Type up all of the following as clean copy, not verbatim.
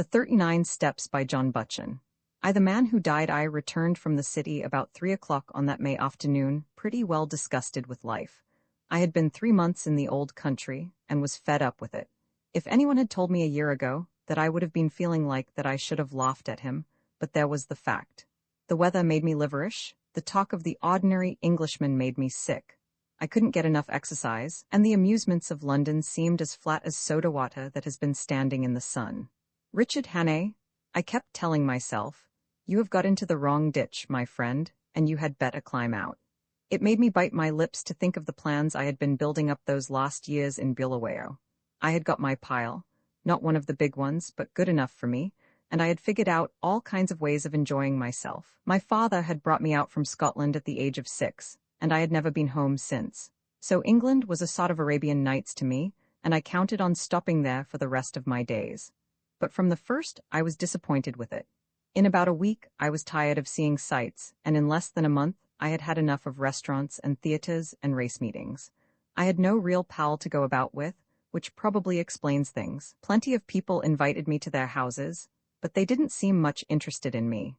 The 39 Steps by John Buchan. The man who died. I returned from the city about 3 o'clock on that May afternoon, pretty well disgusted with life. I had been 3 months in the old country, and was fed up with it. If anyone had told me a year ago that I would have been feeling like that, I should have laughed at him, but there was the fact. The weather made me liverish, the talk of the ordinary Englishman made me sick. I couldn't get enough exercise, and the amusements of London seemed as flat as soda water that has been standing in the sun. Richard Hannay, I kept telling myself, you have got into the wrong ditch, my friend, and you had better climb out. It made me bite my lips to think of the plans I had been building up those last years in Bulawayo. I had got my pile, not one of the big ones, but good enough for me, and I had figured out all kinds of ways of enjoying myself. My father had brought me out from Scotland at the age of 6, and I had never been home since. So England was a sort of Arabian Nights to me, and I counted on stopping there for the rest of my days. But from the first, I was disappointed with it. In about a week, I was tired of seeing sights, and in less than a month, I had had enough of restaurants and theaters and race meetings. I had no real pal to go about with, which probably explains things. Plenty of people invited me to their houses, but they didn't seem much interested in me.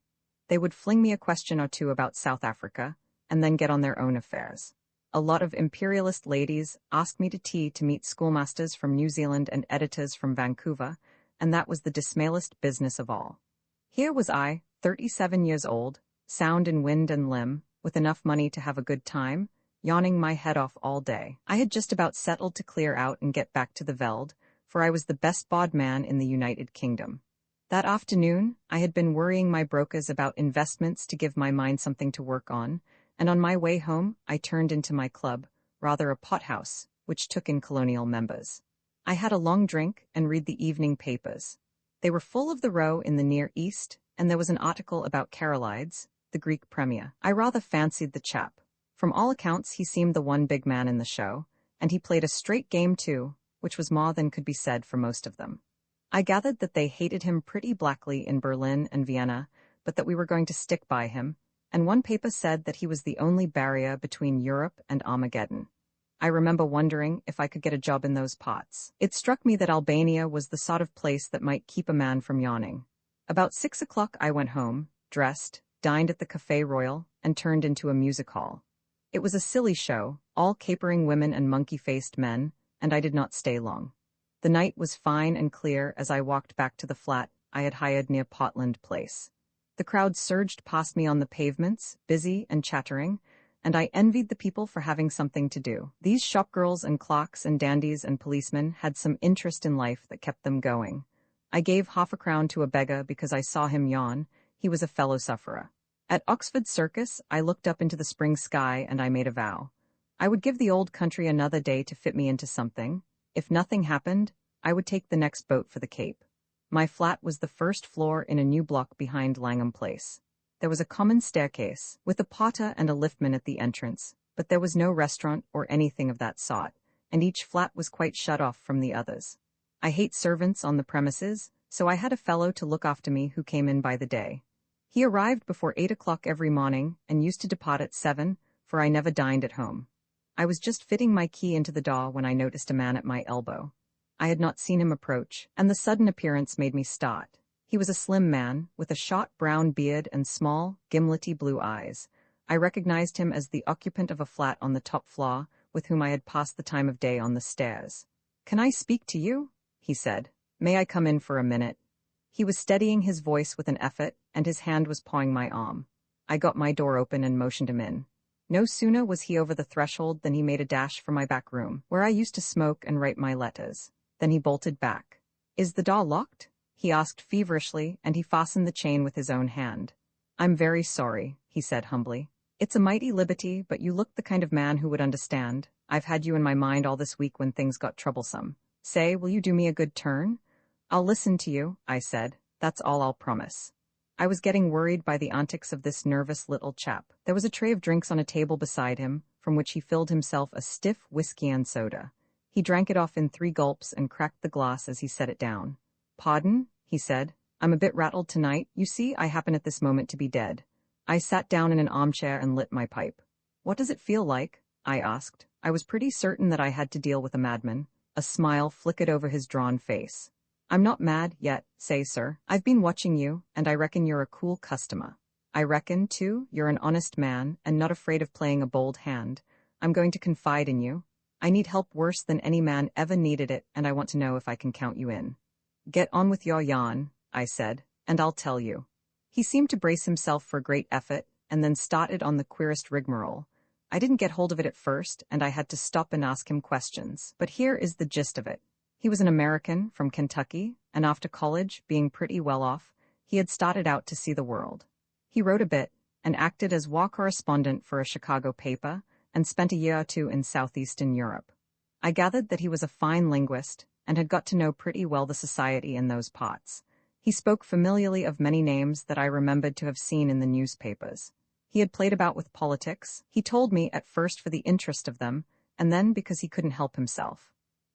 They would fling me a question or two about South Africa, and then get on their own affairs. A lot of imperialist ladies asked me to tea to meet schoolmasters from New Zealand and editors from Vancouver, and that was the dismalest business of all. Here was I, 37 years old, sound in wind and limb, with enough money to have a good time, yawning my head off all day. I had just about settled to clear out and get back to the Veld, for I was the best bod man in the United Kingdom. That afternoon, I had been worrying my brokers about investments to give my mind something to work on, and on my way home, I turned into my club, rather a pothouse, which took in colonial members. I had a long drink and read the evening papers. They were full of the row in the Near East, and there was an article about Karolides, the Greek premier. I rather fancied the chap. From all accounts, he seemed the one big man in the show, and he played a straight game too, which was more than could be said for most of them. I gathered that they hated him pretty blackly in Berlin and Vienna, but that we were going to stick by him, and one paper said that he was the only barrier between Europe and Armageddon. I remember wondering if I could get a job in those parts. It struck me that Albania was the sort of place that might keep a man from yawning. About 6 o'clock I went home, dressed, dined at the Café Royal, and turned into a music hall. It was a silly show, all capering women and monkey-faced men, and I did not stay long. The night was fine and clear as I walked back to the flat I had hired near Portland Place. The crowd surged past me on the pavements, busy and chattering, and I envied the people for having something to do. These shopgirls and clocks and dandies and policemen had some interest in life that kept them going. I gave half a crown to a beggar because I saw him yawn. He was a fellow sufferer. At Oxford Circus, I looked up into the spring sky and I made a vow. I would give the old country another day to fit me into something. If nothing happened, I would take the next boat for the Cape. My flat was the first floor in a new block behind Langham Place. There was a common staircase, with a porter and a liftman at the entrance, but there was no restaurant or anything of that sort, and each flat was quite shut off from the others. I hate servants on the premises, so I had a fellow to look after me who came in by the day. He arrived before 8 o'clock every morning and used to depart at 7, for I never dined at home. I was just fitting my key into the door when I noticed a man at my elbow. I had not seen him approach, and the sudden appearance made me start. He was a slim man, with a short brown beard and small, gimlety blue eyes. I recognized him as the occupant of a flat on the top floor, with whom I had passed the time of day on the stairs. "Can I speak to you?" he said. "May I come in for a minute?" He was steadying his voice with an effort, and his hand was pawing my arm. I got my door open and motioned him in. No sooner was he over the threshold than he made a dash for my back room, where I used to smoke and write my letters. Then he bolted back. "Is the door locked?" he asked feverishly, and he fastened the chain with his own hand. "I'm very sorry," he said humbly. "It's a mighty liberty, but you look the kind of man who would understand. I've had you in my mind all this week when things got troublesome. Say, will you do me a good turn?" "I'll listen to you," I said. "That's all I'll promise." I was getting worried by the antics of this nervous little chap. There was a tray of drinks on a table beside him, from which he filled himself a stiff whiskey and soda. He drank it off in 3 gulps and cracked the glass as he set it down. "Pardon?" he said. "I'm a bit rattled tonight. You see, I happen at this moment to be dead." I sat down in an armchair and lit my pipe. "What does it feel like?" I asked. I was pretty certain that I had to deal with a madman. A smile flickered over his drawn face. I'm not mad yet, say sir. I've been watching you, and I reckon you're a cool customer. I reckon, too, you're an honest man and not afraid of playing a bold hand. I'm going to confide in you. I need help worse than any man ever needed it, and I want to know if I can count you in. Get on with your yarn, I said, and I'll tell you. He seemed to brace himself for great effort, and then started on the queerest rigmarole. I didn't get hold of it at first, and I had to stop and ask him questions. But here is the gist of it. He was an American from Kentucky, and after college, being pretty well off, he had started out to see the world. He wrote a bit, and acted as war correspondent for a Chicago paper, and spent a year or two in southeastern Europe. I gathered that he was a fine linguist, and had got to know pretty well the society in those parts. He spoke familiarly of many names that I remembered to have seen in the newspapers. He had played about with politics, he told me at first for the interest of them, and then because he couldn't help himself.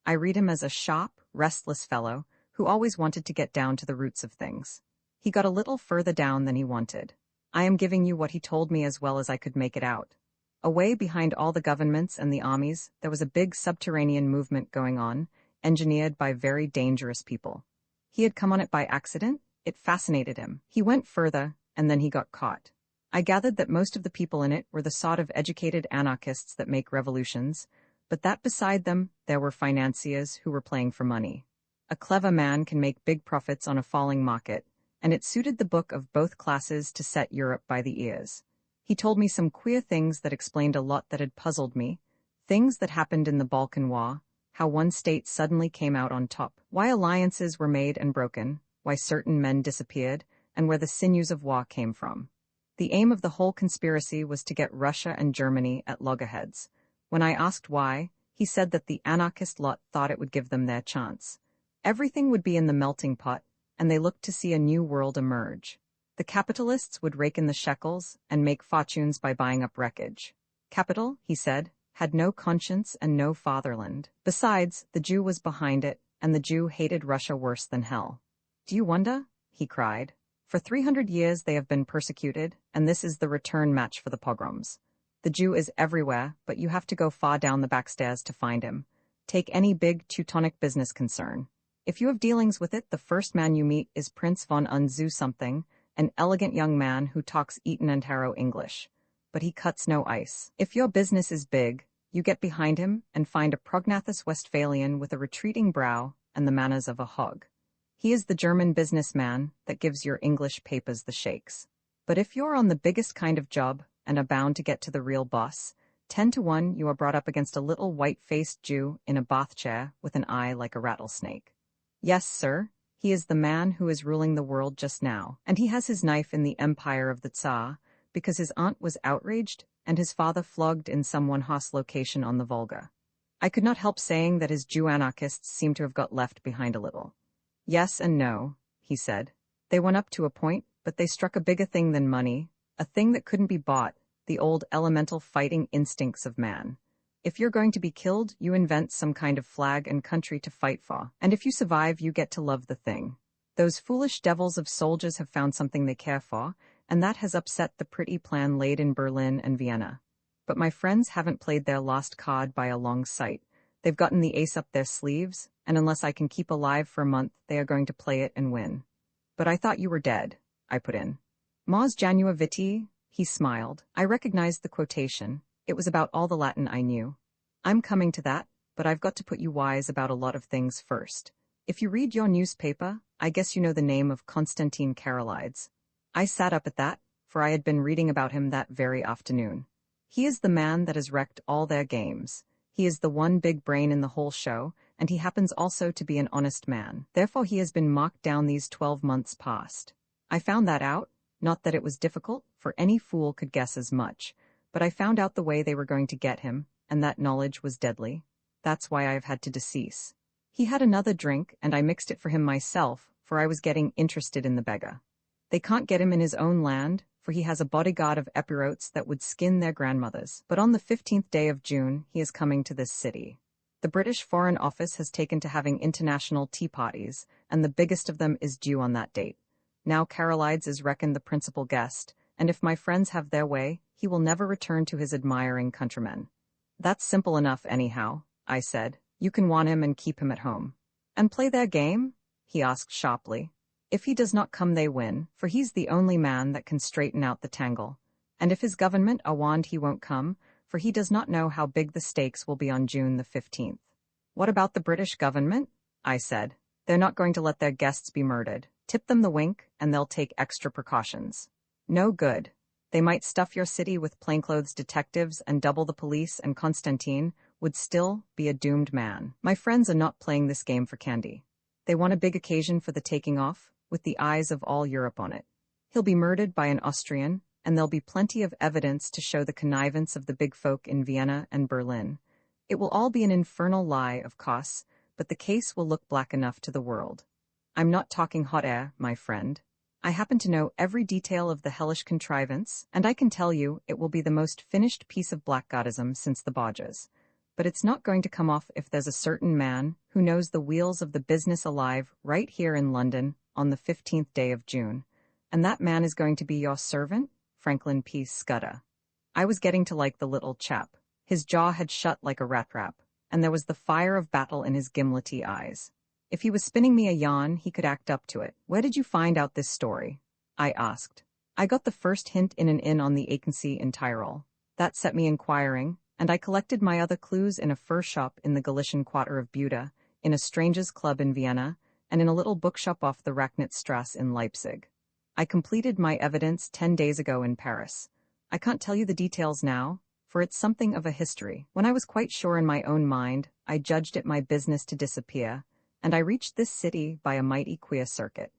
I read him as a sharp, restless fellow, who always wanted to get down to the roots of things. He got a little further down than he wanted. I am giving you what he told me as well as I could make it out. Away behind all the governments and the armies, there was a big subterranean movement going on, engineered by very dangerous people. He had come on it by accident, it fascinated him. He went further, and then he got caught. I gathered that most of the people in it were the sort of educated anarchists that make revolutions, but that beside them there were financiers who were playing for money. A clever man can make big profits on a falling market, and it suited the book of both classes to set Europe by the ears. He told me some queer things that explained a lot that had puzzled me, things that happened in the Balkan War, how one state suddenly came out on top, why alliances were made and broken, why certain men disappeared, and where the sinews of war came from. The aim of the whole conspiracy was to get Russia and Germany at loggerheads. When I asked why, he said that the anarchist lot thought it would give them their chance. Everything would be in the melting pot, and they looked to see a new world emerge. The capitalists would rake in the shekels and make fortunes by buying up wreckage. Capital, he said, had no conscience and no fatherland. Besides, the Jew was behind it, and the Jew hated Russia worse than hell. Do you wonder? He cried. For 300 years they have been persecuted, and this is the return match for the pogroms. The Jew is everywhere, but you have to go far down the backstairs to find him. Take any big Teutonic business concern. If you have dealings with it, the first man you meet is Prince von Unzu something, an elegant young man who talks Eton and Harrow English. But he cuts no ice. If your business is big, you get behind him and find a prognathous Westphalian with a retreating brow and the manners of a hog. He is the German businessman that gives your English papers the shakes. But if you're on the biggest kind of job and are bound to get to the real boss, 10 to 1 you are brought up against a little white-faced Jew in a bath chair with an eye like a rattlesnake. Yes, sir, he is the man who is ruling the world just now, and he has his knife in the empire of the Tsar, because his aunt was outraged and his father flogged in some one-horse location on the Volga. I could not help saying that his Jew anarchists seemed to have got left behind a little. Yes and no, he said. They went up to a point, but they struck a bigger thing than money, a thing that couldn't be bought, the old elemental fighting instincts of man. If you're going to be killed, you invent some kind of flag and country to fight for, and if you survive, you get to love the thing. Those foolish devils of soldiers have found something they care for, and that has upset the pretty plan laid in Berlin and Vienna. But my friends haven't played their lost card by a long sight. They've gotten the ace up their sleeves, and unless I can keep alive for a month, they are going to play it and win. But I thought you were dead, I put in. Mors janua vitae? He smiled. I recognized the quotation. It was about all the Latin I knew. I'm coming to that, but I've got to put you wise about a lot of things first. If you read your newspaper, I guess you know the name of Constantine Karolides. I sat up at that, for I had been reading about him that very afternoon. He is the man that has wrecked all their games. He is the one big brain in the whole show, and he happens also to be an honest man. Therefore he has been mocked down these 12 months past. I found that out, not that it was difficult, for any fool could guess as much, but I found out the way they were going to get him, and that knowledge was deadly. That's why I have had to decease. He had another drink, and I mixed it for him myself, for I was getting interested in the beggar. They can't get him in his own land, for he has a bodyguard of epirotes that would skin their grandmothers. But on the 15th day of June, he is coming to this city. The British Foreign Office has taken to having international tea parties, and the biggest of them is due on that date. Now Karolides is reckoned the principal guest, and if my friends have their way, he will never return to his admiring countrymen. That's simple enough anyhow, I said. You can want him and keep him at home. And play their game? he asked sharply. If he does not come they win, for he's the only man that can straighten out the tangle. And if his government are warned he won't come, for he does not know how big the stakes will be on June the 15th. What about the British government? I said. They're not going to let their guests be murdered. Tip them the wink, and they'll take extra precautions. No good. They might stuff your city with plainclothes detectives and double the police, and Constantine would still be a doomed man. My friends are not playing this game for candy. They want a big occasion for the taking off, with the eyes of all Europe on it. He'll be murdered by an Austrian, and there'll be plenty of evidence to show the connivance of the big folk in Vienna and Berlin. It will all be an infernal lie, of course, but the case will look black enough to the world. I'm not talking hot air, my friend. I happen to know every detail of the hellish contrivance, and I can tell you it will be the most finished piece of blackguardism since the Borgias. But it's not going to come off if there's a certain man who knows the wheels of the business alive right here in London on the 15th day of June. And that man is going to be your servant, Franklin P. Scudder. I was getting to like the little chap. His jaw had shut like a rat trap, and there was the fire of battle in his gimlety eyes. If he was spinning me a yarn, he could act up to it. Where did you find out this story? I asked. I got the first hint in an inn on the Akency in Tyrol. That set me inquiring, and I collected my other clues in a fur shop in the Galician quarter of Buda, in a strangers' club in Vienna, and in a little bookshop off the Racknitzstrasse in Leipzig. I completed my evidence 10 days ago in Paris. I can't tell you the details now, for it's something of a history. When I was quite sure in my own mind, I judged it my business to disappear, and I reached this city by a mighty queer circuit.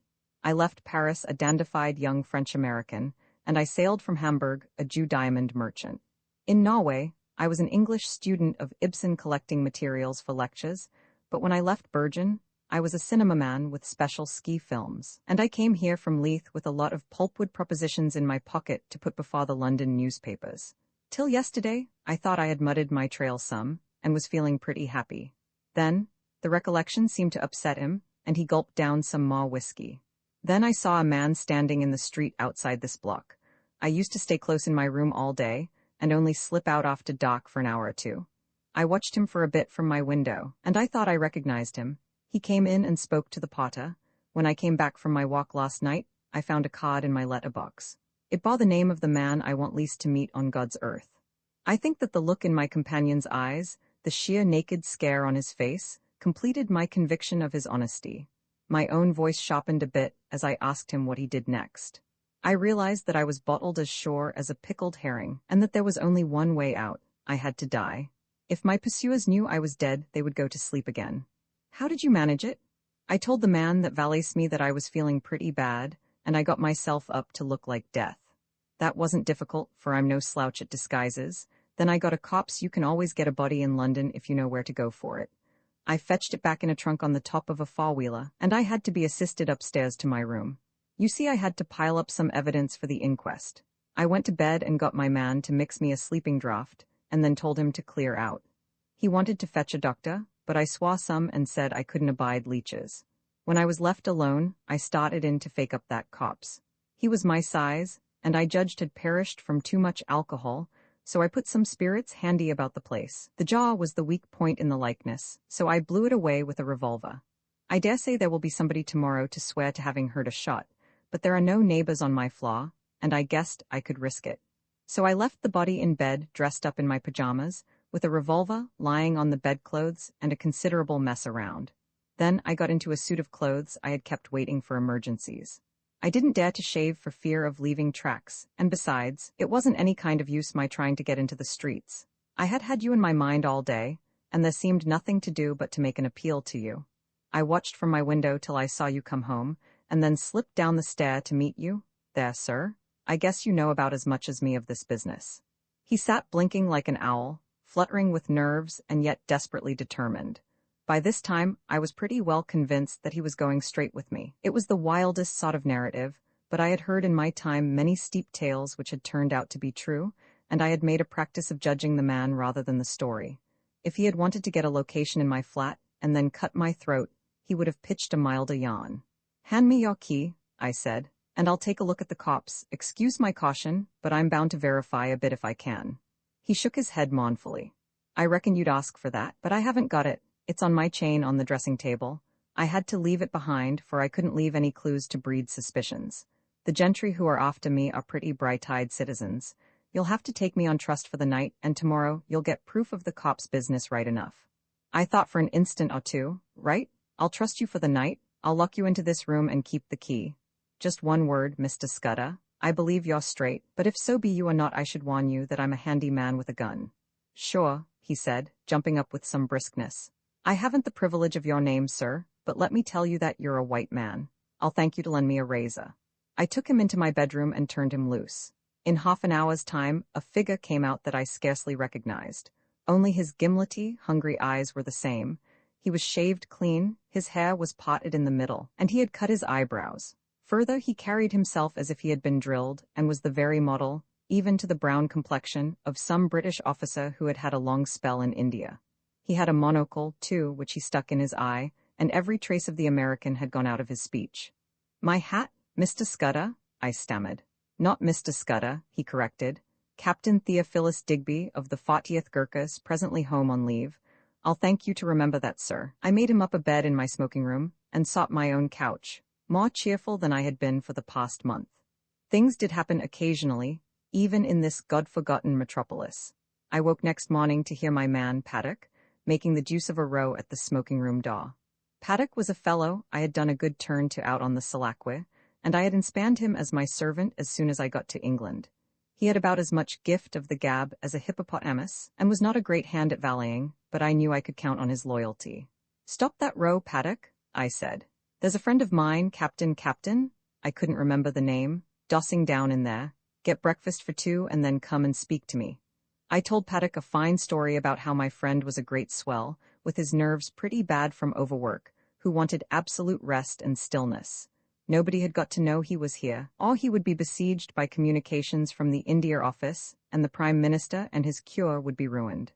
I left Paris a dandified young French-American, and I sailed from Hamburg a Jew diamond merchant. In Norway, I was an English student of Ibsen collecting materials for lectures, but when I left Buchan, I was a cinema man with special ski films, and I came here from Leith with a lot of pulpwood propositions in my pocket to put before the London newspapers. Till yesterday, I thought I had mudded my trail some, and was feeling pretty happy. Then, the recollection seemed to upset him, and he gulped down some more whiskey. Then I saw a man standing in the street outside this block. I used to stay close in my room all day, and only slip out after dark for an hour or two. I watched him for a bit from my window, and I thought I recognized him. He came in and spoke to the potter. When I came back from my walk last night, I found a card in my letterbox. It bore the name of the man I want least to meet on God's earth. I think that the look in my companion's eyes, the sheer naked scare on his face, completed my conviction of his honesty. My own voice sharpened a bit as I asked him what he did next. I realized that I was bottled as sure as a pickled herring, and that there was only one way out. I had to die. If my pursuers knew I was dead, they would go to sleep again. How did you manage it? I told the man that valets me that I was feeling pretty bad, and I got myself up to look like death. That wasn't difficult, for I'm no slouch at disguises. Then I got a copse. You can always get a body in London if you know where to go for it. I fetched it back in a trunk on the top of a four-wheeler, and I had to be assisted upstairs to my room. You see, I had to pile up some evidence for the inquest. I went to bed and got my man to mix me a sleeping draught, and then told him to clear out. He wanted to fetch a doctor, but I swore some and said I couldn't abide leeches. When I was left alone, I started in to fake up that copse. He was my size, and I judged had perished from too much alcohol, so I put some spirits handy about the place. The jaw was the weak point in the likeness, so I blew it away with a revolver. I dare say there will be somebody tomorrow to swear to having heard a shot, but there are no neighbors on my floor, and I guessed I could risk it. So I left the body in bed, dressed up in my pajamas, with a revolver lying on the bedclothes and a considerable mess around. Then I got into a suit of clothes I had kept waiting for emergencies. I didn't dare to shave for fear of leaving tracks, and besides, it wasn't any kind of use my trying to get into the streets. I had had you in my mind all day, and there seemed nothing to do but to make an appeal to you. I watched from my window till I saw you come home, and then slipped down the stair to meet you. There, sir. I guess you know about as much as me of this business. He sat blinking like an owl, fluttering with nerves and yet desperately determined. By this time, I was pretty well convinced that he was going straight with me. It was the wildest sort of narrative, but I had heard in my time many steep tales which had turned out to be true, and I had made a practice of judging the man rather than the story. If he had wanted to get a location in my flat and then cut my throat, he would have pitched a milder yawn. "Hand me your key," I said, "and I'll take a look at the cops. Excuse my caution, but I'm bound to verify a bit if I can." He shook his head mournfully. "I reckon you'd ask for that, but I haven't got it. It's on my chain on the dressing table. I had to leave it behind, for I couldn't leave any clues to breed suspicions. The gentry who are after me are pretty bright-eyed citizens. You'll have to take me on trust for the night, and tomorrow you'll get proof of the cop's business right enough. I thought for an instant or two. Right? I'll trust you for the night. I'll lock you into this room and keep the key. Just one word, Mr. Scudder. I believe you're straight, but if so be you are not, I should warn you that I'm a handy man with a gun. Sure, he said, jumping up with some briskness. I haven't the privilege of your name, sir, but let me tell you that you're a white man. I'll thank you to lend me a razor. I took him into my bedroom and turned him loose. In half an hour's time, a figure came out that I scarcely recognized. Only his gimlety, hungry eyes were the same. He was shaved clean, his hair was parted in the middle, and he had cut his eyebrows. Further, he carried himself as if he had been drilled, and was the very model, even to the brown complexion, of some British officer who had had a long spell in India. He had a monocle, too, which he stuck in his eye, and every trace of the American had gone out of his speech. My hat, Mr. Scudder? I stammered. Not Mr. Scudder, he corrected. Captain Theophilus Digby of the 40th Gurkhas, presently home on leave. I'll thank you to remember that, sir. I made him up a bed in my smoking room, and sought my own couch, more cheerful than I had been for the past month. Things did happen occasionally, even in this God-forgotten metropolis. I woke next morning to hear my man, Paddock, making the deuce of a row at the smoking-room door. Paddock was a fellow I had done a good turn to out on the Selakwe, and I had inspanned him as my servant as soon as I got to England. He had about as much gift of the gab as a hippopotamus, and was not a great hand at valeting, but I knew I could count on his loyalty. Stop that row, Paddock, I said. There's a friend of mine, Captain, I couldn't remember the name, dossing down in there. Get breakfast for two and then come and speak to me. I told Paddock a fine story about how my friend was a great swell, with his nerves pretty bad from overwork, who wanted absolute rest and stillness. Nobody had got to know he was here, or he would be besieged by communications from the India office, and the Prime Minister and his cure would be ruined.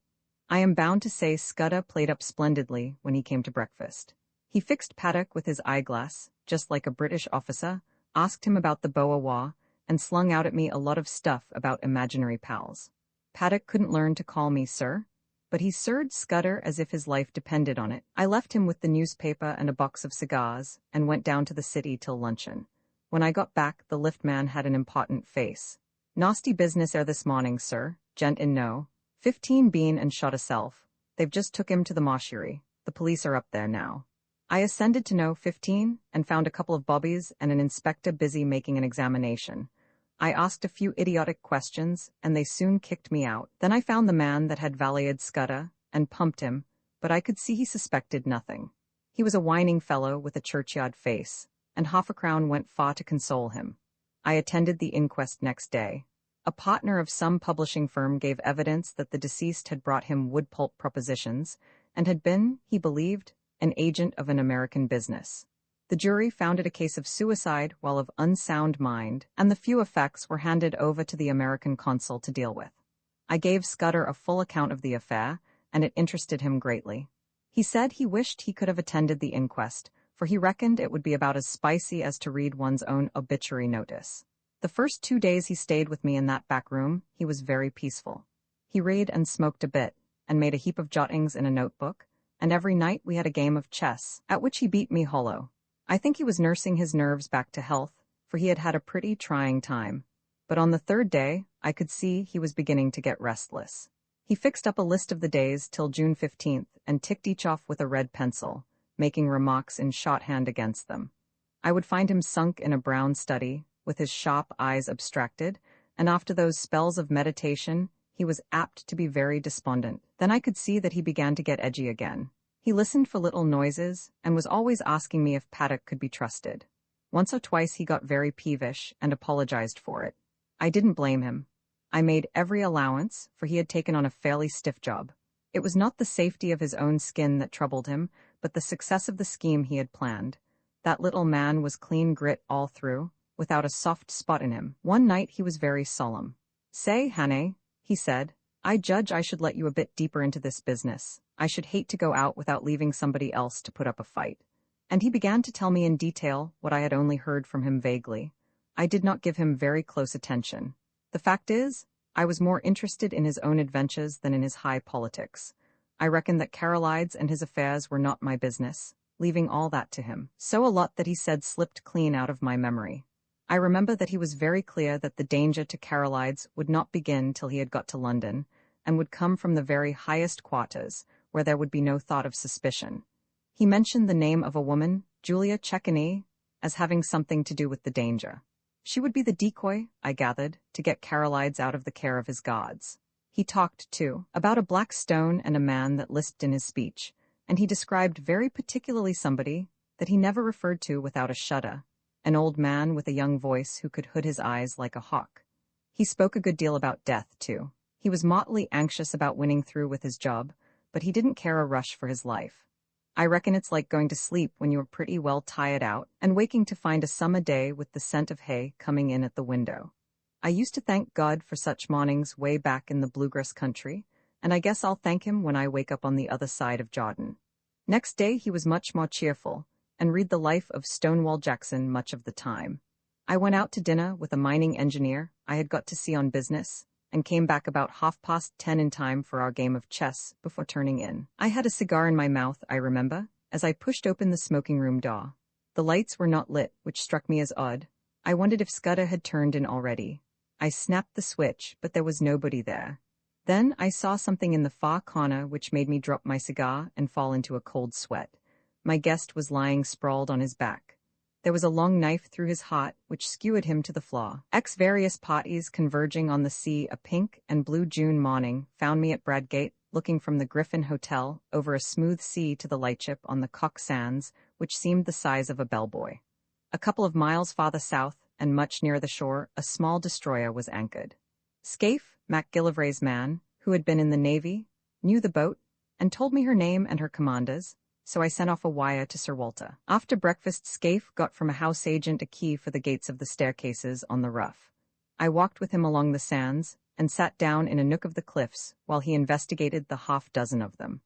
I am bound to say Scudder played up splendidly when he came to breakfast. He fixed Paddock with his eyeglass, just like a British officer, asked him about the Boer War, and slung out at me a lot of stuff about imaginary pals. Paddock couldn't learn to call me sir, but he sirred Scudder as if his life depended on it. I left him with the newspaper and a box of cigars, and went down to the city till luncheon. When I got back, the liftman had an important face. Nasty business this morning, sir, gent in no. 15 been and shot self. They've just took him to the mortuary. The police are up there now. I ascended to no. 15, and found a couple of bobbies and an inspector busy making an examination. I asked a few idiotic questions, and they soon kicked me out. Then I found the man that had valeted Scudder, and pumped him, but I could see he suspected nothing. He was a whining fellow with a churchyard face, and half a crown went far to console him. I attended the inquest next day. A partner of some publishing firm gave evidence that the deceased had brought him wood pulp propositions, and had been, he believed, an agent of an American business. The jury found it a case of suicide while of unsound mind, and the few effects were handed over to the American consul to deal with. I gave Scudder a full account of the affair, and it interested him greatly. He said he wished he could have attended the inquest, for he reckoned it would be about as spicy as to read one's own obituary notice. The first 2 days he stayed with me in that back room, he was very peaceful. He read and smoked a bit, and made a heap of jottings in a notebook, and every night we had a game of chess, at which he beat me hollow. I think he was nursing his nerves back to health, for he had had a pretty trying time. But on the third day, I could see he was beginning to get restless. He fixed up a list of the days till June 15th and ticked each off with a red pencil, making remarks in shorthand against them. I would find him sunk in a brown study, with his sharp eyes abstracted, and after those spells of meditation, he was apt to be very despondent. Then I could see that he began to get edgy again. He listened for little noises, and was always asking me if Paddock could be trusted. Once or twice he got very peevish and apologized for it. I didn't blame him. I made every allowance, for he had taken on a fairly stiff job. It was not the safety of his own skin that troubled him, but the success of the scheme he had planned. That little man was clean grit all through, without a soft spot in him. One night he was very solemn. "Say, Hannay," he said, "I judge I should let you a bit deeper into this business. I should hate to go out without leaving somebody else to put up a fight." And he began to tell me in detail what I had only heard from him vaguely. I did not give him very close attention. The fact is, I was more interested in his own adventures than in his high politics. I reckoned that Carolides and his affairs were not my business. leaving all that to him. So a lot that he said slipped clean out of my memory. I remember that he was very clear that the danger to Carolides would not begin till he had got to London, and would come from the very highest quarters, where there would be no thought of suspicion. He mentioned the name of a woman, Julia Checkany, as having something to do with the danger. She would be the decoy, I gathered, to get Carolides out of the care of his guards. He talked, too, about a black stone and a man that lisped in his speech, and he described very particularly somebody that he never referred to without a shudder, an old man with a young voice who could hood his eyes like a hawk. He spoke a good deal about death, too. He was motley anxious about winning through with his job, but he didn't care a rush for his life. I reckon it's like going to sleep when you are pretty well tired out and waking to find a summer day with the scent of hay coming in at the window. I used to thank God for such mornings way back in the bluegrass country, and I guess I'll thank him when I wake up on the other side of Jordan. Next day he was much more cheerful, and read the life of Stonewall Jackson much of the time. I went out to dinner with a mining engineer I had got to see on business, and came back about 10:30 in time for our game of chess before turning in. I had a cigar in my mouth, I remember, as I pushed open the smoking room door. The lights were not lit, which struck me as odd. I wondered if Scudder had turned in already. I snapped the switch, but there was nobody there. Then I saw something in the far corner which made me drop my cigar and fall into a cold sweat. My guest was lying sprawled on his back. There was a long knife through his heart, which skewered him to the floor. Various parties converging on the sea a pink and blue June morning found me at Bradgate, looking from the Griffin Hotel over a smooth sea to the lightship on the Cock Sands, which seemed the size of a bellboy. A couple of miles farther south, and much nearer the shore, a small destroyer was anchored. Scaife, MacGillivray's man, who had been in the Navy, knew the boat, and told me her name and her commander's, so I sent off a wire to Sir Walter. After breakfast, Scaife got from a house agent a key for the gates of the staircases on the Rough. I walked with him along the sands, and sat down in a nook of the cliffs while he investigated the half-dozen of them.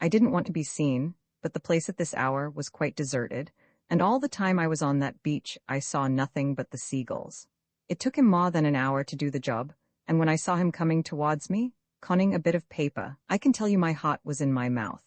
I didn't want to be seen, but the place at this hour was quite deserted, and all the time I was on that beach I saw nothing but the seagulls. It took him more than an hour to do the job, and when I saw him coming towards me, conning a bit of paper, I can tell you my heart was in my mouth.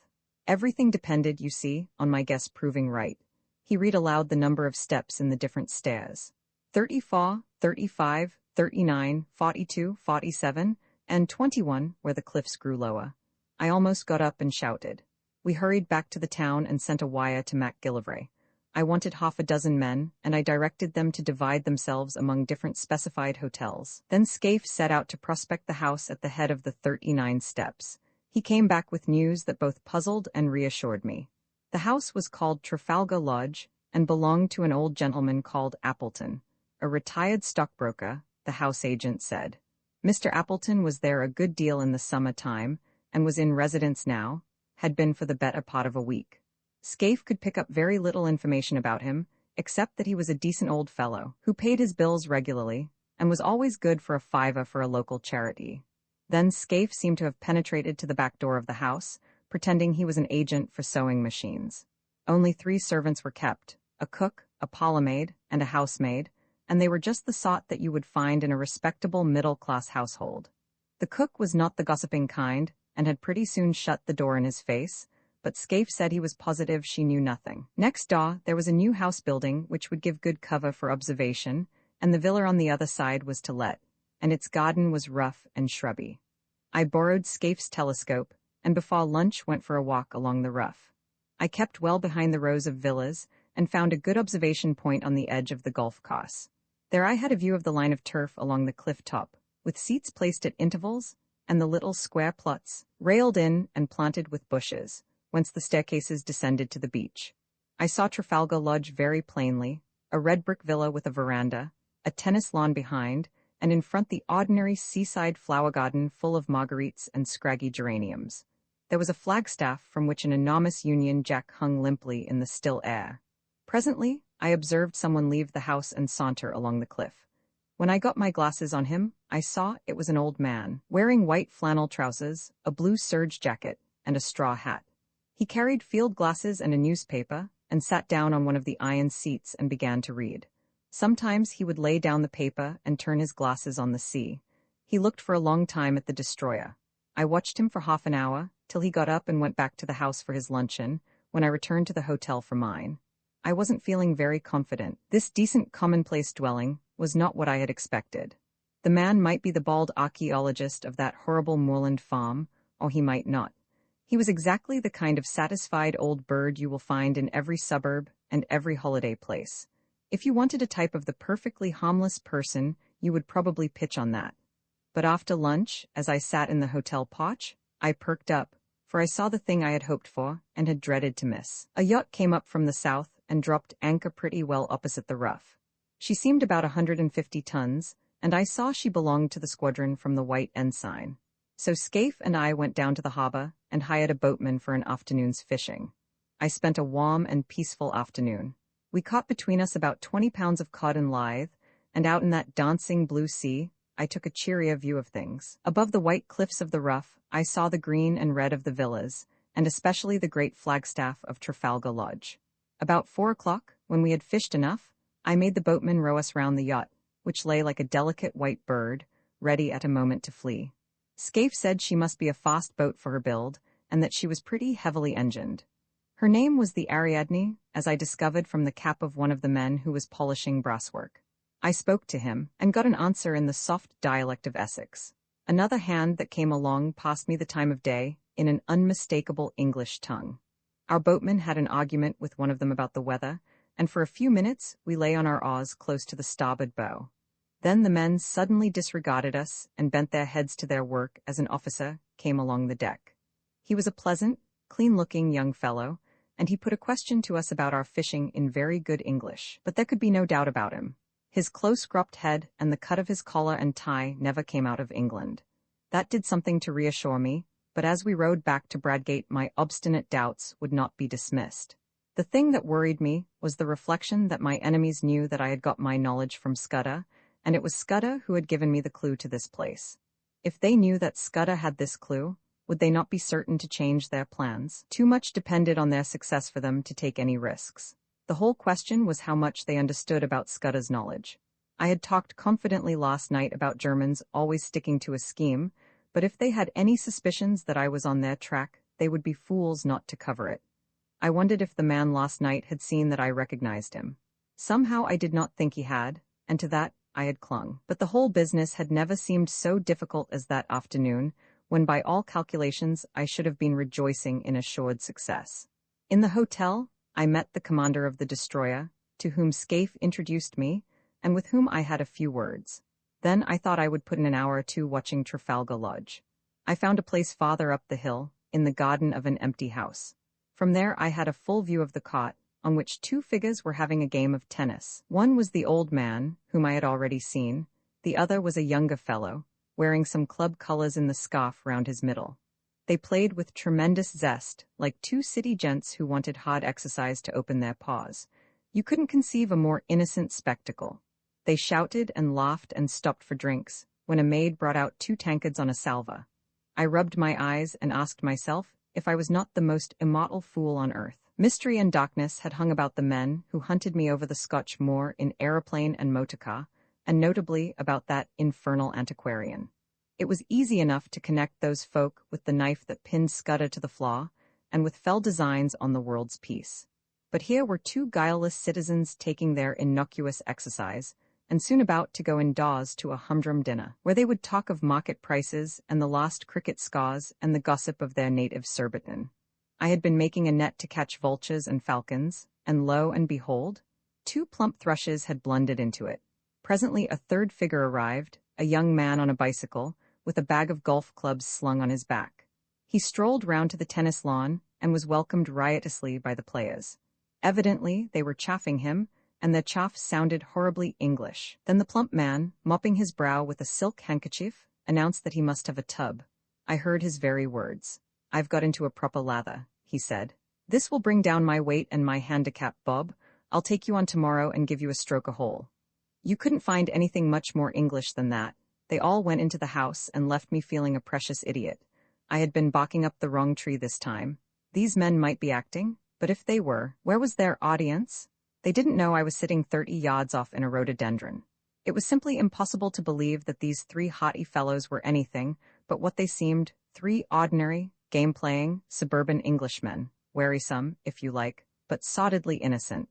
Everything depended, you see, on my guess proving right. He read aloud the number of steps in the different stairs. 34, 35, 39, 42, 47, and 21, where the cliffs grew lower. I almost got up and shouted. We hurried back to the town and sent a wire to MacGillivray. I wanted 6 men, and I directed them to divide themselves among different specified hotels. Then Scaife set out to prospect the house at the head of the 39 steps. He came back with news that both puzzled and reassured me. The house was called Trafalgar Lodge and belonged to an old gentleman called Appleton, a retired stockbroker, the house agent said. Mr. Appleton was there a good deal in the summer time and was in residence now, had been for the better part of a week. Scaife could pick up very little information about him, except that he was a decent old fellow who paid his bills regularly and was always good for a fiver for a local charity. Then Scaife seemed to have penetrated to the back door of the house, pretending he was an agent for sewing machines. Only 3 servants were kept, a cook, a parlour-maid, and a housemaid, and they were just the sort that you would find in a respectable middle-class household. The cook was not the gossiping kind, and had pretty soon shut the door in his face, but Scaife said he was positive she knew nothing. Next door, there was a new house building which would give good cover for observation, and the villa on the other side was to let, and its garden was rough and shrubby. I borrowed Scaife's telescope, and before lunch went for a walk along the Rough. I kept well behind the rows of villas, and found a good observation point on the edge of the golf course. There I had a view of the line of turf along the cliff top, with seats placed at intervals, and the little square plots, railed in and planted with bushes, whence the staircases descended to the beach. I saw Trafalgar Lodge very plainly, a red brick villa with a veranda, a tennis lawn behind, and in front the ordinary seaside flower garden full of marguerites and scraggy geraniums. There was a flagstaff from which an enormous Union Jack hung limply in the still air. Presently, I observed someone leave the house and saunter along the cliff. When I got my glasses on him, I saw it was an old man, wearing white flannel trousers, a blue serge jacket, and a straw hat. He carried field glasses and a newspaper, and sat down on one of the iron seats and began to read. Sometimes he would lay down the paper and turn his glasses on the sea. He looked for a long time at the destroyer. I watched him for half an hour, till he got up and went back to the house for his luncheon, when I returned to the hotel for mine. I wasn't feeling very confident. This decent commonplace dwelling was not what I had expected. The man might be the bald archaeologist of that horrible moorland farm, or he might not. He was exactly the kind of satisfied old bird you will find in every suburb and every holiday place. If you wanted a type of the perfectly harmless person, you would probably pitch on that. But after lunch, as I sat in the hotel porch, I perked up, for I saw the thing I had hoped for and had dreaded to miss. A yacht came up from the south and dropped anchor pretty well opposite the Rough. She seemed about 150 tons, and I saw she belonged to the squadron from the White Ensign. So Scaife and I went down to the harbor and hired a boatman for an afternoon's fishing. I spent a warm and peaceful afternoon. We caught between us about 20 pounds of cod and lithe, and out in that dancing blue sea, I took a cheerier view of things. Above the white cliffs of the Rough, I saw the green and red of the villas, and especially the great flagstaff of Trafalgar Lodge. About 4 o'clock, when we had fished enough, I made the boatman row us round the yacht, which lay like a delicate white bird, ready at a moment to flee. Scaife said she must be a fast boat for her build, and that she was pretty heavily engined. Her name was the Ariadne, as I discovered from the cap of one of the men who was polishing brasswork. I spoke to him, and got an answer in the soft dialect of Essex. Another hand that came along passed me the time of day, in an unmistakable English tongue. Our boatman had an argument with one of them about the weather, and for a few minutes we lay on our oars close to the starboard bow. Then the men suddenly disregarded us and bent their heads to their work as an officer came along the deck. He was a pleasant, clean-looking young fellow, and he put a question to us about our fishing in very good English, but there could be no doubt about him. His close-cropped head and the cut of his collar and tie never came out of England. That did something to reassure me, but as we rowed back to Bradgate my obstinate doubts would not be dismissed. The thing that worried me was the reflection that my enemies knew that I had got my knowledge from Scudder, and it was Scudder who had given me the clue to this place. If they knew that Scudder had this clue, would they not be certain to change their plans? Too much depended on their success for them to take any risks. The whole question was how much they understood about Scudder's knowledge. I had talked confidently last night about Germans always sticking to a scheme, but if they had any suspicions that I was on their track, they would be fools not to cover it. I wondered if the man last night had seen that I recognized him. Somehow I did not think he had, and to that I had clung. But the whole business had never seemed so difficult as that afternoon, when by all calculations I should have been rejoicing in assured success. In the hotel, I met the commander of the destroyer, to whom Scaife introduced me, and with whom I had a few words. Then I thought I would put in an hour or two watching Trafalgar Lodge. I found a place farther up the hill, in the garden of an empty house. From there I had a full view of the cot, on which 2 figures were having a game of tennis. One was the old man, whom I had already seen. The other was a younger fellow, wearing some club colors in the scarf round his middle. They played with tremendous zest, like 2 city gents who wanted hard exercise to open their paws. You couldn't conceive a more innocent spectacle. They shouted and laughed and stopped for drinks, when a maid brought out 2 tankards on a salver. I rubbed my eyes and asked myself if I was not the most immortal fool on earth. Mystery and darkness had hung about the men who hunted me over the Scotch moor in aeroplane and motorcar, and notably about that infernal antiquarian. It was easy enough to connect those folk with the knife that pinned Scudder to the flaw, and with fell designs on the world's peace. But here were 2 guileless citizens taking their innocuous exercise, and soon about to go indoors to a humdrum dinner, where they would talk of market prices and the lost cricket scores and the gossip of their native Surbiton. I had been making a net to catch vultures and falcons, and lo and behold, 2 plump thrushes had blundered into it. Presently a 3rd figure arrived, a young man on a bicycle, with a bag of golf clubs slung on his back. He strolled round to the tennis lawn and was welcomed riotously by the players. Evidently they were chaffing him, and their chaff sounded horribly English. Then the plump man, mopping his brow with a silk handkerchief, announced that he must have a tub. I heard his very words. "I've got into a proper lather," he said. "This will bring down my weight and my handicap, Bob. I'll take you on tomorrow and give you a stroke a hole." You couldn't find anything much more English than that. They all went into the house and left me feeling a precious idiot. I had been barking up the wrong tree this time. These men might be acting, but if they were, where was their audience? They didn't know I was sitting 30 yards off in a rhododendron. It was simply impossible to believe that these 3 haughty fellows were anything but what they seemed, 3 ordinary, game-playing, suburban Englishmen. wearisome, if you like, but soddedly innocent.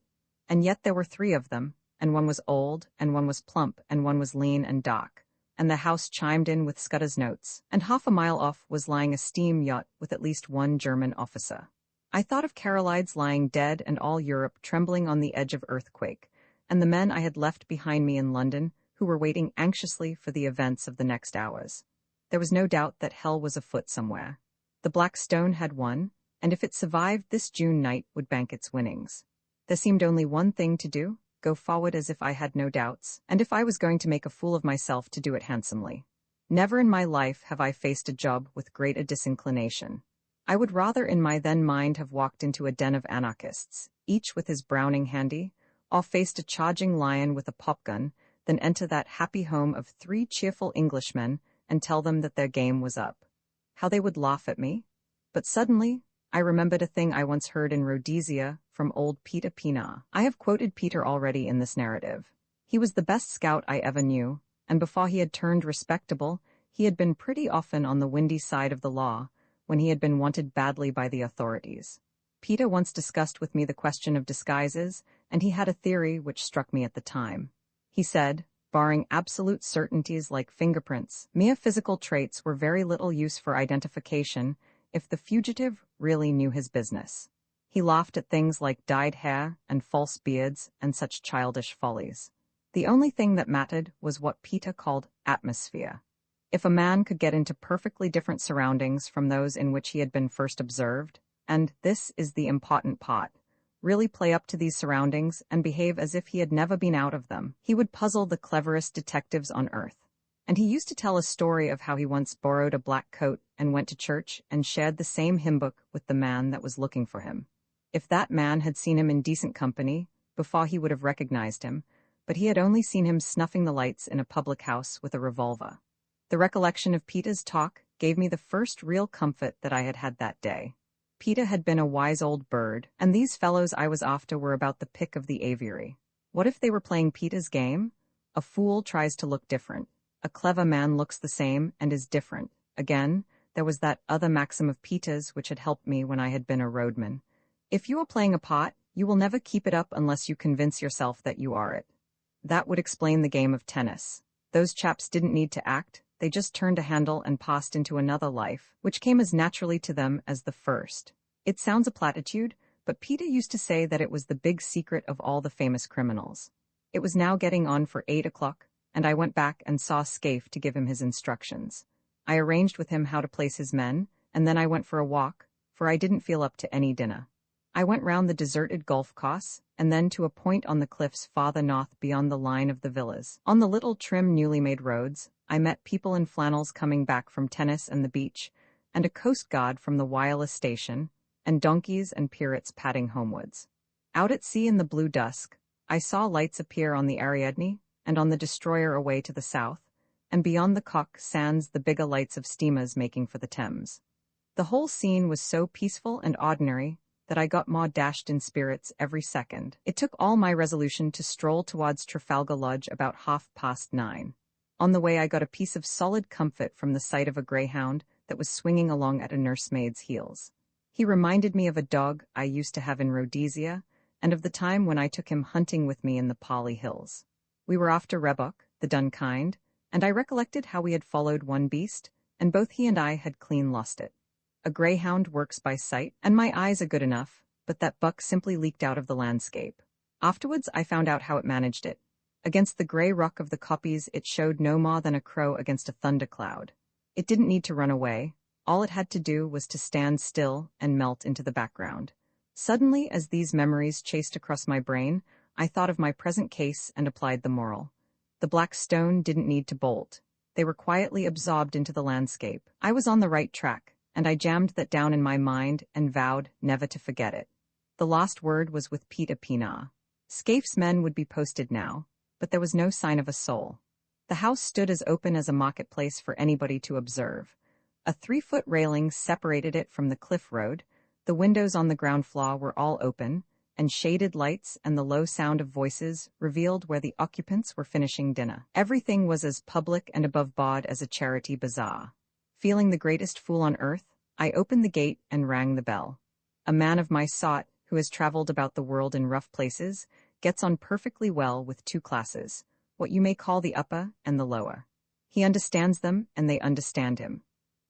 And yet there were 3 of them, and one was old, and one was plump, and one was lean and dark. And the house chimed in with Scudder's notes, and half a mile off was lying a steam yacht with at least 1 German officer. I thought of Carolides lying dead and all Europe trembling on the edge of earthquake, and the men I had left behind me in London who were waiting anxiously for the events of the next hours. There was no doubt that hell was afoot somewhere. The Black Stone had won, and if it survived this June night would bank its winnings. There seemed only one thing to do: go forward as if I had no doubts, and if I was going to make a fool of myself, to do it handsomely. Never in my life have I faced a job with greater disinclination. I would rather in my then mind have walked into a den of anarchists, each with his Browning handy, or faced a charging lion with a popgun, than enter that happy home of 3 cheerful Englishmen and tell them that their game was up. How they would laugh at me! But suddenly, I remembered a thing I once heard in Rhodesia from old Peter Pienaar. I have quoted Peter already in this narrative. He was the best scout I ever knew, and before he had turned respectable, he had been pretty often on the windy side of the law, when he had been wanted badly by the authorities. Peter once discussed with me the question of disguises, and he had a theory which struck me at the time. He said, barring absolute certainties like fingerprints, mere physical traits were very little use for identification if the fugitive really knew his business. He laughed at things like dyed hair and false beards and such childish follies. The only thing that mattered was what Peter called atmosphere. If a man could get into perfectly different surroundings from those in which he had been first observed, and this is the important part, really play up to these surroundings and behave as if he had never been out of them, he would puzzle the cleverest detectives on earth. And he used to tell a story of how he once borrowed a black coat and went to church and shared the same hymn book with the man that was looking for him. If that man had seen him in decent company, before he would have recognized him, but he had only seen him snuffing the lights in a public house with a revolver. The recollection of Peter's talk gave me the first real comfort that I had had that day. Peter had been a wise old bird, and these fellows I was after were about the pick of the aviary. What if they were playing Peter's game? A fool tries to look different. A clever man looks the same and is different. Again, there was that other maxim of Peter's which had helped me when I had been a roadman. If you are playing a part, you will never keep it up unless you convince yourself that you are it. That would explain the game of tennis. Those chaps didn't need to act, they just turned a handle and passed into another life, which came as naturally to them as the first. It sounds a platitude, but Peter used to say that it was the big secret of all the famous criminals. It was now getting on for 8 o'clock, and I went back and saw Scaife to give him his instructions. I arranged with him how to place his men, and then I went for a walk, for I didn't feel up to any dinner. I went round the deserted golf course, and then to a point on the cliffs farther north beyond the line of the villas. On the little trim newly made roads, I met people in flannels coming back from tennis and the beach, and a coast guard from the wireless station, and donkeys and pirates padding homewards. Out at sea in the blue dusk, I saw lights appear on the Ariadne, and on the destroyer away to the south, and beyond the Cock Sands the bigger lights of steamers making for the Thames. The whole scene was so peaceful and ordinary that I got more dashed in spirits every second. It took all my resolution to stroll towards Trafalgar Lodge about 9:30. On the way I got a piece of solid comfort from the sight of a greyhound that was swinging along at a nursemaid's heels. He reminded me of a dog I used to have in Rhodesia, and of the time when I took him hunting with me in the Pali Hills. We were after Rebok, the dun kind, and I recollected how we had followed one beast, and both he and I had clean lost it. A greyhound works by sight, and my eyes are good enough, but that buck simply leaked out of the landscape. Afterwards I found out how it managed it. Against the grey rock of the kopjes it showed no more than a crow against a thundercloud. It didn't need to run away. All it had to do was to stand still and melt into the background. Suddenly, as these memories chased across my brain, I thought of my present case and applied the moral. The Black Stone didn't need to bolt. They were quietly absorbed into the landscape. I was on the right track, and I jammed that down in my mind and vowed never to forget it. The last word was with Peter Pienaar. Scaife's men would be posted now, but there was no sign of a soul. The house stood as open as a marketplace for anybody to observe. A 3-foot railing separated it from the cliff road, the windows on the ground floor were all open, and shaded lights and the low sound of voices revealed where the occupants were finishing dinner. Everything was as public and above board as a charity bazaar. Feeling the greatest fool on earth, I opened the gate and rang the bell. a man of my sort, who has traveled about the world in rough places, gets on perfectly well with two classes, what you may call the upper and the lower. He understands them, and they understand him.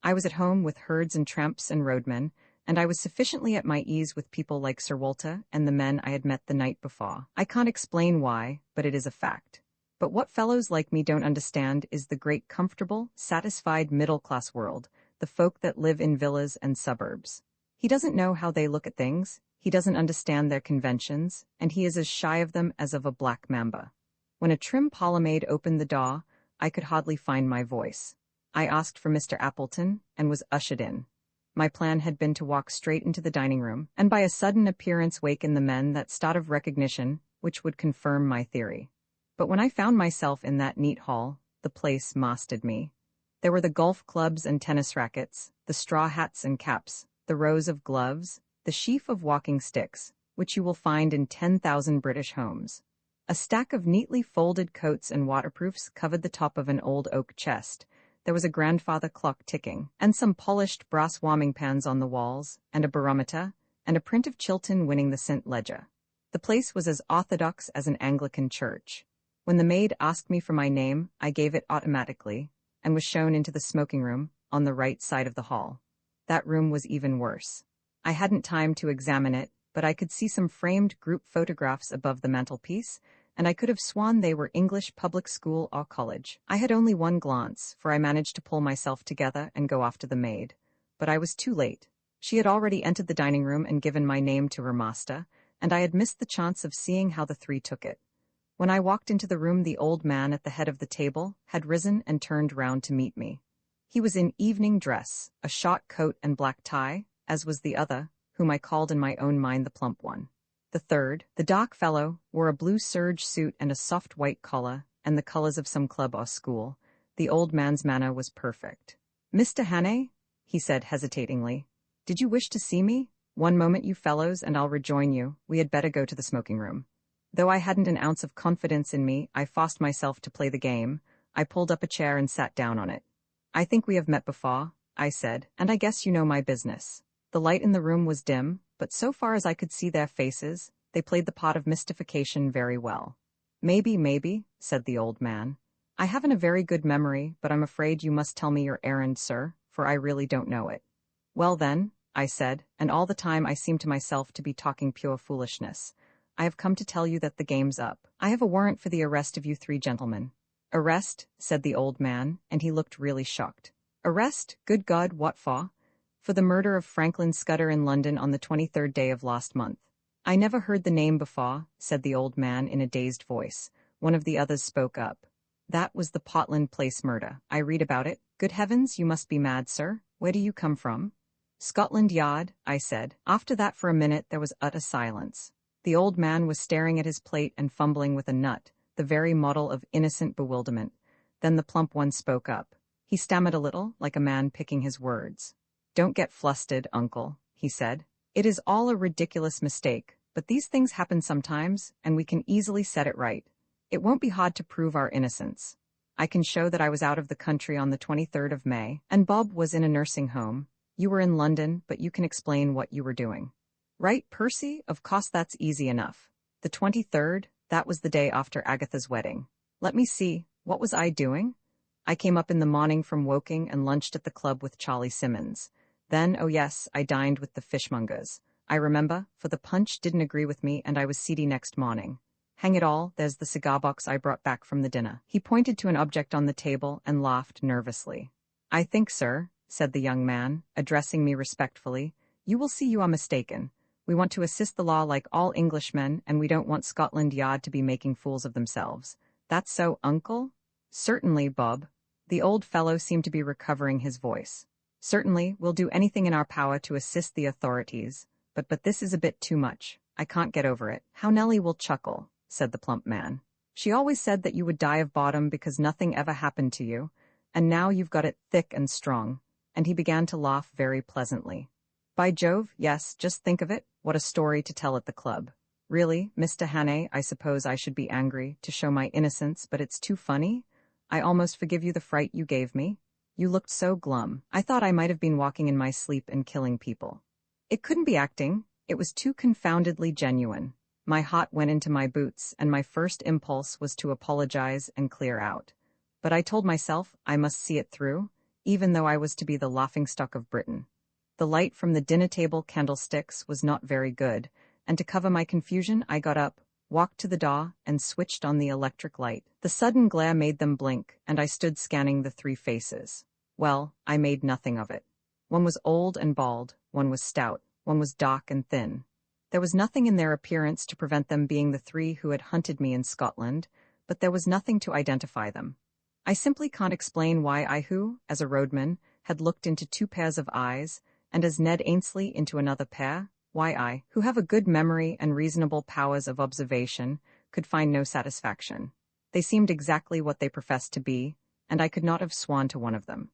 I was at home with herds and tramps and roadmen, and I was sufficiently at my ease with people like Sir Walter and the men I had met the night before. I can't explain why, but it is a fact. But what fellows like me don't understand is the great comfortable, satisfied middle-class world, the folk that live in villas and suburbs. He doesn't know how they look at things, he doesn't understand their conventions, and he is as shy of them as of a black mamba. When a trim parlour-maid opened the door, I could hardly find my voice. I asked for Mr. Appleton, and was ushered in. My plan had been to walk straight into the dining room, and by a sudden appearance waken the men that start of recognition, which would confirm my theory. But when I found myself in that neat hall, the place mastered me. There were the golf clubs and tennis rackets, the straw hats and caps, the rows of gloves, the sheaf of walking sticks, which you will find in 10,000 British homes. A stack of neatly folded coats and waterproofs covered the top of an old oak chest. There was a grandfather clock ticking, and some polished brass warming pans on the walls, and a barometer, and a print of Chilton winning the St. Ledger. The place was as orthodox as an Anglican church. When the maid asked me for my name, I gave it automatically, and was shown into the smoking room, on the right side of the hall. That room was even worse. I hadn't time to examine it, but I could see some framed group photographs above the mantelpiece, and I could have sworn they were English public school or college. I had only one glance, for I managed to pull myself together and go after the maid. But I was too late. She had already entered the dining room and given my name to her master, and I had missed the chance of seeing how the three took it. When I walked into the room, the old man at the head of the table had risen and turned round to meet me. He was in evening dress, a short coat and black tie, as was the other, whom I called in my own mind the plump one. The third, the dark fellow, wore a blue serge suit and a soft white collar, and the colors of some club or school. The old man's manner was perfect. "Mr. Hannay," he said hesitatingly, "did you wish to see me? One moment, you fellows, and I'll rejoin you. We had better go to the smoking room." Though I hadn't an ounce of confidence in me, I forced myself to play the game. I pulled up a chair and sat down on it. "I think we have met before," I said, "and I guess you know my business." The light in the room was dim, but so far as I could see their faces, they played the part of mystification very well. Maybe," said the old man. "I haven't a very good memory, but I'm afraid you must tell me your errand, sir, for I really don't know it." "Well then," I said, and all the time I seemed to myself to be talking pure foolishness, "I have come to tell you that the game's up. I have a warrant for the arrest of you three gentlemen." "Arrest?" said the old man, and he looked really shocked. "Arrest? Good God, what for?" "For the murder of Franklin Scudder in London on the 23rd day of last month." "I never heard the name before," said the old man in a dazed voice. One of the others spoke up. "That was the Portland Place murder. I read about it. Good heavens, you must be mad, sir. Where do you come from?" "Scotland Yard," I said. After that, for a minute, there was utter silence. The old man was staring at his plate and fumbling with a nut, the very model of innocent bewilderment. Then the plump one spoke up. He stammered a little, like a man picking his words. "Don't get flustered, uncle," he said. "It is all a ridiculous mistake, but these things happen sometimes, and we can easily set it right. It won't be hard to prove our innocence. I can show that I was out of the country on the 23rd of May, and Bob was in a nursing home. You were in London, but you can explain what you were doing." "Right, Percy? Of course that's easy enough. The 23rd, that was the day after Agatha's wedding. Let me see, what was I doing? I came up in the morning from Woking and lunched at the club with Charlie Simmons. Then, oh yes, I dined with the fishmongers. I remember, for the punch didn't agree with me and I was seedy next morning. Hang it all, there's the cigar box I brought back from the dinner." He pointed to an object on the table and laughed nervously. "I think, sir," said the young man, addressing me respectfully, "you will see you are mistaken. We want to assist the law like all Englishmen, and we don't want Scotland Yard to be making fools of themselves. That's so, uncle?" "Certainly, Bob." The old fellow seemed to be recovering his voice. "Certainly, we'll do anything in our power to assist the authorities, but this is a bit too much. I can't get over it." "How Nellie will chuckle," said the plump man. "She always said that you would die of boredom because nothing ever happened to you, and now you've got it thick and strong," and he began to laugh very pleasantly. "By Jove, yes, just think of it, what a story to tell at the club. Really, Mr. Hannay, I suppose I should be angry to show my innocence, but it's too funny. I almost forgive you the fright you gave me. You looked so glum. I thought I might have been walking in my sleep and killing people." "It couldn't be acting," It was too confoundedly genuine. My heart went into my boots, and my first impulse was to apologize and clear out. But I told myself I must see it through, even though I was to be the laughingstock of Britain. The light from the dinner table candlesticks was not very good, and to cover my confusion I got up, walked to the door, and switched on the electric light. The sudden glare made them blink, and I stood scanning the three faces. Well, I made nothing of it. One was old and bald, one was stout, one was dark and thin. There was nothing in their appearance to prevent them being the three who had hunted me in Scotland, but there was nothing to identify them. I simply can't explain why I who, as a roadman, had looked into two pairs of eyes, and as Ned Ainsley into another pair, why I, who have a good memory and reasonable powers of observation, could find no satisfaction. They seemed exactly what they professed to be, and I could not have sworn to one of them.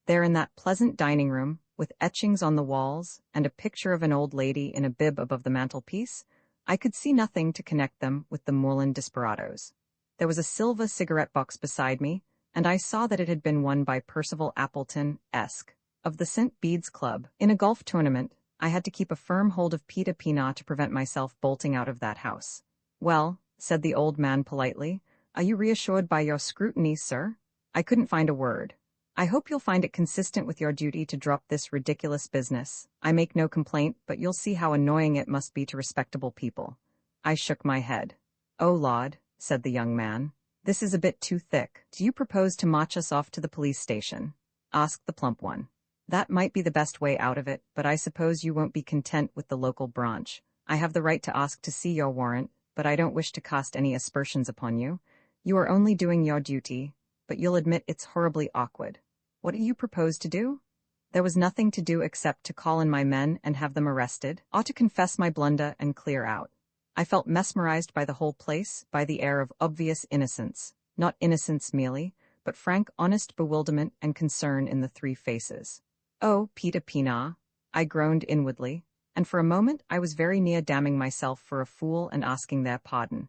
There in that pleasant dining room, with etchings on the walls, and a picture of an old lady in a bib above the mantelpiece, I could see nothing to connect them with the moorland desperadoes. There was a silver cigarette box beside me, and I saw that it had been won by Percival Appleton, Esq., of the St. Bede's Club. In a golf tournament, I had to keep a firm hold of Peter Pina to prevent myself bolting out of that house. "Well," said the old man politely, "are you reassured by your scrutiny, sir?" I couldn't find a word. "I hope you'll find it consistent with your duty to drop this ridiculous business. I make no complaint, but you'll see how annoying it must be to respectable people." I shook my head. "Oh, Lord," said the young man. "This is a bit too thick. Do you propose to march us off to the police station?" asked the plump one. "That might be the best way out of it, but I suppose you won't be content with the local branch. I have the right to ask to see your warrant, but I don't wish to cast any aspersions upon you. You are only doing your duty, but you'll admit it's horribly awkward. What do you propose to do?" There was nothing to do except to call in my men and have them arrested, or to confess my blunder and clear out. I felt mesmerized by the whole place, by the air of obvious innocence, not innocence merely, but frank, honest bewilderment and concern in the three faces. "Oh, Peter Pina," I groaned inwardly, and for a moment I was very near damning myself for a fool and asking their pardon.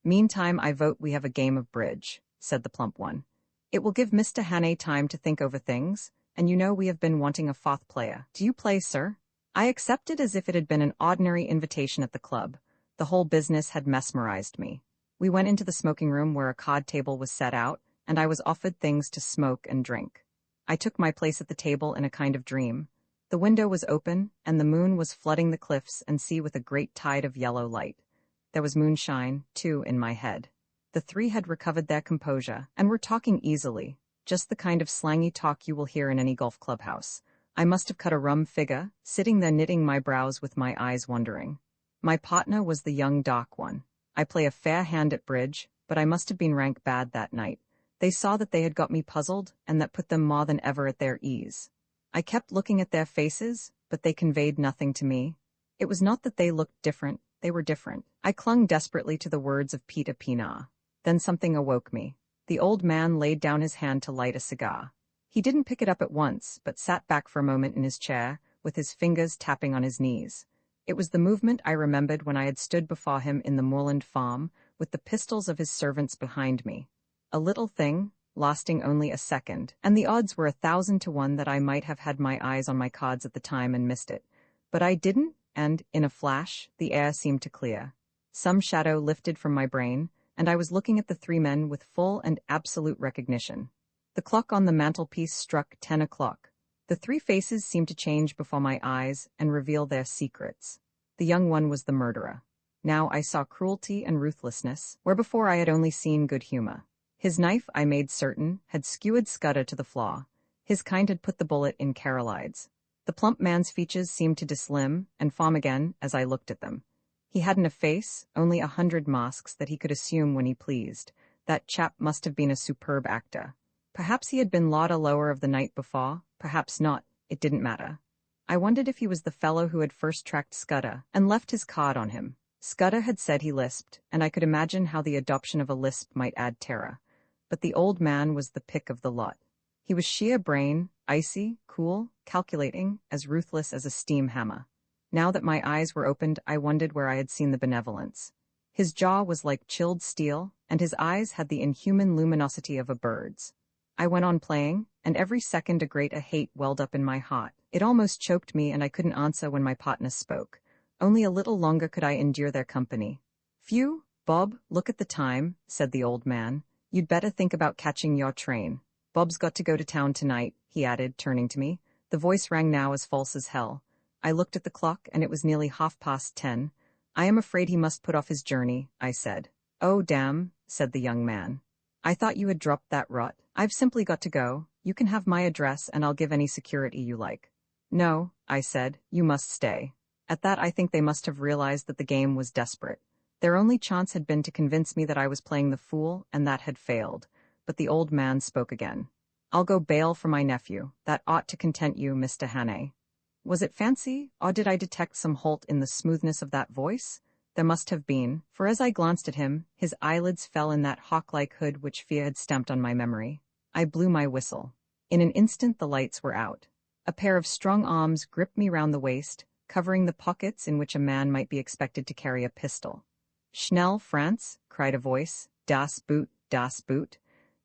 "Meantime I vote we have a game of bridge," said the plump one. "It will give Mr. Hannay time to think over things, and you know we have been wanting a fourth player. Do you play, sir?" I accepted as if it had been an ordinary invitation at the club. The whole business had mesmerized me. We went into the smoking room where a card table was set out, and I was offered things to smoke and drink. I took my place at the table in a kind of dream. The window was open, and the moon was flooding the cliffs and sea with a great tide of yellow light. There was moonshine, too, in my head. The three had recovered their composure, and were talking easily, just the kind of slangy talk you will hear in any golf clubhouse. I must have cut a rum figure, sitting there knitting my brows with my eyes wondering. My partner was the young dark one. I play a fair hand at bridge, but I must have been rank bad that night. They saw that they had got me puzzled, and that put them more than ever at their ease. I kept looking at their faces, but they conveyed nothing to me. It was not that they looked different, they were different. I clung desperately to the words of Peter Pina. Then something awoke me. The old man laid down his hand to light a cigar. He didn't pick it up at once, but sat back for a moment in his chair, with his fingers tapping on his knees. It was the movement I remembered when I had stood before him in the moorland farm, with the pistols of his servants behind me. A little thing, lasting only a second, and the odds were 1,000 to 1 that I might have had my eyes on my cards at the time and missed it. But I didn't, and, in a flash, the air seemed to clear. Some shadow lifted from my brain, and I was looking at the three men with full and absolute recognition. The clock on the mantelpiece struck 10 o'clock. The three faces seemed to change before my eyes and reveal their secrets. The young one was the murderer. Now I saw cruelty and ruthlessness, where before I had only seen good humor. His knife, I made certain, had skewered Scudder to the flaw. His kind had put the bullet in Carolide's. The plump man's features seemed to dislimn and form again as I looked at them. He hadn't a face, only 100 masks that he could assume when he pleased. That chap must have been a superb actor. Perhaps he had been Lauda Lower of the night before, perhaps not, it didn't matter. I wondered if he was the fellow who had first tracked Scudder and left his card on him. Scudder had said he lisped, and I could imagine how the adoption of a lisp might add terror. But the old man was the pick of the lot. He was sheer brain, icy, cool, calculating, as ruthless as a steam hammer. Now that my eyes were opened, I wondered where I had seen the benevolence. His jaw was like chilled steel, and his eyes had the inhuman luminosity of a bird's. I went on playing, and every second a great hate welled up in my heart. It almost choked me, and I couldn't answer when my partner spoke. Only a little longer could I endure their company. Phew, Bob, look at the time, said the old man. You'd better think about catching your train. Bob's got to go to town tonight, he added, turning to me. The voice rang now as false as hell. I looked at the clock, and it was nearly 10:30. I am afraid he must put off his journey, I said. Oh, damn, said the young man. I thought you had dropped that rot. I've simply got to go. You can have my address, and I'll give any security you like. No, I said, you must stay. At that I think they must have realized that the game was desperate. Their only chance had been to convince me that I was playing the fool, and that had failed. But the old man spoke again. I'll go bail for my nephew. That ought to content you, Mr. Hannay. Was it fancy, or did I detect some halt in the smoothness of that voice? There must have been, for as I glanced at him, his eyelids fell in that hawk-like hood which fear had stamped on my memory. I blew my whistle. In an instant the lights were out. A pair of strong arms gripped me round the waist, covering the pockets in which a man might be expected to carry a pistol. Schnell, France, cried a voice. Das Boot, das Boot.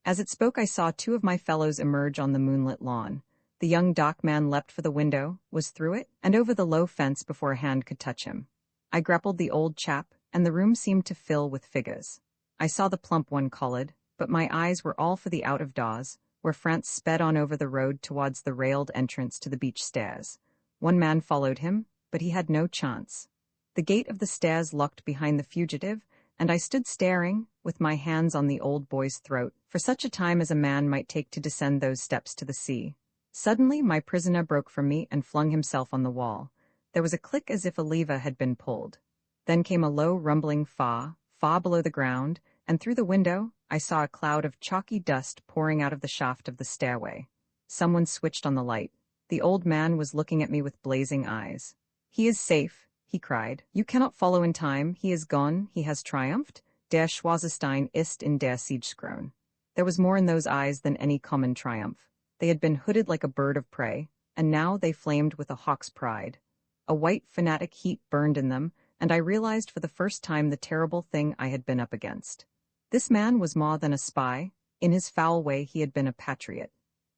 As it spoke I saw two of my fellows emerge on the moonlit lawn. The young dockman leapt for the window, was through it, and over the low fence before a hand could touch him. I grappled the old chap, and the room seemed to fill with figures. I saw the plump one collared, but my eyes were all for the out-of-doors, where France sped on over the road towards the railed entrance to the beach stairs. One man followed him, but he had no chance. The gate of the stairs locked behind the fugitive, and I stood staring, with my hands on the old boy's throat, for such a time as a man might take to descend those steps to the sea. Suddenly my prisoner broke from me and flung himself on the wall. There was a click as if a lever had been pulled. Then came a low rumbling far below the ground, and through the window I saw a cloud of chalky dust pouring out of the shaft of the stairway. Someone switched on the light. The old man was looking at me with blazing eyes. He is safe, he cried. You cannot follow in time. He is gone. He has triumphed. Der Schwarzenstein ist in der Siegeskroon. There was more in those eyes than any common triumph. They had been hooded like a bird of prey, and now they flamed with a hawk's pride. A white, fanatic heat burned in them, and I realized for the first time the terrible thing I had been up against. This man was more than a spy. In his foul way he had been a patriot.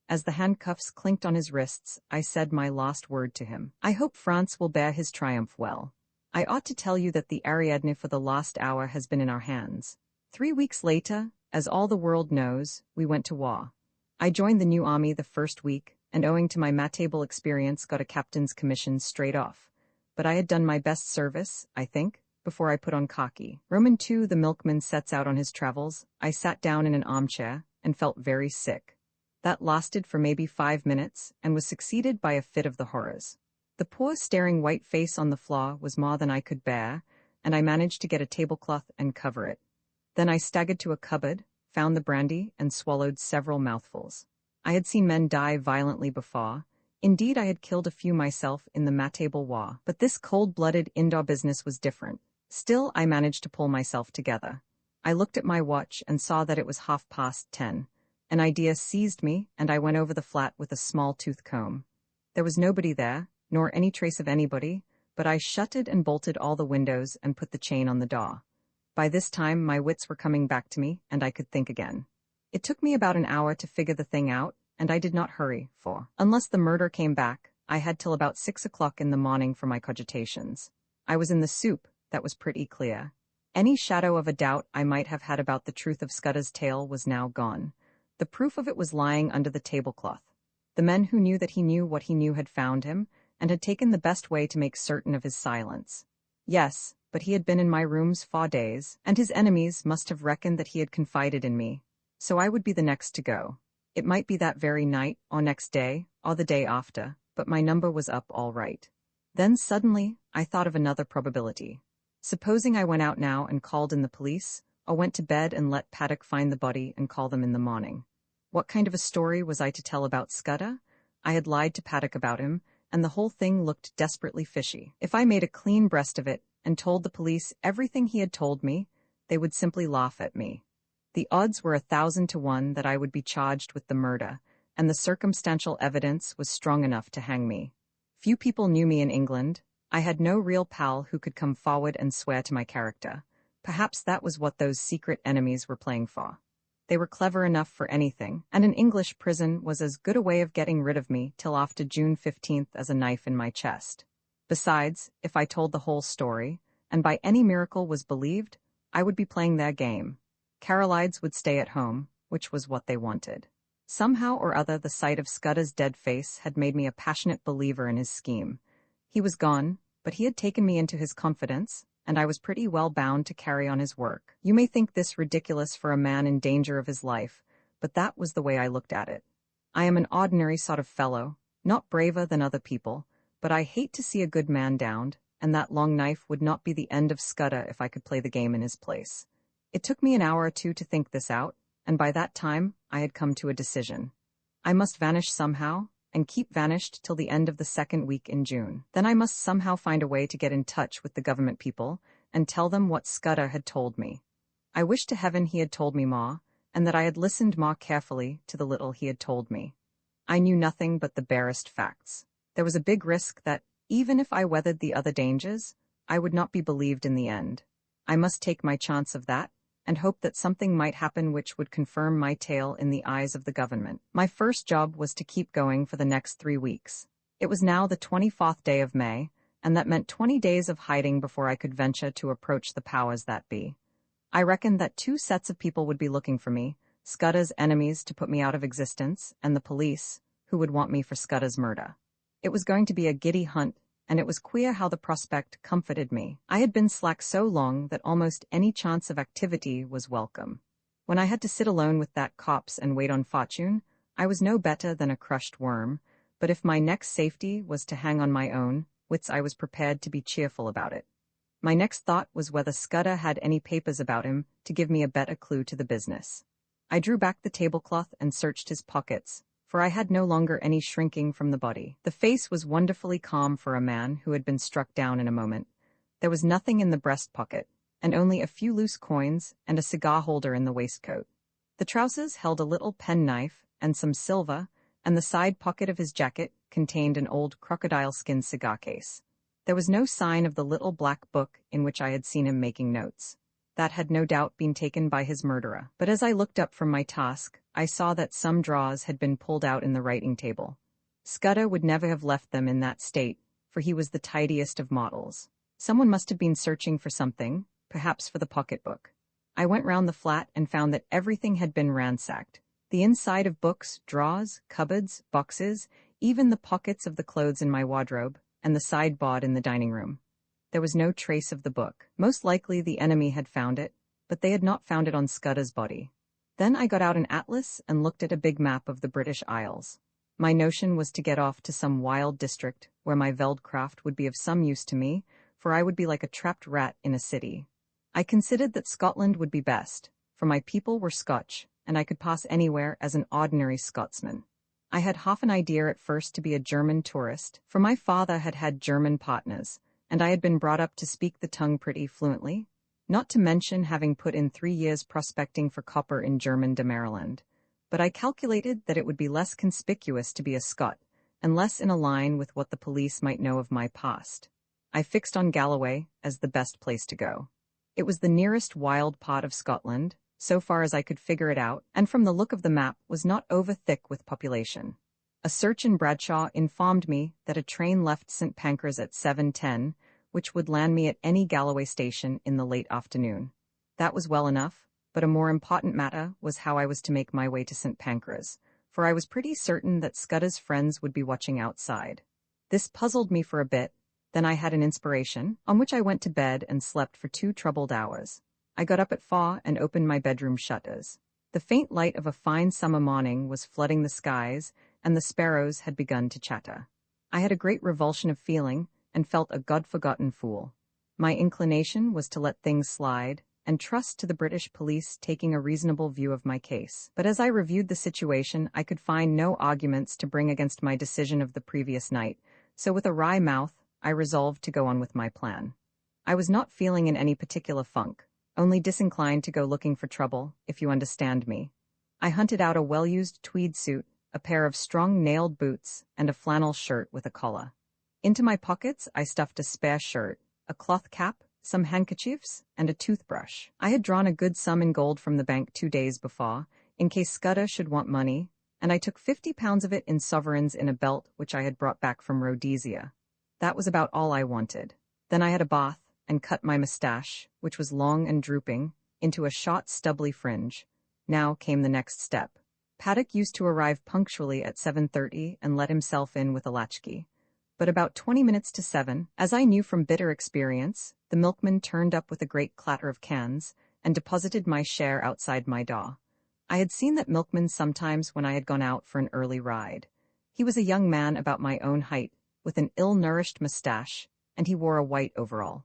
As the handcuffs clinked on his wrists, I said my last word to him. I hope France will bear his triumph well. I ought to tell you that the Ariadne for the last hour has been in our hands. 3 weeks later, as all the world knows, we went to war. I joined the new army the first week, and owing to my mat-table experience got a captain's commission straight off. But I had done my best service, I think, before I put on khaki. Roman II, the milkman, sets out on his travels. I sat down in an armchair and felt very sick. That lasted for maybe 5 minutes and was succeeded by a fit of the horrors. The poor staring white face on the floor was more than I could bear, and I managed to get a tablecloth and cover it. Then I staggered to a cupboard, found the brandy, and swallowed several mouthfuls. I had seen men die violently before. Indeed, I had killed a few myself in the mat-table war, but this cold-blooded indoor business was different. Still, I managed to pull myself together. I looked at my watch and saw that it was 10:30. An idea seized me, and I went over the flat with a small tooth comb. There was nobody there, nor any trace of anybody, but I shuttered and bolted all the windows and put the chain on the door. By this time, my wits were coming back to me, and I could think again. It took me about an hour to figure the thing out, and I did not hurry, for, unless the murder came back, I had till about 6 o'clock in the morning for my cogitations. I was in the soup, that was pretty clear. Any shadow of a doubt I might have had about the truth of Scudder's tale was now gone. The proof of it was lying under the tablecloth. The men who knew that he knew what he knew had found him, and had taken the best way to make certain of his silence. Yes, but he had been in my rooms 4 days, and his enemies must have reckoned that he had confided in me. So I would be the next to go. It might be that very night, or next day, or the day after, but my number was up all right. Then suddenly, I thought of another probability. Supposing I went out now and called in the police, or went to bed and let Paddock find the body and call them in the morning. What kind of a story was I to tell about Scudder? I had lied to Paddock about him, and the whole thing looked desperately fishy. If I made a clean breast of it and told the police everything he had told me, they would simply laugh at me. The odds were 1,000 to 1 that I would be charged with the murder, and the circumstantial evidence was strong enough to hang me. Few people knew me in England. I had no real pal who could come forward and swear to my character. Perhaps that was what those secret enemies were playing for. They were clever enough for anything, and an English prison was as good a way of getting rid of me till after June 15th as a knife in my chest. Besides, if I told the whole story, and by any miracle was believed, I would be playing their game. Carolides would stay at home, which was what they wanted. Somehow or other the sight of Scudder's dead face had made me a passionate believer in his scheme. He was gone, but he had taken me into his confidence, and I was pretty well bound to carry on his work. You may think this ridiculous for a man in danger of his life, but that was the way I looked at it. I am an ordinary sort of fellow, not braver than other people, but I hate to see a good man downed, and that long knife would not be the end of Scudder if I could play the game in his place. It took me an hour or two to think this out, and by that time I had come to a decision. I must vanish somehow, and keep vanished till the end of the second week in June. Then I must somehow find a way to get in touch with the government people and tell them what Scudder had told me. I wished to heaven he had told me more, and that I had listened more carefully to the little he had told me. I knew nothing but the barest facts. There was a big risk that, even if I weathered the other dangers, I would not be believed in the end. I must take my chance of that, and hope that something might happen which would confirm my tale in the eyes of the government. My first job was to keep going for the next 3 weeks. It was now the 24th day of May, and that meant 20 days of hiding before I could venture to approach the powers that be. I reckoned that 2 sets of people would be looking for me, Scudder's enemies to put me out of existence, and the police, who would want me for Scudder's murder. It was going to be a giddy hunt, and it was queer how the prospect comforted me. I had been slack so long that almost any chance of activity was welcome. When I had to sit alone with that copse and wait on fortune, I was no better than a crushed worm, but if my next safety was to hang on my own wits, I was prepared to be cheerful about it. My next thought was whether Scudder had any papers about him to give me a better clue to the business. I drew back the tablecloth and searched his pockets, for I had no longer any shrinking from the body. The face was wonderfully calm for a man who had been struck down in a moment. There was nothing in the breast pocket, and only a few loose coins and a cigar holder in the waistcoat. The trousers held a little penknife and some silver, and the side pocket of his jacket contained an old crocodile-skin cigar case. There was no sign of the little black book in which I had seen him making notes. That had no doubt been taken by his murderer. But as I looked up from my task, I saw that some drawers had been pulled out in the writing table. Scudder would never have left them in that state, for he was the tidiest of models. Someone must have been searching for something, perhaps for the pocketbook. I went round the flat and found that everything had been ransacked. The inside of books, drawers, cupboards, boxes, even the pockets of the clothes in my wardrobe, and the sideboard in the dining room. There was no trace of the book. Most likely the enemy had found it, but they had not found it on Scudder's body. Then I got out an atlas and looked at a big map of the British Isles. My notion was to get off to some wild district where my veldcraft would be of some use to me, for I would be like a trapped rat in a city. I considered that Scotland would be best, for my people were Scotch, and I could pass anywhere as an ordinary Scotsman. I had half an idea at first to be a German tourist, for my father had had German partners, and I had been brought up to speak the tongue pretty fluently, not to mention having put in 3 years prospecting for copper in German de Maryland. But I calculated that it would be less conspicuous to be a Scot, and less in a line with what the police might know of my past. I fixed on Galloway as the best place to go. It was the nearest wild part of Scotland, so far as I could figure it out, and from the look of the map was not over-thick with population. A search in Bradshaw informed me that a train left St. Pancras at 7:10, which would land me at any Galloway station in the late afternoon. That was well enough, but a more important matter was how I was to make my way to St. Pancras, for I was pretty certain that Scudder's friends would be watching outside. This puzzled me for a bit, then I had an inspiration, on which I went to bed and slept for 2 troubled hours. I got up at 4 and opened my bedroom shutters. The faint light of a fine summer morning was flooding the skies, and the sparrows had begun to chatter. I had a great revulsion of feeling, and felt a God-forgotten fool. My inclination was to let things slide, and trust to the British police taking a reasonable view of my case. But as I reviewed the situation, I could find no arguments to bring against my decision of the previous night, so with a wry mouth, I resolved to go on with my plan. I was not feeling in any particular funk, only disinclined to go looking for trouble, if you understand me. I hunted out a well-used tweed suit, a pair of strong nailed boots, and a flannel shirt with a collar. Into my pockets I stuffed a spare shirt, a cloth cap, some handkerchiefs, and a toothbrush. I had drawn a good sum in gold from the bank 2 days before, in case Scudder should want money, and I took £50 of it in sovereigns in a belt which I had brought back from Rhodesia. That was about all I wanted. Then I had a bath and cut my mustache, which was long and drooping, into a short, stubbly fringe. Now came the next step. Paddock used to arrive punctually at 7:30 and let himself in with a latchkey. But about 20 minutes to 7, as I knew from bitter experience, the milkman turned up with a great clatter of cans and deposited my share outside my door. I had seen that milkman sometimes when I had gone out for an early ride. He was a young man about my own height, with an ill-nourished mustache, and he wore a white overall.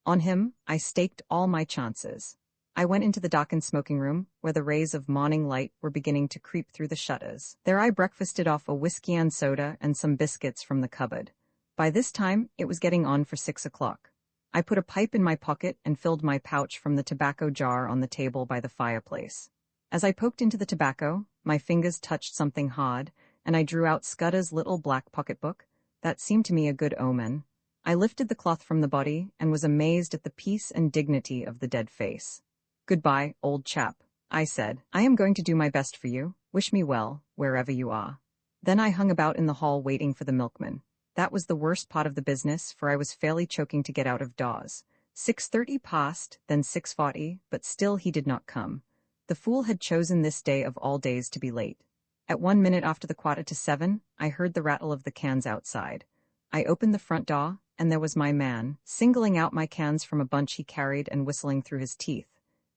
On him, I staked all my chances. I went into the darkened smoking room, where the rays of morning light were beginning to creep through the shutters. There I breakfasted off a whiskey and soda and some biscuits from the cupboard. By this time, it was getting on for 6 o'clock. I put a pipe in my pocket and filled my pouch from the tobacco jar on the table by the fireplace. As I poked into the tobacco, my fingers touched something hard, and I drew out Scudder's little black pocketbook. That seemed to me a good omen. I lifted the cloth from the body and was amazed at the peace and dignity of the dead face. "Goodbye, old chap," I said. "I am going to do my best for you. Wish me well, wherever you are." Then I hung about in the hall waiting for the milkman. That was the worst part of the business, for I was fairly choking to get out of doors. 6:30 passed, then 6:40, but still he did not come. The fool had chosen this day of all days to be late. At 1 minute after the 6:45, I heard the rattle of the cans outside. I opened the front door, and there was my man, singling out my cans from a bunch he carried and whistling through his teeth.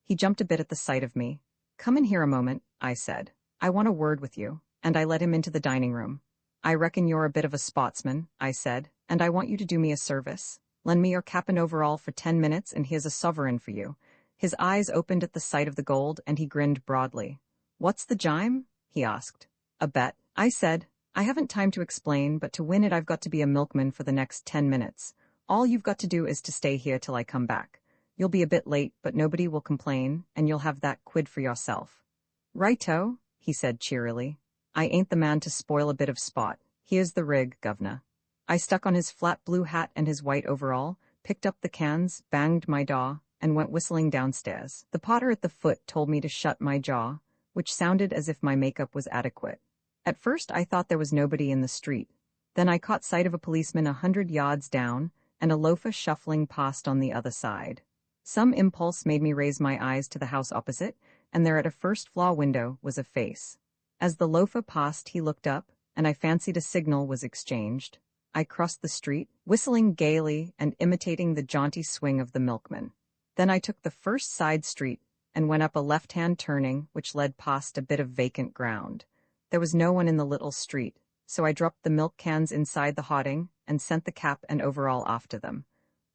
He jumped a bit at the sight of me. "Come in here a moment," I said. "I want a word with you," and I led him into the dining room. "I reckon you're a bit of a sportsman," I said, "and I want you to do me a service. Lend me your cap and overall for 10 minutes, and here's a sovereign for you." His eyes opened at the sight of the gold, and he grinned broadly. "What's the jime?" he asked. "A bet," I said. "I haven't time to explain, but to win it I've got to be a milkman for the next 10 minutes. All you've got to do is to stay here till I come back. You'll be a bit late, but nobody will complain, and you'll have that quid for yourself." "Righto," he said cheerily. "I ain't the man to spoil a bit of sport. Here's the rig, governor." I stuck on his flat blue hat and his white overall, picked up the cans, banged my door, and went whistling downstairs. The potter at the foot told me to shut my jaw, which sounded as if my makeup was adequate. At first I thought there was nobody in the street. Then I caught sight of a policeman 100 yards down, and a loafer shuffling past on the other side. Some impulse made me raise my eyes to the house opposite, and there at a first-floor window was a face. As the loafer passed, he looked up, and I fancied a signal was exchanged. I crossed the street, whistling gaily and imitating the jaunty swing of the milkman. Then I took the first side street and went up a left-hand turning which led past a bit of vacant ground. There was no one in the little street, so I dropped the milk cans inside the hoarding and sent the cap and overall after them.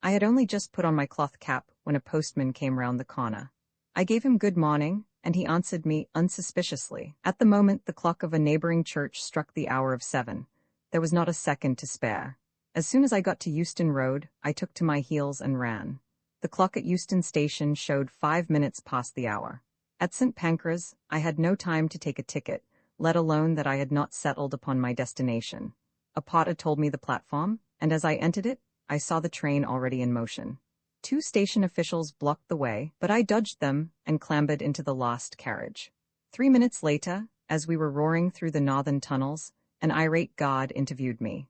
I had only just put on my cloth cap when a postman came round the corner. I gave him good morning, and he answered me unsuspiciously. At the moment the clock of a neighboring church struck the hour of 7. There was not a second to spare. As soon as I got to Euston Road, I took to my heels and ran. The clock at Euston Station showed 5 minutes past the hour. At St. Pancras, I had no time to take a ticket, let alone that I had not settled upon my destination. A porter told me the platform, and as I entered it, I saw the train already in motion. 2 station officials blocked the way, but I dodged them and clambered into the last carriage. 3 minutes later, as we were roaring through the northern tunnels, an irate guard interviewed me.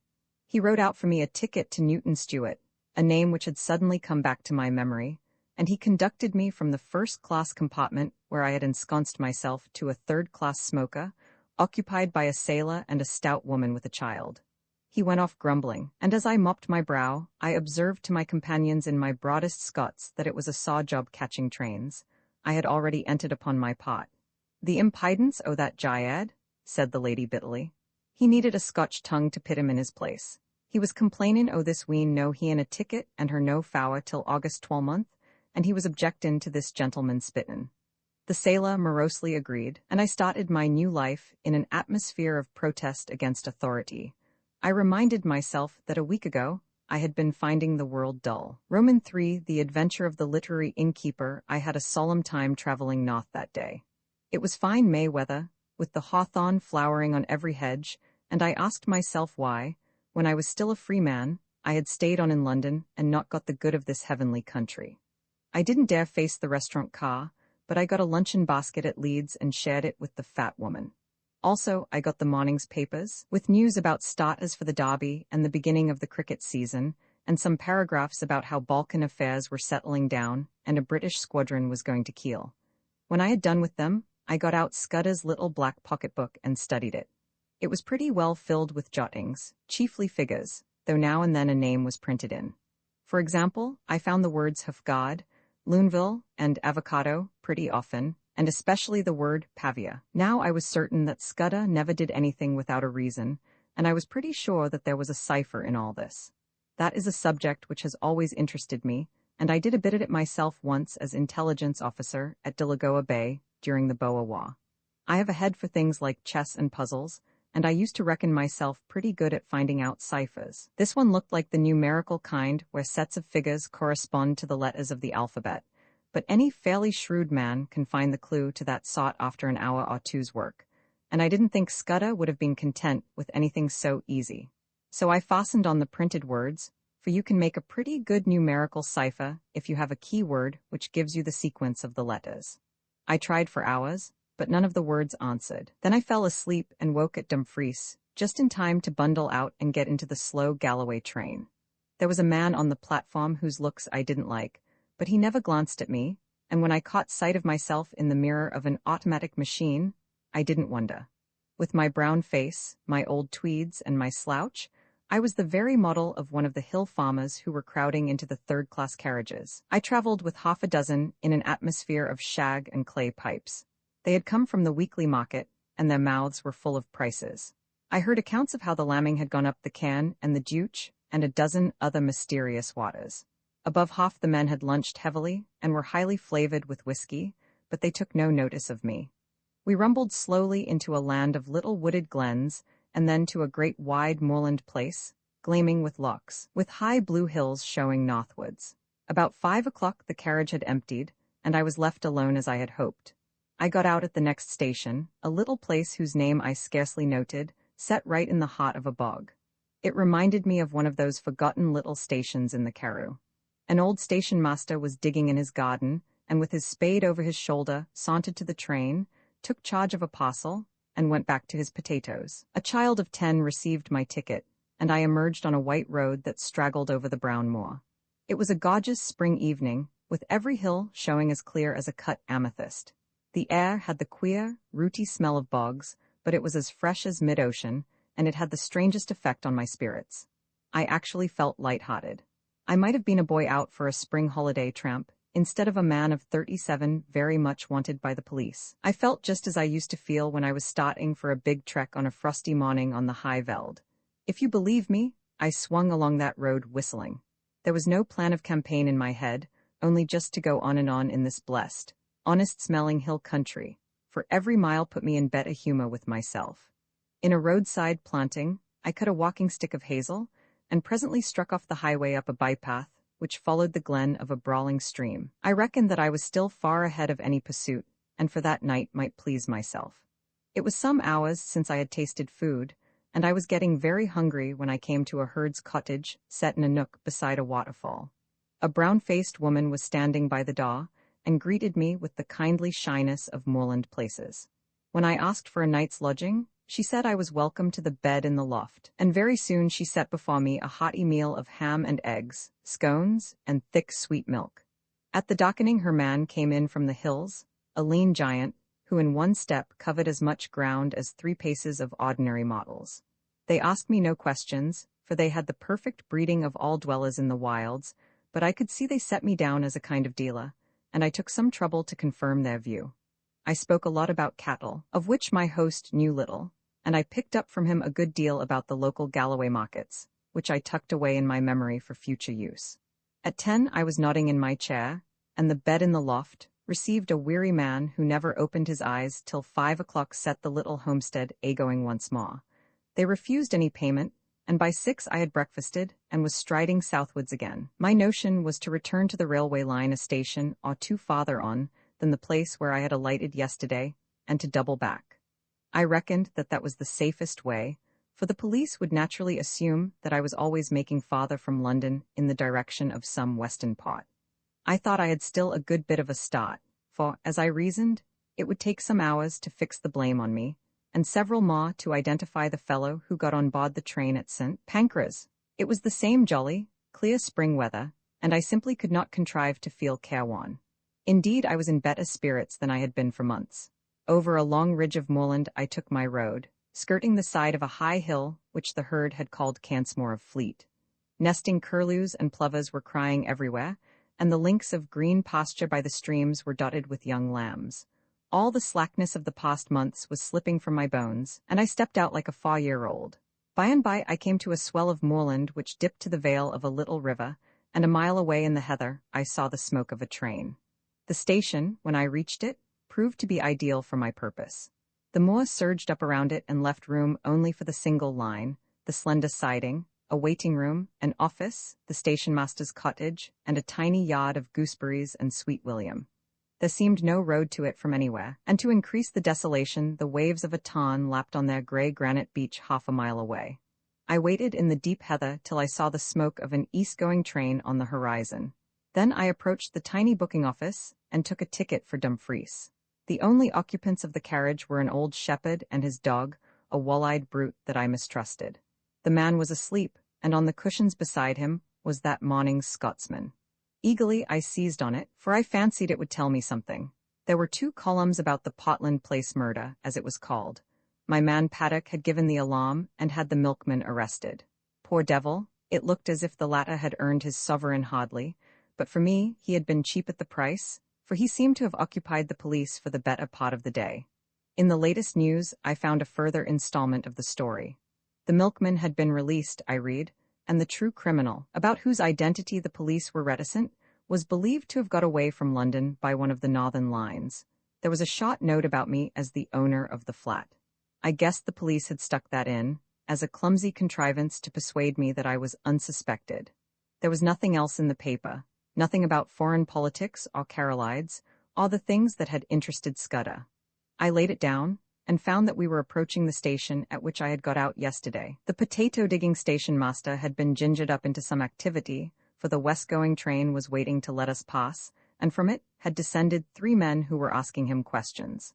He wrote out for me a ticket to Newton Stewart, a name which had suddenly come back to my memory, and he conducted me from the first-class compartment where I had ensconced myself to a third-class smoker, occupied by a sailor and a stout woman with a child. He went off grumbling, and as I mopped my brow, I observed to my companions in my broadest Scots that it was a saw job catching trains. I had already entered upon my pot. "The impidence o' that Jayad," said the lady bitterly. He needed a Scotch tongue to pit him in his place. He was complaining o' this wean no he in a ticket and her no fower till August 12th, and he was objectin' to this gentleman spittin'. The sailor morosely agreed, and I started my new life in an atmosphere of protest against authority. I reminded myself that a week ago, I had been finding the world dull. Roman 3, The Adventure of the Literary Innkeeper. I had a solemn time traveling north that day. It was fine May weather, with the hawthorn flowering on every hedge, and I asked myself why, when I was still a free man, I had stayed on in London and not got the good of this heavenly country. I didn't dare face the restaurant car, but I got a luncheon basket at Leeds and shared it with the fat woman. Also, I got the morning's papers, with news about starters for the derby and the beginning of the cricket season, and some paragraphs about how Balkan affairs were settling down and a British squadron was going to Kiel. When I had done with them, I got out Scudder's little black pocketbook and studied it. It was pretty well filled with jottings, chiefly figures, though now and then a name was printed in. For example, I found the words Hufgard, Luneville, and avocado pretty often, and especially the word Pavia. Now I was certain that Scudder never did anything without a reason, and I was pretty sure that there was a cipher in all this. That is a subject which has always interested me, and I did a bit of it myself once as intelligence officer at Delagoa Bay during the Boer War. I have a head for things like chess and puzzles, and I used to reckon myself pretty good at finding out ciphers. This one looked like the numerical kind where sets of figures correspond to the letters of the alphabet, but any fairly shrewd man can find the clue to that sort after an hour or two's work, and I didn't think Scudder would have been content with anything so easy. So I fastened on the printed words, for you can make a pretty good numerical cipher if you have a keyword which gives you the sequence of the letters. I tried for hours, but none of the words answered. Then I fell asleep and woke at Dumfries, just in time to bundle out and get into the slow Galloway train. There was a man on the platform whose looks I didn't like, but he never glanced at me, and when I caught sight of myself in the mirror of an automatic machine, I didn't wonder. With my brown face, my old tweeds, and my slouch, I was the very model of one of the hill farmers who were crowding into the third-class carriages. I traveled with half a dozen in an atmosphere of shag and clay pipes. They had come from the weekly market, and their mouths were full of prices. I heard accounts of how the lambing had gone up the Can and the Deutsch, and a dozen other mysterious waters. Above half the men had lunched heavily and were highly flavored with whiskey, but they took no notice of me. We rumbled slowly into a land of little wooded glens, and then to a great wide moorland place, gleaming with lochs, with high blue hills showing northwards. About 5 o'clock the carriage had emptied, and I was left alone as I had hoped. I got out at the next station, a little place whose name I scarcely noted, set right in the heart of a bog. It reminded me of one of those forgotten little stations in the Karoo. An old station master was digging in his garden, and with his spade over his shoulder, sauntered to the train, took charge of a parcel, and went back to his potatoes. A child of 10 received my ticket, and I emerged on a white road that straggled over the brown moor. It was a gorgeous spring evening, with every hill showing as clear as a cut amethyst. The air had the queer, rooty smell of bogs, but it was as fresh as mid-ocean, and it had the strangest effect on my spirits. I actually felt light-hearted. I might have been a boy out for a spring holiday tramp, instead of a man of 37 very much wanted by the police. I felt just as I used to feel when I was starting for a big trek on a frosty morning on the High Veld. If you believe me, I swung along that road whistling. There was no plan of campaign in my head, only just to go on in this blessed, honest-smelling hill country, for every mile put me in better humor with myself. In a roadside planting, I cut a walking stick of hazel, and presently struck off the highway up a bypath, which followed the glen of a brawling stream. I reckoned that I was still far ahead of any pursuit, and for that night might please myself. It was some hours since I had tasted food, and I was getting very hungry when I came to a herd's cottage set in a nook beside a waterfall. A brown-faced woman was standing by the door, and greeted me with the kindly shyness of moorland places. When I asked for a night's lodging, she said I was welcome to the bed in the loft, and very soon she set before me a hearty meal of ham and eggs, scones, and thick sweet milk. At the dockening her man came in from the hills, a lean giant, who in one step covered as much ground as 3 paces of ordinary models. They asked me no questions, for they had the perfect breeding of all dwellers in the wilds, but I could see they set me down as a kind of dealer, and I took some trouble to confirm their view. I spoke a lot about cattle, of which my host knew little, and I picked up from him a good deal about the local Galloway markets, which I tucked away in my memory for future use. At 10 I was nodding in my chair, and the bed in the loft received a weary man who never opened his eyes till 5 o'clock set the little homestead a-going once more. They refused any payment, and by 6 I had breakfasted and was striding southwards again. My notion was to return to the railway line a station or 2 farther on than the place where I had alighted yesterday, and to double back. I reckoned that that was the safest way, for the police would naturally assume that I was always making farther from London in the direction of some western part. I thought I had still a good bit of a start, for, as I reasoned, it would take some hours to fix the blame on me, and several more to identify the fellow who got on board the train at St. Pancras. It was the same jolly, clear spring weather, and I simply could not contrive to feel careworn. Indeed, I was in better spirits than I had been for months. Over a long ridge of moorland I took my road, skirting the side of a high hill which the herd had called Cansmore of Fleet. Nesting curlews and plovers were crying everywhere, and the links of green pasture by the streams were dotted with young lambs. All the slackness of the past months was slipping from my bones, and I stepped out like a 4-year-old. By and by I came to a swell of moorland which dipped to the vale of a little river, and a mile away in the heather I saw the smoke of a train. The station, when I reached it, proved to be ideal for my purpose. The moor surged up around it and left room only for the single line, the slender siding, a waiting room, an office, the station master's cottage, and a tiny yard of gooseberries and sweet william. There seemed no road to it from anywhere, and to increase the desolation, the waves of a tarn lapped on their grey granite beach half a mile away. I waited in the deep heather till I saw the smoke of an east-going train on the horizon. Then I approached the tiny booking office and took a ticket for Dumfries. The only occupants of the carriage were an old shepherd and his dog, a wall-eyed brute that I mistrusted. The man was asleep, and on the cushions beside him was that morning's Scotsman. Eagerly I seized on it, for I fancied it would tell me something. There were 2 columns about the Portland Place murder, as it was called. My man Paddock had given the alarm and had the milkman arrested. Poor devil, it looked as if the latter had earned his sovereign hardly, but for me he had been cheap at the price, for he seemed to have occupied the police for the better part of the day. In the latest news I found a further installment of the story. The milkman had been released, I read, and the true criminal, about whose identity the police were reticent, was believed to have got away from London by one of the northern lines. There was a short note about me as the owner of the flat. I guessed the police had stuck that in, as a clumsy contrivance to persuade me that I was unsuspected. There was nothing else in the paper, nothing about foreign politics or Carolides, or the things that had interested Scudder. I laid it down, and found that we were approaching the station at which I had got out yesterday. The potato-digging station master had been gingered up into some activity, for the west-going train was waiting to let us pass, and from it had descended 3 men who were asking him questions.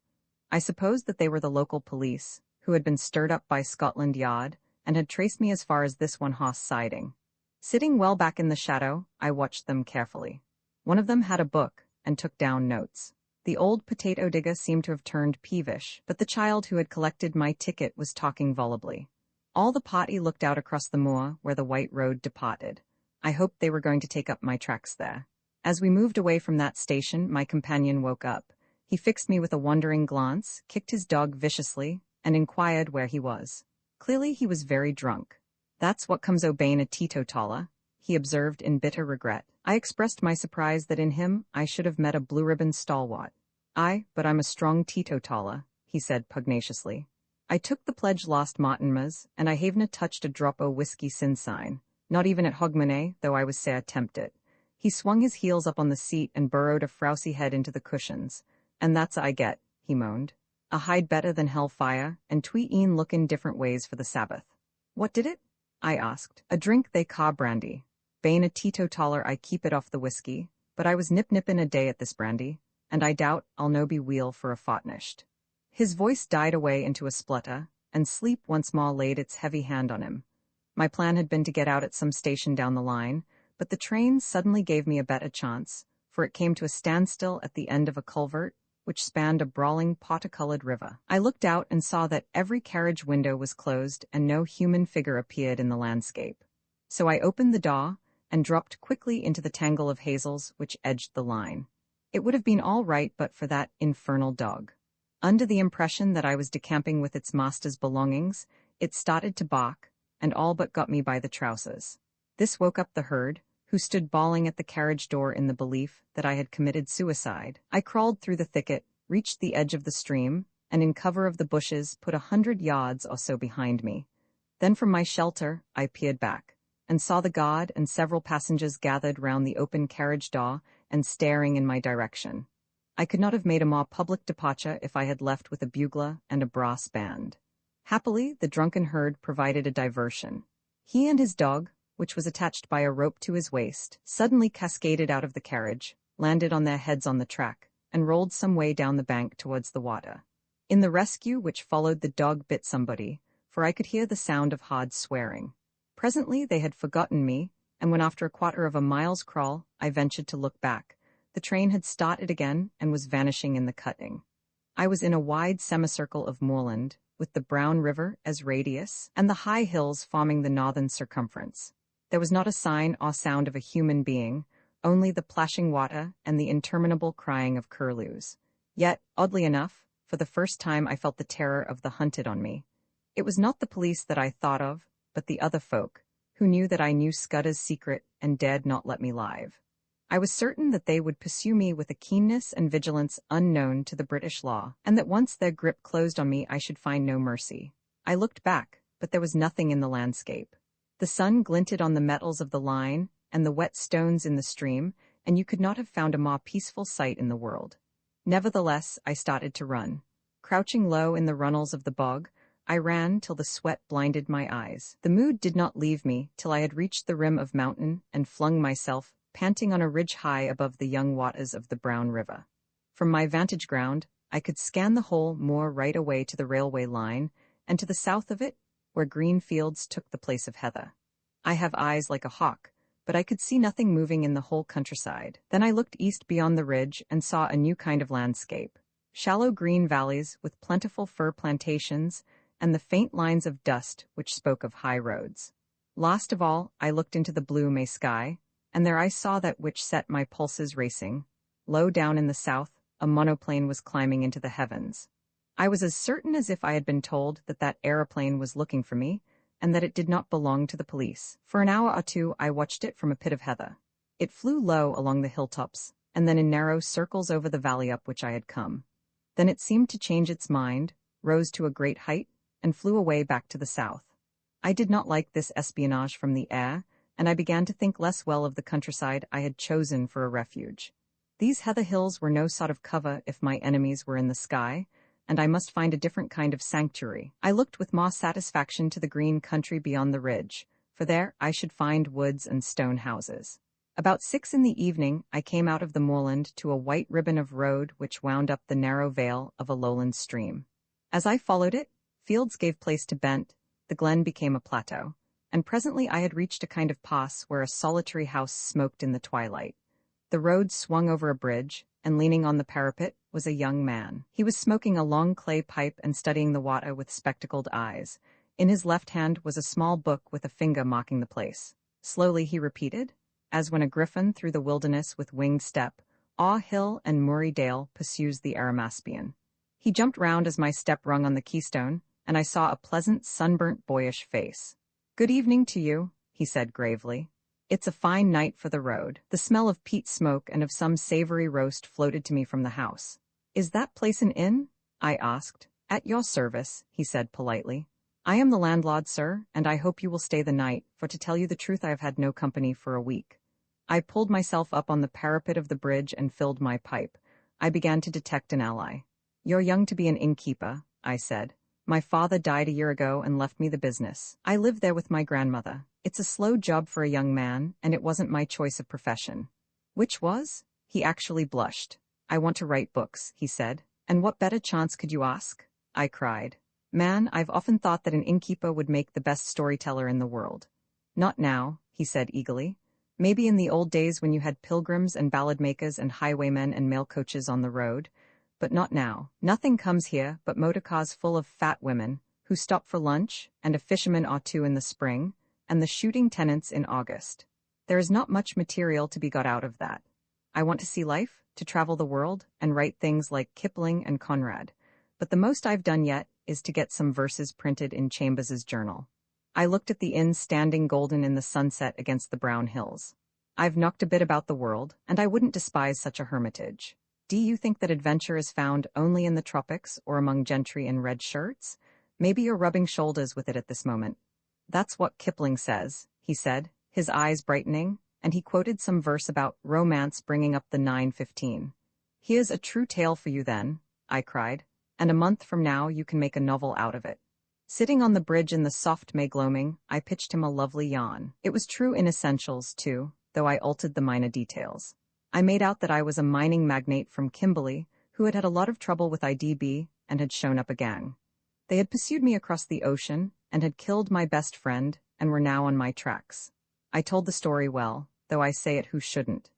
I supposed that they were the local police, who had been stirred up by Scotland Yard, and had traced me as far as this one-horse siding. Sitting well back in the shadow, I watched them carefully. One of them had a book, and took down notes. The old potato digger seemed to have turned peevish, but the child who had collected my ticket was talking volubly. All the party looked out across the moor where the white road departed. I hoped they were going to take up my tracks there. As we moved away from that station, my companion woke up. He fixed me with a wondering glance, kicked his dog viciously, and inquired where he was. Clearly he was very drunk. "That's what comes o' bein' a teetotaler," he observed in bitter regret. I expressed my surprise that in him I should have met a blue-ribbon stalwart. "Aye, but I'm a strong teetotaler," he said pugnaciously. "I took the pledge last Martinmas, and I havena touched a drop o' whiskey sinsyne, not even at Hogmanay, though I was sair tempted." He swung his heels up on the seat and burrowed a frowsy head into the cushions. "And that's I get," he moaned. "A hide better than hell fire, and tweet e'en look in different ways for the Sabbath." "What did it?" I asked. "A drink they ca' brandy. Bein' a teetotaler I keep it off the whiskey, but I was nip-nippin' a day at this brandy, and I doubt I'll no be weel for a fortnisht." His voice died away into a splutter, and sleep once more laid its heavy hand on him. My plan had been to get out at some station down the line, but the train suddenly gave me a better chance, for it came to a standstill at the end of a culvert, which spanned a brawling pot-colored river. I looked out and saw that every carriage window was closed and no human figure appeared in the landscape. So I opened the door and dropped quickly into the tangle of hazels which edged the line. It would have been all right but for that infernal dog. Under the impression that I was decamping with its master's belongings, it started to bark, and all but got me by the trousers. This woke up the herd, who stood bawling at the carriage door in the belief that I had committed suicide. I crawled through the thicket, reached the edge of the stream, and in cover of the bushes put 100 yards or so behind me. Then from my shelter I peered back, and saw the guard and several passengers gathered round the open carriage door and staring in my direction. I could not have made a more public departure if I had left with a bugler and a brass band. Happily, the drunken herd provided a diversion. He and his dog, which was attached by a rope to his waist, suddenly cascaded out of the carriage, landed on their heads on the track, and rolled some way down the bank towards the water. In the rescue which followed, the dog bit somebody, for I could hear the sound of hard swearing. Presently they had forgotten me, and when after a quarter of a mile's crawl I ventured to look back, the train had started again and was vanishing in the cutting. I was in a wide semicircle of moorland, with the brown river as radius, and the high hills forming the northern circumference. There was not a sign or sound of a human being, only the plashing water and the interminable crying of curlews. Yet, oddly enough, for the first time I felt the terror of the hunted on me. It was not the police that I thought of, but the other folk, who knew that I knew Scudda's secret and dared not let me live. I was certain that they would pursue me with a keenness and vigilance unknown to the British law, and that once their grip closed on me I should find no mercy. I looked back, but there was nothing in the landscape. The sun glinted on the metals of the line and the wet stones in the stream, and you could not have found a more peaceful sight in the world. Nevertheless, I started to run. Crouching low in the runnels of the bog, I ran till the sweat blinded my eyes. The mood did not leave me till I had reached the rim of mountain and flung myself, panting, on a ridge high above the young waters of the Brown River. From my vantage ground, I could scan the whole moor right away to the railway line, and to the south of it, where green fields took the place of heather. I have eyes like a hawk, but I could see nothing moving in the whole countryside. Then I looked east beyond the ridge and saw a new kind of landscape. Shallow green valleys with plentiful fir plantations, and the faint lines of dust which spoke of high roads. Last of all, I looked into the blue May sky, and there I saw that which set my pulses racing. Low down in the south, a monoplane was climbing into the heavens. I was as certain as if I had been told that that aeroplane was looking for me, and that it did not belong to the police. For an hour or two I watched it from a pit of heather. It flew low along the hilltops, and then in narrow circles over the valley up which I had come. Then it seemed to change its mind, rose to a great height, and flew away back to the south. I did not like this espionage from the air, and I began to think less well of the countryside I had chosen for a refuge. These heather hills were no sort of cover if my enemies were in the sky, and I must find a different kind of sanctuary. I looked with more satisfaction to the green country beyond the ridge, for there I should find woods and stone houses. About 6 in the evening I came out of the moorland to a white ribbon of road which wound up the narrow vale of a lowland stream. As I followed it, fields gave place to bent, the glen became a plateau, and presently I had reached a kind of pass where a solitary house smoked in the twilight. The road swung over a bridge, and leaning on the parapet was a young man. He was smoking a long clay pipe and studying the water with spectacled eyes. In his left hand was a small book with a finger marking the place. Slowly he repeated, as when a griffin through the wilderness with winged step, Awe Hill and Murray Dale pursues the Arimaspian. He jumped round as my step rung on the keystone, and I saw a pleasant, sunburnt, boyish face. "Good evening to you," he said gravely. "It's a fine night for the road." The smell of peat smoke and of some savory roast floated to me from the house. "Is that place an inn?" I asked. "At your service," he said politely. "I am the landlord, sir, and I hope you will stay the night, for to tell you the truth I have had no company for a week." I pulled myself up on the parapet of the bridge and filled my pipe. I began to detect an ally. "You're young to be an innkeeper," I said. "My father died a year ago and left me the business. I live there with my grandmother. It's a slow job for a young man, and it wasn't my choice of profession." "Which was?" He actually blushed. "I want to write books," he said. "And what better chance could you ask?" I cried. "Man, I've often thought that an innkeeper would make the best storyteller in the world." "Not now," he said eagerly. "Maybe in the old days when you had pilgrims and ballad makers and highwaymen and mail coaches on the road. But not now. Nothing comes here but motor cars full of fat women, who stop for lunch, and a fisherman or two in the spring, and the shooting tenants in August. There is not much material to be got out of that. I want to see life, to travel the world, and write things like Kipling and Conrad. But the most I've done yet is to get some verses printed in Chambers's journal." I looked at the inn standing golden in the sunset against the brown hills. "I've knocked a bit about the world, and I wouldn't despise such a hermitage. Do you think that adventure is found only in the tropics or among gentry in red shirts? Maybe you're rubbing shoulders with it at this moment." "That's what Kipling says," he said, his eyes brightening, and he quoted some verse about romance bringing up the 9:15. "Here's a true tale for you then," I cried, "and a month from now you can make a novel out of it." Sitting on the bridge in the soft May gloaming, I pitched him a lovely yawn. It was true in essentials, too, though I altered the minor details. I made out that I was a mining magnate from Kimberley, who had had a lot of trouble with IDB, and had shown up a gang. They had pursued me across the ocean and had killed my best friend and were now on my tracks. I told the story well, though I say it who shouldn't.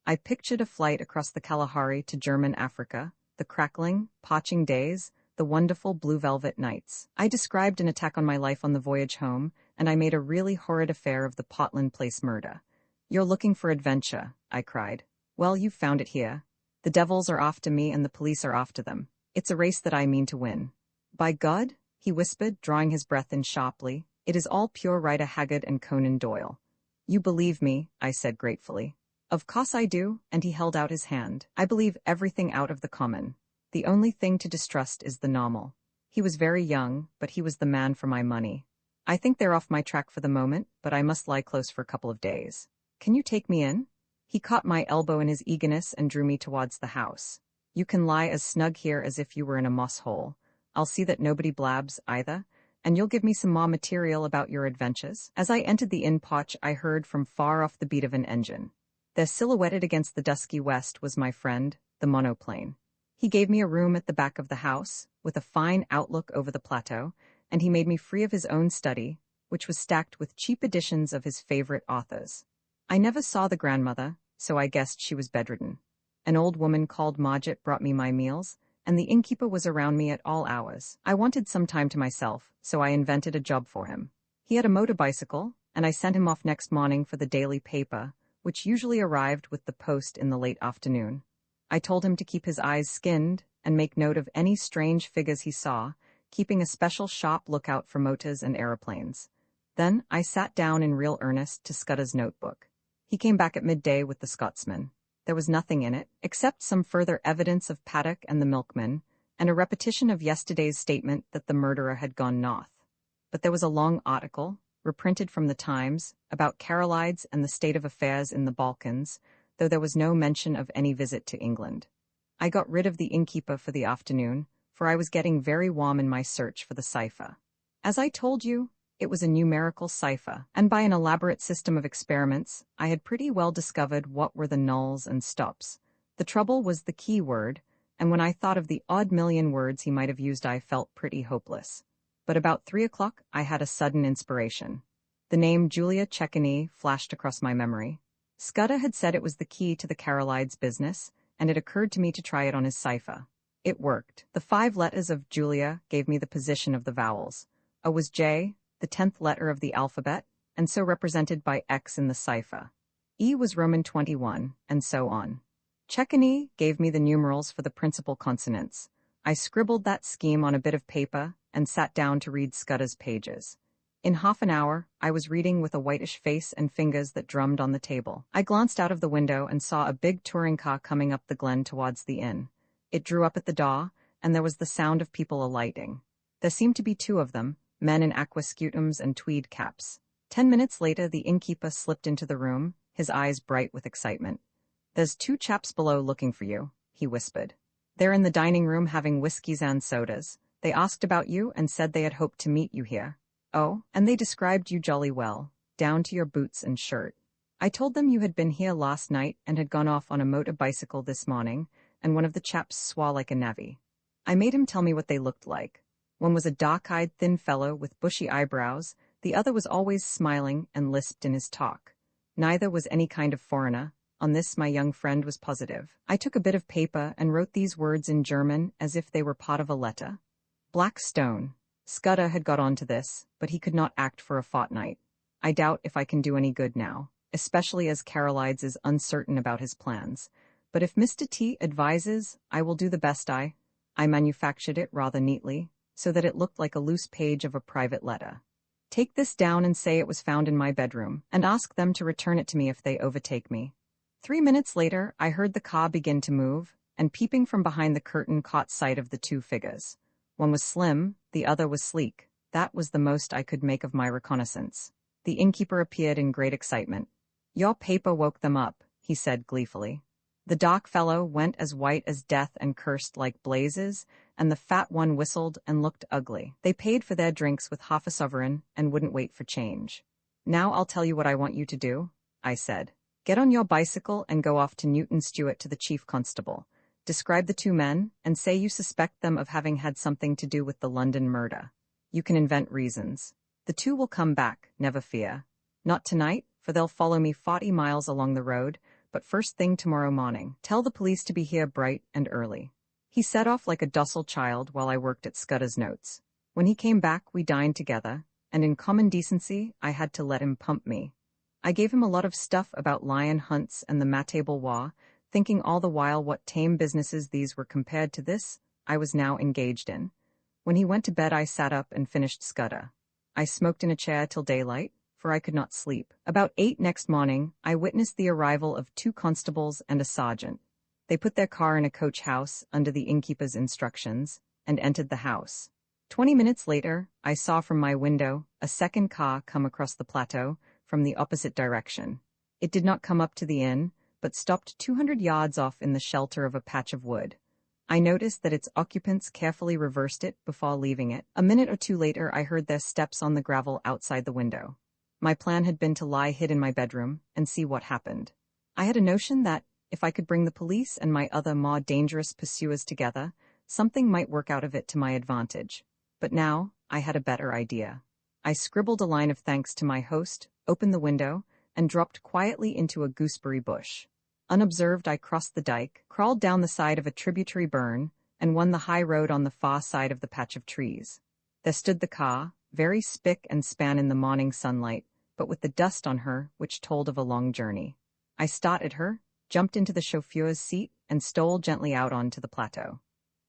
I pictured a flight across the Kalahari to German Africa, the crackling, poaching days, the wonderful blue velvet nights. I described an attack on my life on the voyage home, and I made a really horrid affair of the Portland Place murder. "You're looking for adventure," I cried. "Well, you've found it here. The devils are after me and the police are after them. It's a race that I mean to win." "By God," he whispered, drawing his breath in sharply, "it is all pure Rider Haggard and Conan Doyle." "You believe me," I said gratefully. "Of course I do," and he held out his hand. "I believe everything out of the common. The only thing to distrust is the normal." He was very young, but he was the man for my money. "I think they're off my track for the moment, but I must lie close for a couple of days. Can you take me in?" He caught my elbow in his eagerness and drew me towards the house. "You can lie as snug here as if you were in a moss hole. I'll see that nobody blabs, either, and you'll give me some more material about your adventures." As I entered the inn porch, I heard from far off the beat of an engine. There, silhouetted against the dusky west, was my friend, the monoplane. He gave me a room at the back of the house, with a fine outlook over the plateau, and he made me free of his own study, which was stacked with cheap editions of his favorite authors. I never saw the grandmother, so I guessed she was bedridden. An old woman called Margit brought me my meals, and the innkeeper was around me at all hours. I wanted some time to myself, so I invented a job for him. He had a motor bicycle, and I sent him off next morning for the daily paper, which usually arrived with the post in the late afternoon. I told him to keep his eyes skinned and make note of any strange figures he saw, keeping a special sharp lookout for motors and aeroplanes. Then I sat down in real earnest to Scudder's notebook. He came back at midday with the Scotsman. There was nothing in it, except some further evidence of Paddock and the milkman, and a repetition of yesterday's statement that the murderer had gone north. But there was a long article, reprinted from the Times, about Carolides and the state of affairs in the Balkans, though there was no mention of any visit to England. I got rid of the innkeeper for the afternoon, for I was getting very warm in my search for the cipher. As I told you, it was a numerical cipher, and by an elaborate system of experiments, I had pretty well discovered what were the nulls and stops. The trouble was the key word, and when I thought of the odd million words he might have used, I felt pretty hopeless. But about 3 o'clock, I had a sudden inspiration. The name Julia Cecchini flashed across my memory. Scudder had said it was the key to the Carolides business, and it occurred to me to try it on his cipher. It worked. The 5 letters of Julia gave me the position of the vowels. A was J, the 10th letter of the alphabet, and so represented by X in the cipher. E was Roman 21, and so on. Cecchini gave me the numerals for the principal consonants. I scribbled that scheme on a bit of paper and sat down to read Scudder's pages. In half an hour, I was reading with a whitish face and fingers that drummed on the table. I glanced out of the window and saw a big touring car coming up the glen towards the inn. It drew up at the door, and there was the sound of people alighting. There seemed to be 2 of them, men in aquascutums and tweed caps. 10 minutes later, the innkeeper slipped into the room, his eyes bright with excitement. "There's 2 chaps below looking for you," he whispered. "They're in the dining room having whiskeys and sodas. They asked about you and said they had hoped to meet you here. Oh, and they described you jolly well, down to your boots and shirt. I told them you had been here last night and had gone off on a motor bicycle this morning, and one of the chaps swore like a navvy. I made him tell me what they looked like. One was a dark-eyed, thin fellow with bushy eyebrows, the other was always smiling and lisped in his talk. Neither was any kind of foreigner. On this my young friend was positive. I took a bit of paper and wrote these words in German as if they were part of a letter. Black Stone. Scudder had got on to this, but he could not act for a fortnight. I doubt if I can do any good now, especially as Carolides is uncertain about his plans. But if Mr. T advises, I will do the best I manufactured it rather neatly, so that it looked like a loose page of a private letter. Take this down and say it was found in my bedroom, and ask them to return it to me if they overtake me. 3 minutes later, I heard the car begin to move, and peeping from behind the curtain caught sight of the 2 figures. One was slim, the other was sleek. That was the most I could make of my reconnaissance. The innkeeper appeared in great excitement. "Your paper woke them up," he said gleefully. The dark fellow went as white as death and cursed like blazes, and the fat one whistled and looked ugly. They paid for their drinks with half a sovereign and wouldn't wait for change. "Now I'll tell you what I want you to do," I said. "Get on your bicycle and go off to Newton Stewart to the chief constable. Describe the two men, and say you suspect them of having had something to do with the London murder. You can invent reasons. The two will come back, never fear. Not tonight, for they'll follow me 40 miles along the road, but first thing tomorrow morning. Tell the police to be here bright and early." He set off like a docile child while I worked at Scudder's notes. When he came back, we dined together, and in common decency, I had to let him pump me. I gave him a lot of stuff about lion hunts and the Mate Bullois, thinking all the while what tame businesses these were compared to this I was now engaged in. When he went to bed, I sat up and finished Scudder. I smoked in a chair till daylight, for I could not sleep. About 8 next morning, I witnessed the arrival of 2 constables and a sergeant. They put their car in a coach house under the innkeeper's instructions, and entered the house. 20 minutes later, I saw from my window a second car come across the plateau from the opposite direction. It did not come up to the inn, but stopped 200 yards off in the shelter of a patch of wood. I noticed that its occupants carefully reversed it before leaving it. A minute or two later, I heard their steps on the gravel outside the window. My plan had been to lie hid in my bedroom and see what happened. I had a notion that, if I could bring the police and my other more dangerous pursuers together, something might work out of it to my advantage. But now, I had a better idea. I scribbled a line of thanks to my host, opened the window, and dropped quietly into a gooseberry bush. Unobserved, I crossed the dike, crawled down the side of a tributary burn, and won the high road on the far side of the patch of trees. There stood the car, very spick and span in the morning sunlight, but with the dust on her which told of a long journey. I started her, jumped into the chauffeur's seat, and stole gently out onto the plateau.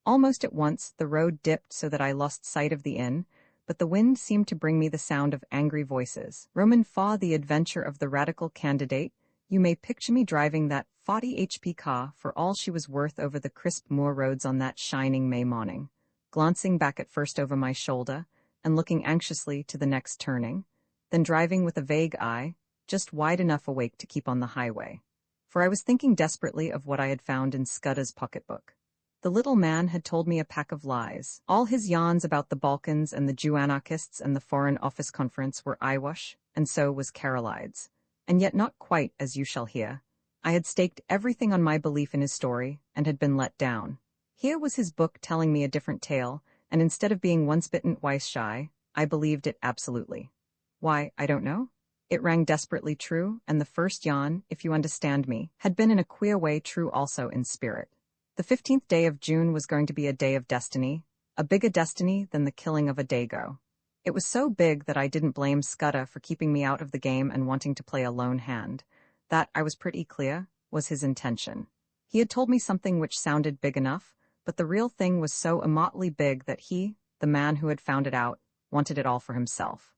Almost at once, the road dipped so that I lost sight of the inn, but the wind seemed to bring me the sound of angry voices. Roman 4, the adventure of the radical candidate. You may picture me driving that 40 HP car for all she was worth over the crisp moor roads on that shining May morning, glancing back at first over my shoulder and looking anxiously to the next turning, then driving with a vague eye, just wide enough awake to keep on the highway. For I was thinking desperately of what I had found in Scudder's pocketbook. The little man had told me a pack of lies. All his yarns about the Balkans and the Jew anarchists and the Foreign Office Conference were eyewash, and so was Carolide's. And yet not quite, as you shall hear. I had staked everything on my belief in his story, and had been let down. Here was his book telling me a different tale, and instead of being once bitten, twice shy, I believed it absolutely. Why, I don't know. It rang desperately true, and the first yarn, if you understand me, had been in a queer way true also in spirit. The 15th day of June was going to be a day of destiny, a bigger destiny than the killing of a dago. It was so big that I didn't blame Scudder for keeping me out of the game and wanting to play a lone hand. That, I was pretty clear, was his intention. He had told me something which sounded big enough, but the real thing was so immortally big that he, the man who had found it out, wanted it all for himself.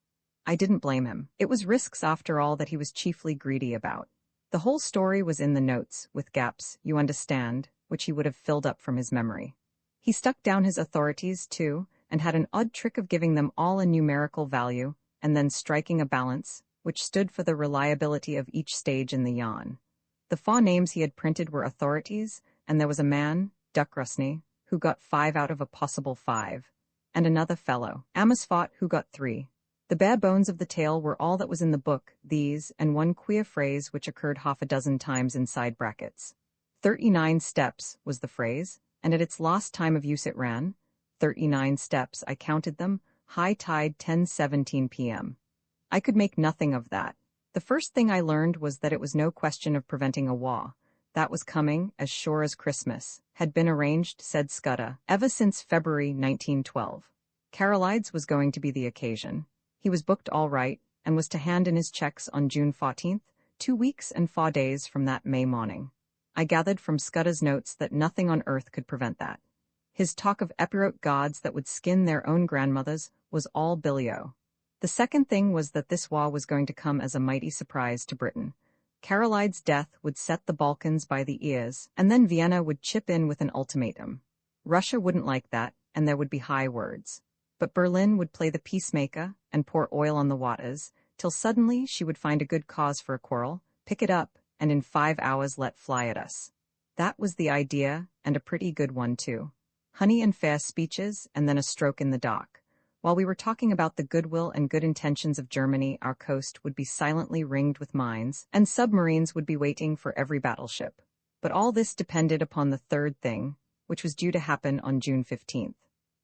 I didn't blame him. It was risks, after all, that he was chiefly greedy about. The whole story was in the notes, with gaps, you understand, which he would have filled up from his memory. He stuck down his authorities, too, and had an odd trick of giving them all a numerical value, and then striking a balance, which stood for the reliability of each stage in the yarn. The 4 names he had printed were authorities, and there was a man, Duck Rusney, who got 5 out of a possible 5, and another fellow, Amos Fott, who got 3. The bare bones of the tale were all that was in the book, these, and one queer phrase which occurred half a dozen times in side brackets. 39 steps was the phrase, and at its last time of use it ran, 39 steps, I counted them, high tide 10:17 p.m. I could make nothing of that. The first thing I learned was that it was no question of preventing a war. That was coming, as sure as Christmas, had been arranged, said Scudder, ever since February 1912. Carolide's was going to be the occasion. He was booked all right, and was to hand in his checks on June 14th, 2 weeks and 4 days from that May morning. I gathered from Scudder's notes that nothing on earth could prevent that. His talk of Epirot gods that would skin their own grandmothers was all billy-o. The second thing was that this war was going to come as a mighty surprise to Britain. Carolide's death would set the Balkans by the ears, and then Vienna would chip in with an ultimatum. Russia wouldn't like that, and there would be high words. But Berlin would play the peacemaker and pour oil on the waters, till suddenly she would find a good cause for a quarrel, pick it up, and in 5 hours let fly at us. That was the idea, and a pretty good one, too. Honey and fair speeches, and then a stroke in the dock. While we were talking about the goodwill and good intentions of Germany, our coast would be silently ringed with mines, and submarines would be waiting for every battleship. But all this depended upon the third thing, which was due to happen on June 15th.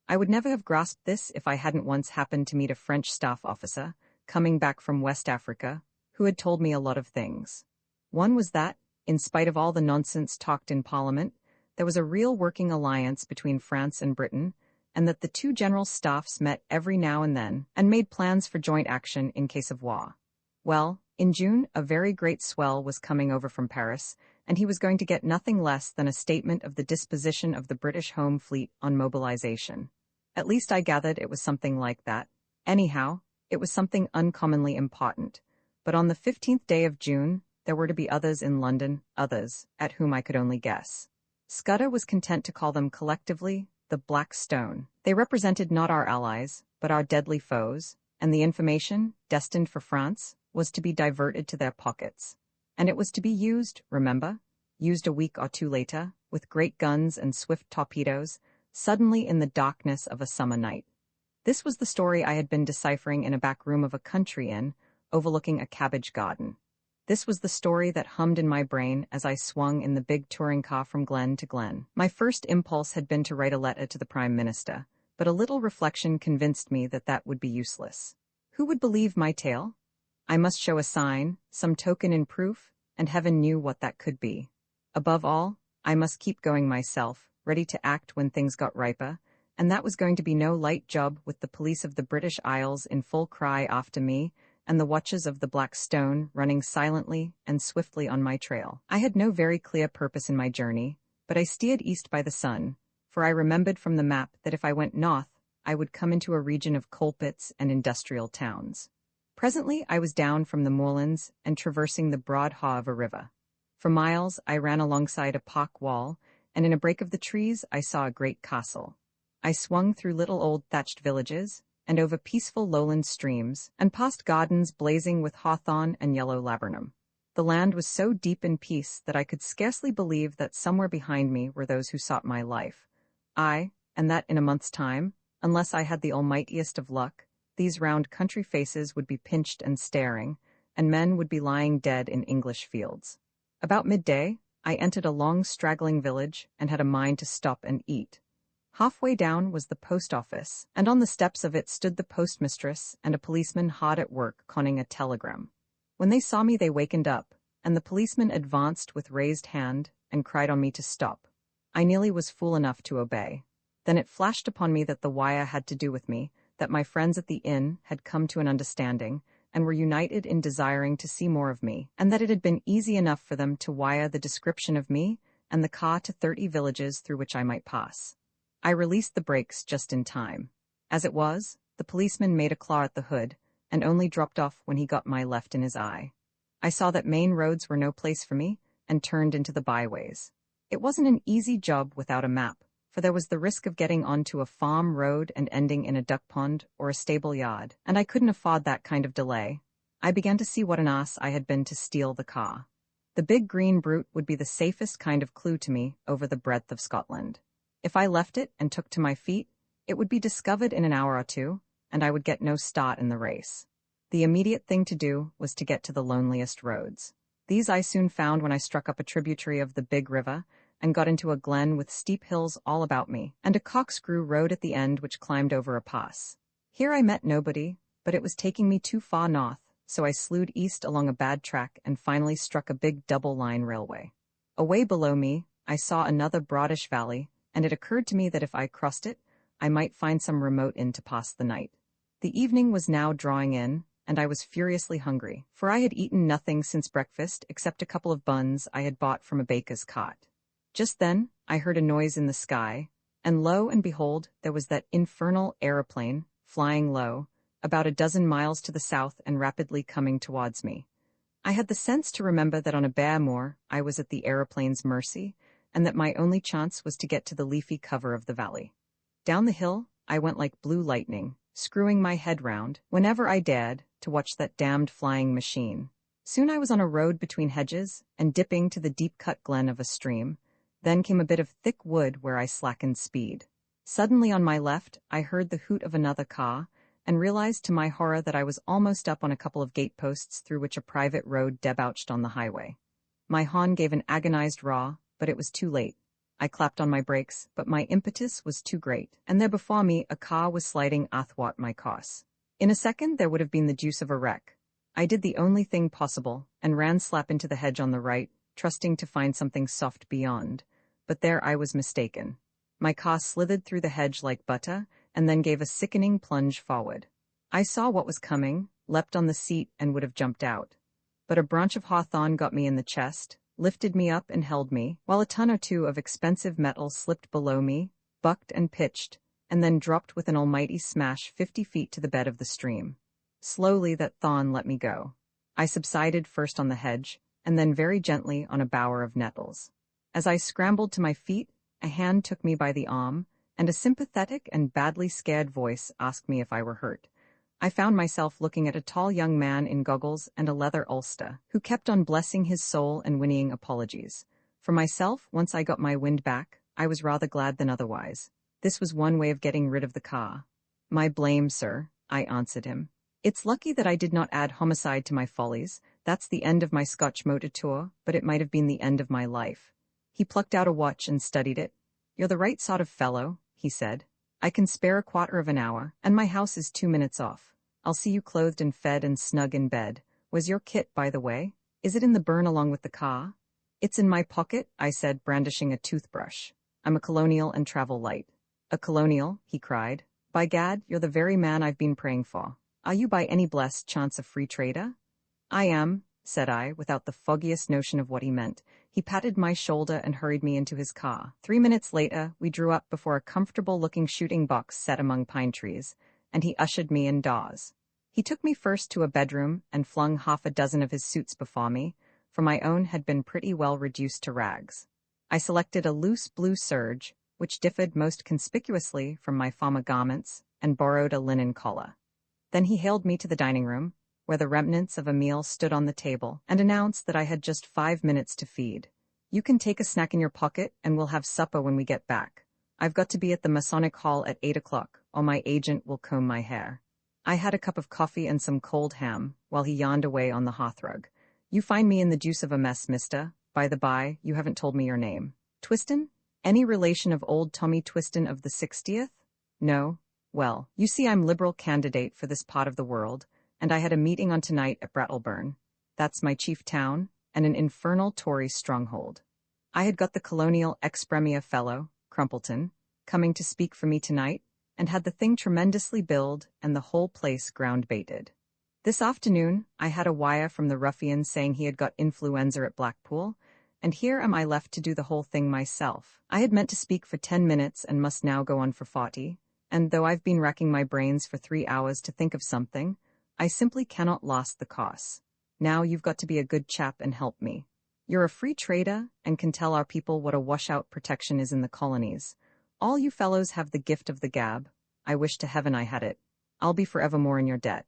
I would never have grasped this if I hadn't once happened to meet a French staff officer, coming back from West Africa, who had told me a lot of things. One was that, in spite of all the nonsense talked in Parliament, there was a real working alliance between France and Britain, and that the two general staffs met every now and then and made plans for joint action in case of war. Well, in June, a very great swell was coming over from Paris, and he was going to get nothing less than a statement of the disposition of the British Home Fleet on mobilization. At least I gathered it was something like that. Anyhow, it was something uncommonly important. But on the 15th day of June, there were to be others in London, others, at whom I could only guess. Scudder was content to call them collectively the Black Stone. They represented not our allies, but our deadly foes, and the information, destined for France, was to be diverted to their pockets. And it was to be used, remember? Used a week or two later, with great guns and swift torpedoes, suddenly in the darkness of a summer night. This was the story I had been deciphering in a back room of a country inn, overlooking a cabbage garden. This was the story that hummed in my brain as I swung in the big touring car from glen to glen. My first impulse had been to write a letter to the Prime Minister, but a little reflection convinced me that that would be useless. Who would believe my tale? I must show a sign, some token in proof, and heaven knew what that could be. Above all, I must keep going myself, ready to act when things got riper, and that was going to be no light job with the police of the British Isles in full cry after me, and the watches of the Black Stone running silently and swiftly on my trail. I had no very clear purpose in my journey, but I steered east by the sun, for I remembered from the map that if I went north, I would come into a region of coal pits and industrial towns. Presently I was down from the moorlands and traversing the broad haw of a river. For miles I ran alongside a park wall, and in a break of the trees I saw a great castle. I swung through little old thatched villages, and over peaceful lowland streams, and past gardens blazing with hawthorn and yellow laburnum. The land was so deep in peace that I could scarcely believe that somewhere behind me were those who sought my life. And that in a month's time, unless I had the almightiest of luck, these round country faces would be pinched and staring, and men would be lying dead in English fields. About midday, I entered a long straggling village and had a mind to stop and eat. Halfway down was the post office, and on the steps of it stood the postmistress and a policeman hard at work conning a telegram. When they saw me they wakened up, and the policeman advanced with raised hand and cried on me to stop. I nearly was fool enough to obey. Then it flashed upon me that the wire had to do with me, that my friends at the inn had come to an understanding, and were united in desiring to see more of me, and that it had been easy enough for them to wire the description of me and the car to 30 villages through which I might pass. I released the brakes just in time. As it was, the policeman made a claw at the hood, and only dropped off when he got my left in his eye. I saw that main roads were no place for me, and turned into the byways. It wasn't an easy job without a map, for there was the risk of getting onto a farm road and ending in a duck pond or a stable yard, and I couldn't afford that kind of delay. I began to see what an ass I had been to steal the car. The big green brute would be the safest kind of clue to me over the breadth of Scotland. If I left it and took to my feet, it would be discovered in an hour or two, and I would get no start in the race. The immediate thing to do was to get to the loneliest roads. These I soon found when I struck up a tributary of the big river and got into a glen with steep hills all about me, and a corkscrew road at the end which climbed over a pass. Here I met nobody, but it was taking me too far north, so I slewed east along a bad track and finally struck a big double-line railway. Away below me, I saw another broadish valley, and it occurred to me that if I crossed it, I might find some remote inn to pass the night. The evening was now drawing in, and I was furiously hungry, for I had eaten nothing since breakfast except a couple of buns I had bought from a baker's cart. Just then, I heard a noise in the sky, and lo and behold, there was that infernal aeroplane, flying low, about a dozen miles to the south and rapidly coming towards me. I had the sense to remember that on a bare moor I was at the aeroplane's mercy, and that my only chance was to get to the leafy cover of the valley. Down the hill, I went like blue lightning, screwing my head round, whenever I dared, to watch that damned flying machine. Soon I was on a road between hedges, and dipping to the deep-cut glen of a stream. Then came a bit of thick wood where I slackened speed. Suddenly on my left, I heard the hoot of another car, and realized to my horror that I was almost up on a couple of gateposts through which a private road debouched on the highway. My horn gave an agonized roar, but it was too late. I clapped on my brakes, but my impetus was too great, and there before me a car was sliding athwart my course. In a second there would have been the deuce of a wreck. I did the only thing possible, and ran slap into the hedge on the right, trusting to find something soft beyond. But there I was mistaken. My car slithered through the hedge like butter, and then gave a sickening plunge forward. I saw what was coming, leapt on the seat, and would have jumped out. But a branch of hawthorn got me in the chest, lifted me up and held me, while a ton or two of expensive metal slipped below me, bucked and pitched, and then dropped with an almighty smash 50 feet to the bed of the stream. Slowly that thorn let me go. I subsided first on the hedge, and then very gently on a bower of nettles. As I scrambled to my feet, a hand took me by the arm, and a sympathetic and badly scared voice asked me if I were hurt. I found myself looking at a tall young man in goggles and a leather ulster, who kept on blessing his soul and whinnying apologies. For myself, once I got my wind back, I was rather glad than otherwise. This was one way of getting rid of the car. "My blame, sir," I answered him. "It's lucky that I did not add homicide to my follies. That's the end of my Scotch motor tour, but it might have been the end of my life." He plucked out a watch and studied it. "You're the right sort of fellow," he said. "I can spare a quarter of an hour, and my house is 2 minutes off. I'll see you clothed and fed and snug in bed. Where's your kit, by the way? Is it in the burn along with the car?" "It's in my pocket," I said, brandishing a toothbrush. "I'm a colonial and travel light." "A colonial?" he cried. "By gad, you're the very man I've been praying for. Are you by any blessed chance a free trader?" "I am," said I, without the foggiest notion of what he meant. He patted my shoulder and hurried me into his car. 3 minutes later, we drew up before a comfortable-looking shooting box set among pine trees, and he ushered me indoors. He took me first to a bedroom and flung half a dozen of his suits before me, for my own had been pretty well reduced to rags. I selected a loose blue serge, which differed most conspicuously from my former garments, and borrowed a linen collar. Then he hailed me to the dining room, where the remnants of a meal stood on the table, and announced that I had just 5 minutes to feed. "You can take a snack in your pocket, and we'll have supper when we get back. I've got to be at the Masonic Hall at 8 o'clock, or my agent will comb my hair." I had a cup of coffee and some cold ham, while he yawned away on the hearthrug. "You find me in the deuce of a mess, mister. By the by, you haven't told me your name." "Twiston? Any relation of old Tommy Twiston of the 60th? No? Well, you see I'm Liberal candidate for this part of the world, and I had a meeting on tonight at Brattleburn. That's my chief town, and an infernal Tory stronghold. I had got the colonial ex-premier fellow, Crumpleton, coming to speak for me tonight, and had the thing tremendously billed and the whole place ground-baited. This afternoon, I had a wire from the ruffian saying he had got influenza at Blackpool, and here am I left to do the whole thing myself. I had meant to speak for 10 minutes and must now go on for 40, and though I've been racking my brains for 3 hours to think of something, I simply cannot last the costs. Now you've got to be a good chap and help me. You're a free trader and can tell our people what a washout protection is in the colonies. All you fellows have the gift of the gab. I wish to heaven I had it. I'll be forevermore in your debt.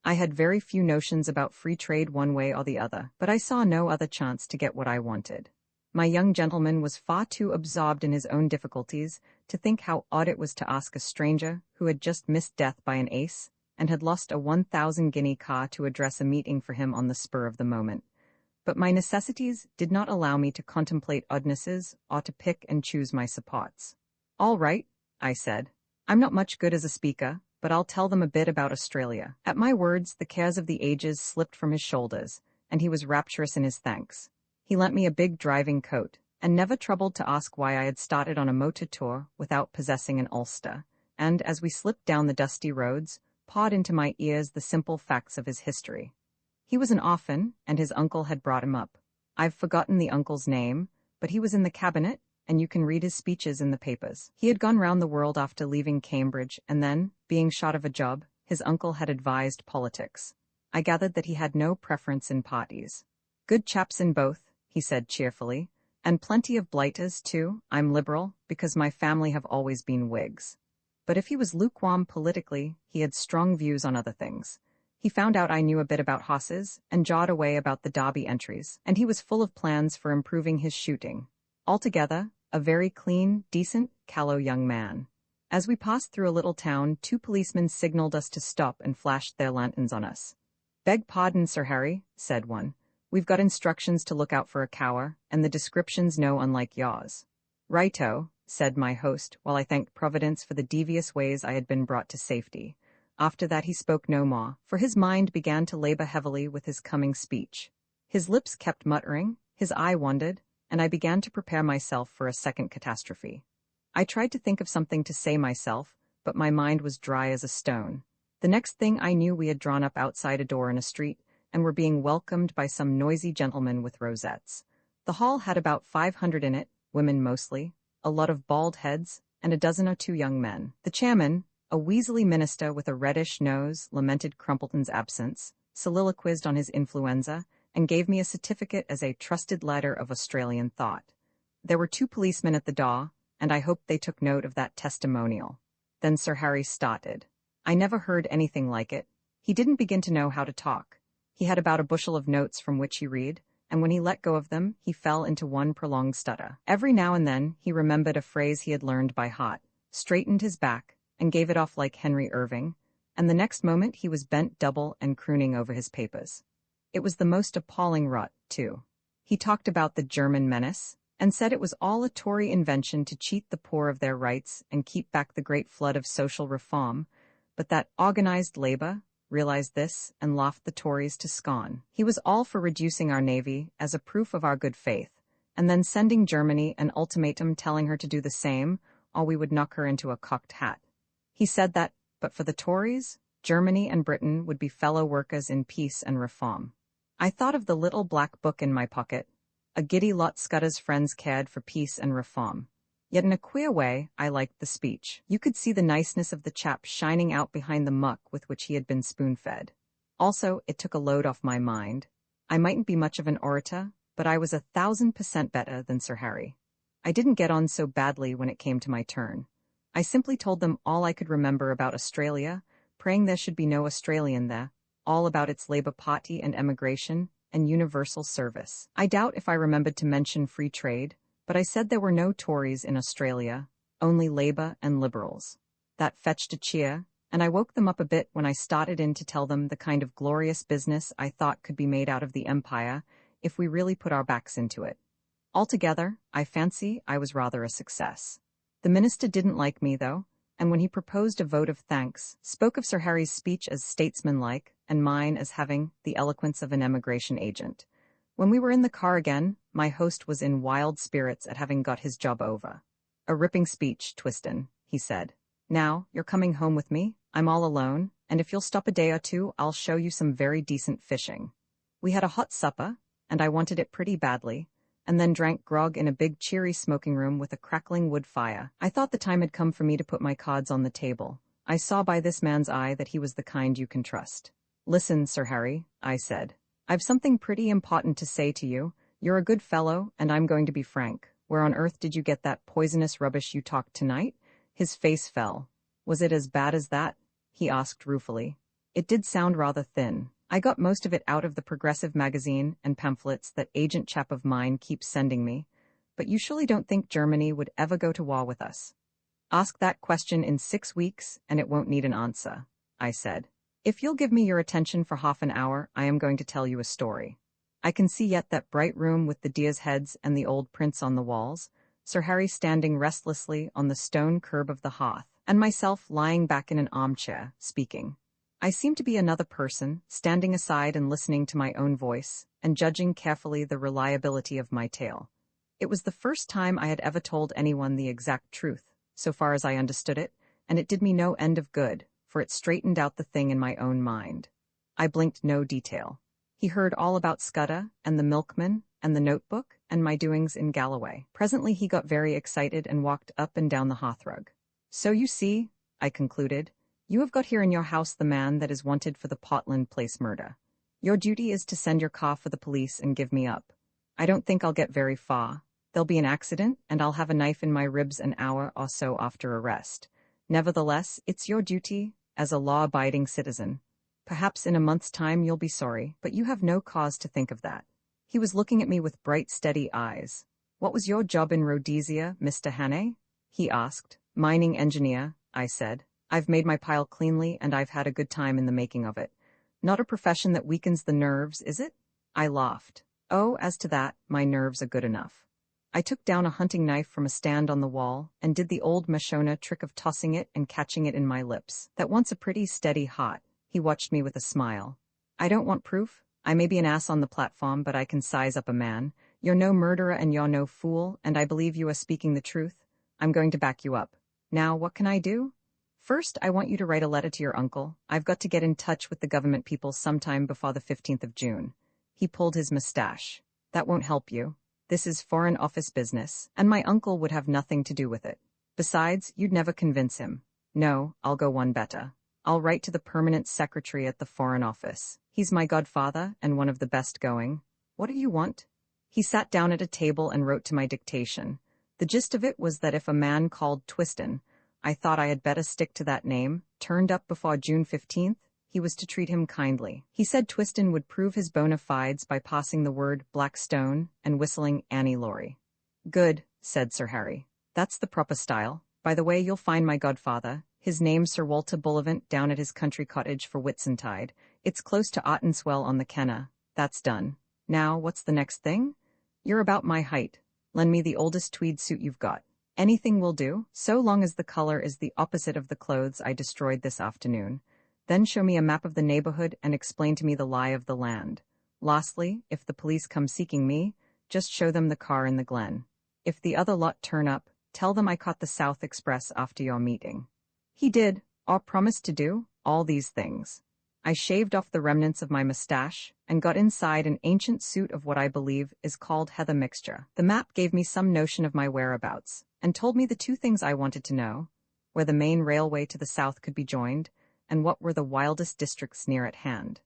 I had very few notions about free trade one way or the other, but I saw no other chance to get what I wanted. My young gentleman was far too absorbed in his own difficulties to think how odd it was to ask a stranger who had just missed death by an ace and had lost a 1,000-guinea car to address a meeting for him on the spur of the moment. But my necessities did not allow me to contemplate oddnesses or to pick and choose my supports. "All right," I said. "I'm not much good as a speaker, but I'll tell them a bit about Australia." At my words, the cares of the ages slipped from his shoulders, and he was rapturous in his thanks. He lent me a big driving coat, and never troubled to ask why I had started on a motor tour without possessing an ulster, and as we slipped down the dusty roads, poured into my ears the simple facts of his history. He was an orphan, and his uncle had brought him up. I've forgotten the uncle's name, but he was in the cabinet, and you can read his speeches in the papers. He had gone round the world after leaving Cambridge, and then, being shot of a job, his uncle had advised politics. I gathered that he had no preference in parties. "Good chaps in both," he said cheerfully, "and plenty of blighters, too. I'm Liberal, because my family have always been Whigs." But if he was lukewarm politically, he had strong views on other things. He found out I knew a bit about horses, and jawed away about the Derby entries, and he was full of plans for improving his shooting. Altogether, a very clean, decent, callow young man. As we passed through a little town, 2 policemen signaled us to stop and flashed their lanterns on us. "Beg pardon, Sir Harry," said one, We've got instructions to look out for a cower, and the description's no unlike yours. Righto, said my host, while I thanked Providence for the devious ways I had been brought to safety. After that he spoke no more, for his mind began to labor heavily with his coming speech. His lips kept muttering, his eye wandered, and I began to prepare myself for a second catastrophe. I tried to think of something to say myself, but my mind was dry as a stone. The next thing I knew we had drawn up outside a door in a street, and were being welcomed by some noisy gentlemen with rosettes. The hall had about 500 in it, women mostly, a lot of bald heads, and a dozen or two young men. The chairman, a weaselly minister with a reddish nose, lamented Crumpleton's absence, soliloquized on his influenza, and gave me a certificate as a trusted leader of Australian thought. There were 2 policemen at the door, and I hoped they took note of that testimonial. Then Sir Harry started. I never heard anything like it. He didn't begin to know how to talk. He had about a bushel of notes from which he read, and when he let go of them, he fell into one prolonged stutter. Every now and then, he remembered a phrase he had learned by heart, straightened his back, and gave it off like Henry Irving, and the next moment he was bent double and crooning over his papers. It was the most appalling rot, too. He talked about the German menace, and said it was all a Tory invention to cheat the poor of their rights and keep back the great flood of social reform, but that organized labor realized this and laughed the Tories to scorn. He was all for reducing our navy as a proof of our good faith, and then sending Germany an ultimatum telling her to do the same, or we would knock her into a cocked hat. He said that, but for the Tories, Germany and Britain would be fellow workers in peace and reform. I thought of the little black book in my pocket, a giddy lot Scudder's friends cared for peace and reform. Yet in a queer way, I liked the speech. You could see the niceness of the chap shining out behind the muck with which he had been spoon-fed. Also, it took a load off my mind. I mightn't be much of an orator, but I was 1,000% better than Sir Harry. I didn't get on so badly when it came to my turn. I simply told them all I could remember about Australia, praying there should be no Australian there, all about its Labour Party and emigration, and universal service. I doubt if I remembered to mention free trade, but I said there were no Tories in Australia, only Labour and Liberals. That fetched a cheer, and I woke them up a bit when I started in to tell them the kind of glorious business I thought could be made out of the empire if we really put our backs into it. Altogether, I fancy I was rather a success. The minister didn't like me, though, and when he proposed a vote of thanks, spoke of Sir Harry's speech as statesmanlike and mine as having the eloquence of an emigration agent. When we were in the car again, my host was in wild spirits at having got his job over. A ripping speech, Twiston, he said. Now, you're coming home with me, I'm all alone, and if you'll stop a day or two, I'll show you some very decent fishing. We had a hot supper, and I wanted it pretty badly, and then drank grog in a big cheery smoking room with a crackling wood fire. I thought the time had come for me to put my cards on the table. I saw by this man's eye that he was the kind you can trust. Listen, Sir Harry, I said. I've something pretty important to say to you. You're a good fellow, and I'm going to be frank. Where on earth did you get that poisonous rubbish you talked tonight? His face fell. Was it as bad as that? He asked ruefully. It did sound rather thin. I got most of it out of the Progressive magazine and pamphlets that agent chap of mine keeps sending me, but you surely don't think Germany would ever go to war with us? Ask that question in 6 weeks, and it won't need an answer, I said. If you'll give me your attention for half an hour, I am going to tell you a story. I can see yet that bright room with the deer's heads and the old prints on the walls, Sir Harry standing restlessly on the stone curb of the hearth, and myself lying back in an armchair, speaking. I seemed to be another person, standing aside and listening to my own voice, and judging carefully the reliability of my tale. It was the first time I had ever told anyone the exact truth, so far as I understood it, and it did me no end of good, for it straightened out the thing in my own mind. I blinked no detail. He heard all about Scudder and the milkman and the notebook and my doings in Galloway. Presently he got very excited and walked up and down the hearthrug. So you see, I concluded, you have got here in your house the man that is wanted for the Portland Place murder. Your duty is to send your car for the police and give me up. I don't think I'll get very far. There'll be an accident, and I'll have a knife in my ribs an hour or so after arrest. Nevertheless, it's your duty, as a law-abiding citizen. Perhaps in a month's time you'll be sorry, but you have no cause to think of that. He was looking at me with bright, steady eyes. What was your job in Rhodesia, Mr. Hannay? He asked. Mining engineer, I said. I've made my pile cleanly, and I've had a good time in the making of it. Not a profession that weakens the nerves, is it? I laughed. Oh, as to that, my nerves are good enough. I took down a hunting knife from a stand on the wall and did the old Mashona trick of tossing it and catching it in my lips. That once a pretty steady hot. He watched me with a smile. I don't want proof. I may be an ass on the platform, but I can size up a man. You're no murderer and you're no fool, and I believe you are speaking the truth. I'm going to back you up. Now, what can I do? First, I want you to write a letter to your uncle. I've got to get in touch with the government people sometime before the 15th of June. He pulled his mustache. That won't help you. This is Foreign Office business, and my uncle would have nothing to do with it. Besides, you'd never convince him. No, I'll go one better. I'll write to the permanent secretary at the Foreign Office. He's my godfather and one of the best going. What do you want? He sat down at a table and wrote to my dictation. The gist of it was that if a man called Twiston, I thought I had better stick to that name, turned up before June 15th, he was to treat him kindly. He said Twiston would prove his bona fides by passing the word Blackstone and whistling Annie Laurie. Good, said Sir Harry. That's the proper style. By the way, you'll find my godfather. His name's Sir Walter Bullivant down at his country cottage for Whitsuntide. It's close to Ottenswell on the Kenna. That's done. Now, what's the next thing? You're about my height. Lend me the oldest tweed suit you've got. Anything will do, so long as the color is the opposite of the clothes I destroyed this afternoon. Then show me a map of the neighborhood and explain to me the lie of the land. Lastly, if the police come seeking me, just show them the car in the glen. If the other lot turn up, tell them I caught the South Express after your meeting. He did, or promised to do, all these things. I shaved off the remnants of my mustache and got inside an ancient suit of what I believe is called heather mixture. The map gave me some notion of my whereabouts and told me the two things I wanted to know, where the main railway to the south could be joined, and what were the wildest districts near at hand.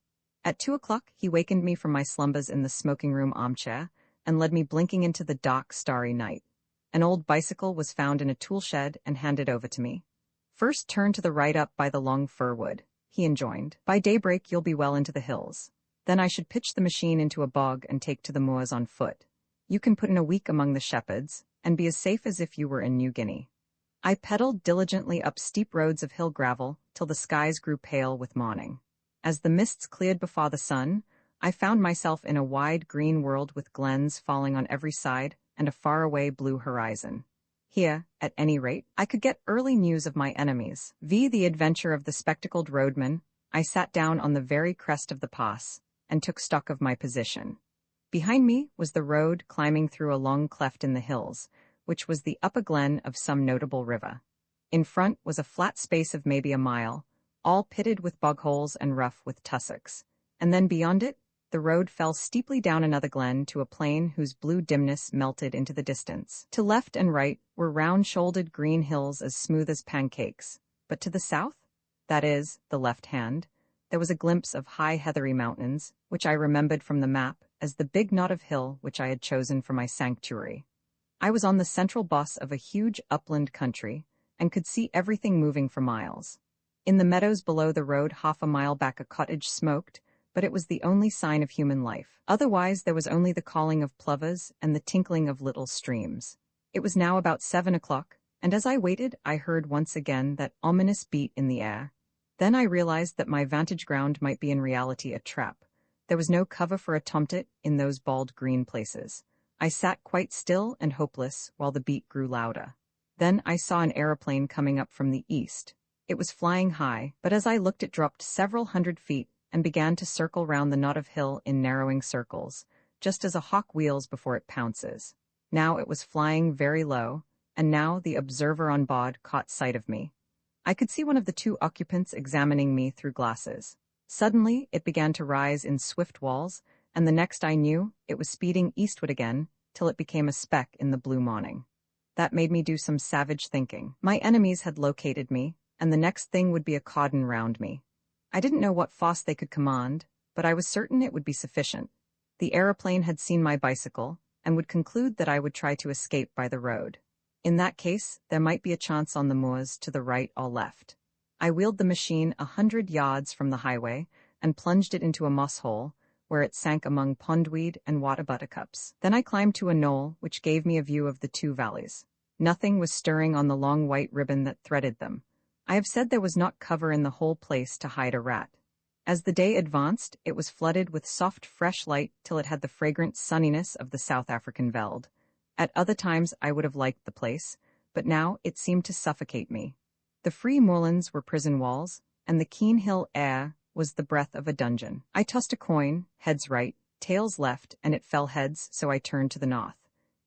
At 2 o'clock, he wakened me from my slumbers in the smoking-room armchair and led me blinking into the dark, starry night. An old bicycle was found in a tool shed and handed over to me. First turn to the right up by the long fir wood, he enjoined. By daybreak, you'll be well into the hills. Then I should pitch the machine into a bog and take to the moors on foot. You can put in a week among the shepherds and be as safe as if you were in New Guinea. I pedaled diligently up steep roads of hill gravel till the skies grew pale with morning. As the mists cleared before the sun, I found myself in a wide green world with glens falling on every side and a faraway blue horizon. Here, at any rate, I could get early news of my enemies. The adventure of the spectacled roadman, I sat down on the very crest of the pass and took stock of my position. Behind me was the road climbing through a long cleft in the hills, which was the upper glen of some notable river. In front was a flat space of maybe a mile, all pitted with bog holes and rough with tussocks, and then beyond it, the road fell steeply down another glen to a plain whose blue dimness melted into the distance. To left and right were round-shouldered green hills as smooth as pancakes, but to the south, that is, the left hand, there was a glimpse of high heathery mountains, which I remembered from the map as the big knot of hill which I had chosen for my sanctuary. I was on the central boss of a huge upland country and could see everything moving for miles. In the meadows below the road half a mile back a cottage smoked, but it was the only sign of human life. Otherwise there was only the calling of plovers and the tinkling of little streams. It was now about 7 o'clock, and as I waited I heard once again that ominous beat in the air. Then I realized that my vantage ground might be in reality a trap. There was no cover for a tomtit in those bald green places. I sat quite still and hopeless while the beat grew louder. Then I saw an aeroplane coming up from the east. It was flying high, but as I looked it dropped several hundred feet and began to circle round the knot of hill in narrowing circles, just as a hawk wheels before it pounces. Now it was flying very low, and now the observer on board caught sight of me. I could see one of the two occupants examining me through glasses. Suddenly it began to rise in swift walls, and the next I knew, it was speeding eastward again, till it became a speck in the blue morning. That made me do some savage thinking. My enemies had located me, and the next thing would be a cordon round me. I didn't know what force they could command, but I was certain it would be sufficient. The aeroplane had seen my bicycle, and would conclude that I would try to escape by the road. In that case, there might be a chance on the moors to the right or left. I wheeled the machine 100 yards from the highway, and plunged it into a moss hole, where it sank among pondweed and water buttercups. Then I climbed to a knoll which gave me a view of the two valleys. Nothing was stirring on the long white ribbon that threaded them. I have said there was not cover in the whole place to hide a rat. As the day advanced, it was flooded with soft, fresh light till it had the fragrant sunniness of the South African veld. At other times I would have liked the place, but now it seemed to suffocate me. The free moorlands were prison walls, and the keen hill air was the breath of a dungeon. I tossed a coin, heads right, tails left, and it fell heads, so I turned to the north.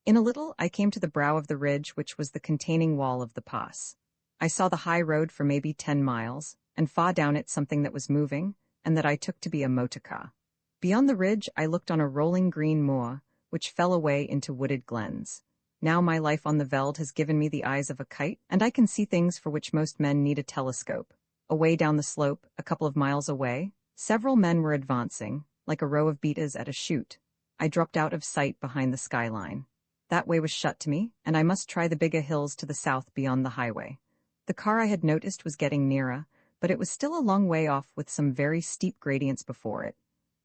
In a little I came to the brow of the ridge which was the containing wall of the pass. I saw the high road for maybe 10 miles, and far down it something that was moving, and that I took to be a motor car. Beyond the ridge I looked on a rolling green moor, which fell away into wooded glens. Now my life on the veld has given me the eyes of a kite, and I can see things for which most men need a telescope. Away down the slope, a couple of miles away, several men were advancing, like a row of beaters at a shoot. I dropped out of sight behind the skyline. That way was shut to me, and I must try the bigger hills to the south beyond the highway. The car I had noticed was getting nearer, but it was still a long way off with some very steep gradients before it.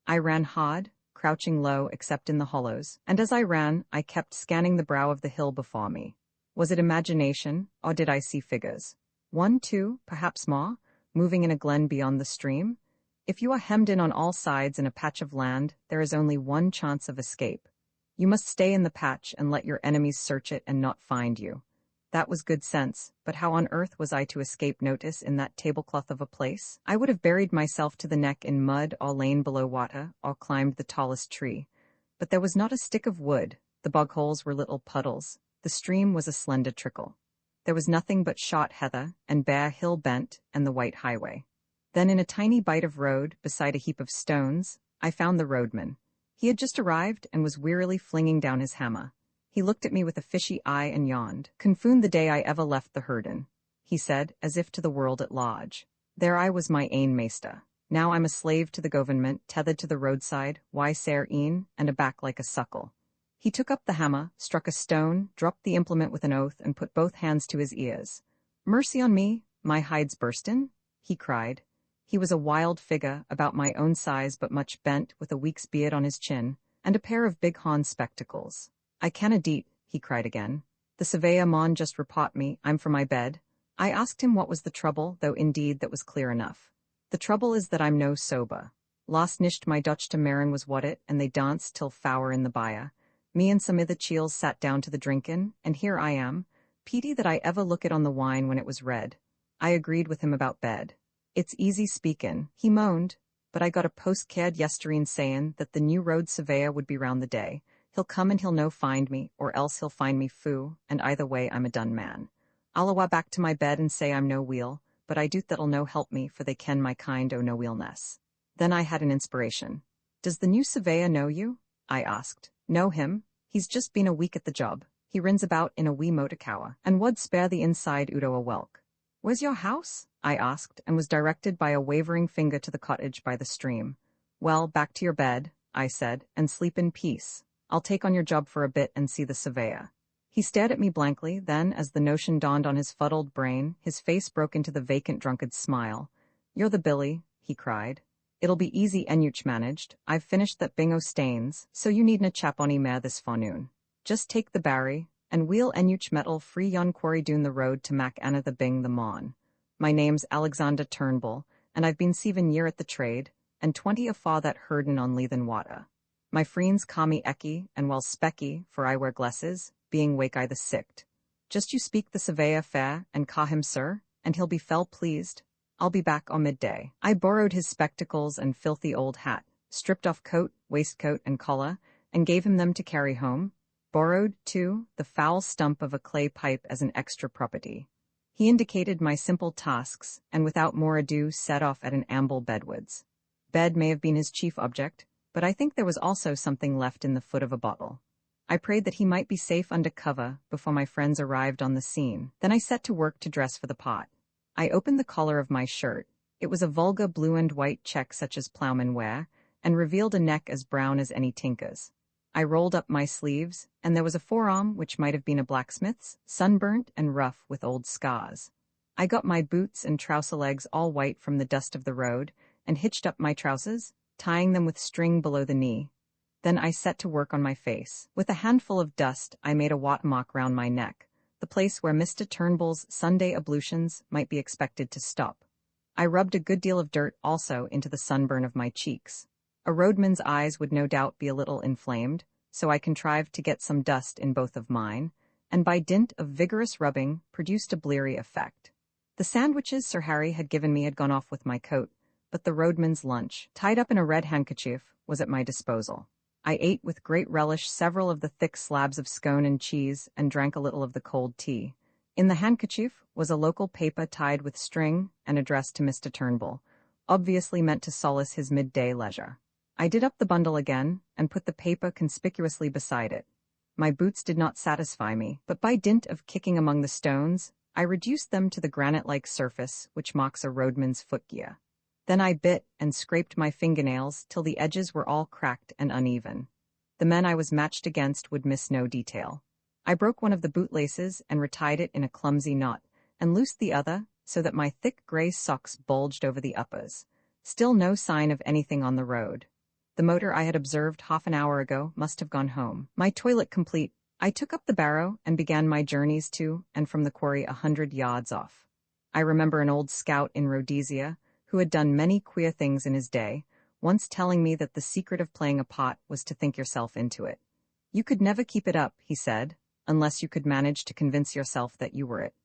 I ran hard, crouching low except in the hollows, and as I ran, I kept scanning the brow of the hill before me. Was it imagination, or did I see figures? 1, 2, perhaps more, moving in a glen beyond the stream? If you are hemmed in on all sides in a patch of land, there is only one chance of escape. You must stay in the patch and let your enemies search it and not find you. That was good sense, but how on earth was I to escape notice in that tablecloth of a place? I would have buried myself to the neck in mud or lain below water or climbed the tallest tree. But there was not a stick of wood, the bog holes were little puddles, the stream was a slender trickle. There was nothing but shot heather and bare hill bent and the white highway. Then in a tiny bite of road, beside a heap of stones, I found the roadman. He had just arrived and was wearily flinging down his hammer. He looked at me with a fishy eye and yawned. "Confound the day I ever left the Herden," he said, as if to the world at large. "There I was my ain maester. Now I'm a slave to the government, tethered to the roadside, why sair een, and a back like a suckle." He took up the hammer, struck a stone, dropped the implement with an oath, and put both hands to his ears. "Mercy on me, my hide's bursten," he cried. He was a wild figure, about my own size but much bent, with a week's beard on his chin, and a pair of big-horn spectacles. "I canna deet," he cried again. "The surveyor maun just report me, I'm for my bed." I asked him what was the trouble, though indeed that was clear enough. "The trouble is that I'm no sober. Last nicht my Dutch to Marin was what it, and they danced till fower in the byre. Me and some ither chiels sat down to the drinkin', and here I am. Pity that I ever look it on the wine when it was red." I agreed with him about bed. "It's easy speakin'," he moaned, "but I got a postcard yestereen sayin' that the new road surveyor would be round the day. He'll come and he'll no find me, or else he'll find me fou, and either way I'm a done man. I'll awa back to my bed and say I'm no weel, but I doot that'll no help me, for they ken my kind o' no weelness." Then I had an inspiration. "Does the new surveyor know you?" I asked. "Know him? He's just been a week at the job. He rins about in a wee motor cower, and would spare the inside udo a welk." "Where's your house?" I asked, and was directed by a wavering finger to the cottage by the stream. "Well, back to your bed," I said, "and sleep in peace. I'll take on your job for a bit and see the surveyor." He stared at me blankly, then, as the notion dawned on his fuddled brain, his face broke into the vacant drunkard's smile. "You're the Billy," he cried. "It'll be easy enuch managed. I've finished that bingo stains, so you needna chap ony mair this forenoon. Just take the barry, and we'll enuch metal free yon quarry doon the road to Mac Anna the Bing the Mon. My name's Alexander Turnbull, and I've been 7 year at the trade, and 20 afore that Herden on Leithen Water. My friends ca' me Ecky, and well Specky, for I wear glasses, being wake I the sicht. Just you speak the surveyor fair, and ca' him sir, and he'll be fell pleased. I'll be back o' midday." I borrowed his spectacles and filthy old hat, stripped off coat, waistcoat, and collar, and gave him them to carry home. Borrowed, too, the foul stump of a clay pipe as an extra property. He indicated my simple tasks, and without more ado set off at an amble bedwards. Bed may have been his chief object, but I think there was also something left in the foot of a bottle. I prayed that he might be safe under cover before my friends arrived on the scene. Then I set to work to dress for the pot. I opened the collar of my shirt. It was a vulgar blue and white check such as ploughmen wear, and revealed a neck as brown as any tinker's. I rolled up my sleeves, and there was a forearm which might have been a blacksmith's, sunburnt and rough with old scars. I got my boots and trouser legs all white from the dust of the road, and hitched up my trousers, tying them with string below the knee. Then I set to work on my face. With a handful of dust, I made a wattmark round my neck, the place where Mr. Turnbull's Sunday ablutions might be expected to stop. I rubbed a good deal of dirt also into the sunburn of my cheeks. A roadman's eyes would no doubt be a little inflamed, so I contrived to get some dust in both of mine, and by dint of vigorous rubbing produced a bleary effect. The sandwiches Sir Harry had given me had gone off with my coat, but the roadman's lunch, tied up in a red handkerchief, was at my disposal. I ate with great relish several of the thick slabs of scone and cheese and drank a little of the cold tea. In the handkerchief was a local paper tied with string and addressed to Mr. Turnbull, obviously meant to solace his midday leisure. I did up the bundle again and put the paper conspicuously beside it. My boots did not satisfy me, but by dint of kicking among the stones, I reduced them to the granite-like surface which mocks a roadman's footgear. Then I bit and scraped my fingernails till the edges were all cracked and uneven. The men I was matched against would miss no detail. I broke one of the bootlaces and retied it in a clumsy knot, and loosed the other so that my thick gray socks bulged over the uppers. Still no sign of anything on the road. The motor I had observed half an hour ago must have gone home. My toilet complete, I took up the barrow and began my journeys to and from the quarry 100 yards off. I remember an old scout in Rhodesia, who had done many queer things in his day, once telling me that the secret of playing a pot was to think yourself into it. You could never keep it up, he said, unless you could manage to convince yourself that you were it.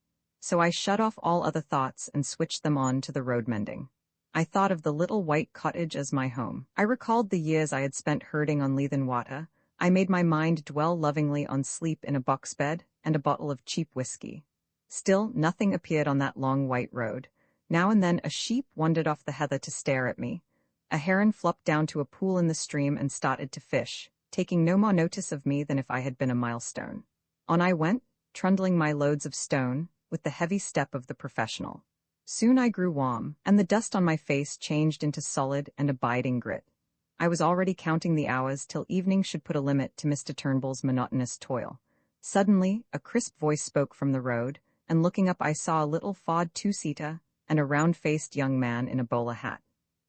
So I shut off all other thoughts and switched them on to the road mending. I thought of the little white cottage as my home. I recalled the years I had spent herding on Leithen water. I made my mind dwell lovingly on sleep in a box bed and a bottle of cheap whiskey. Still, nothing appeared on that long white road. Now and then a sheep wandered off the heather to stare at me. A heron flopped down to a pool in the stream and started to fish, taking no more notice of me than if I had been a milestone. On I went, trundling my loads of stone, with the heavy step of the professional. Soon I grew warm, and the dust on my face changed into solid and abiding grit. I was already counting the hours till evening should put a limit to Mr. Turnbull's monotonous toil. Suddenly, a crisp voice spoke from the road, and looking up I saw a little Ford two-seater and a round-faced young man in a bowler hat.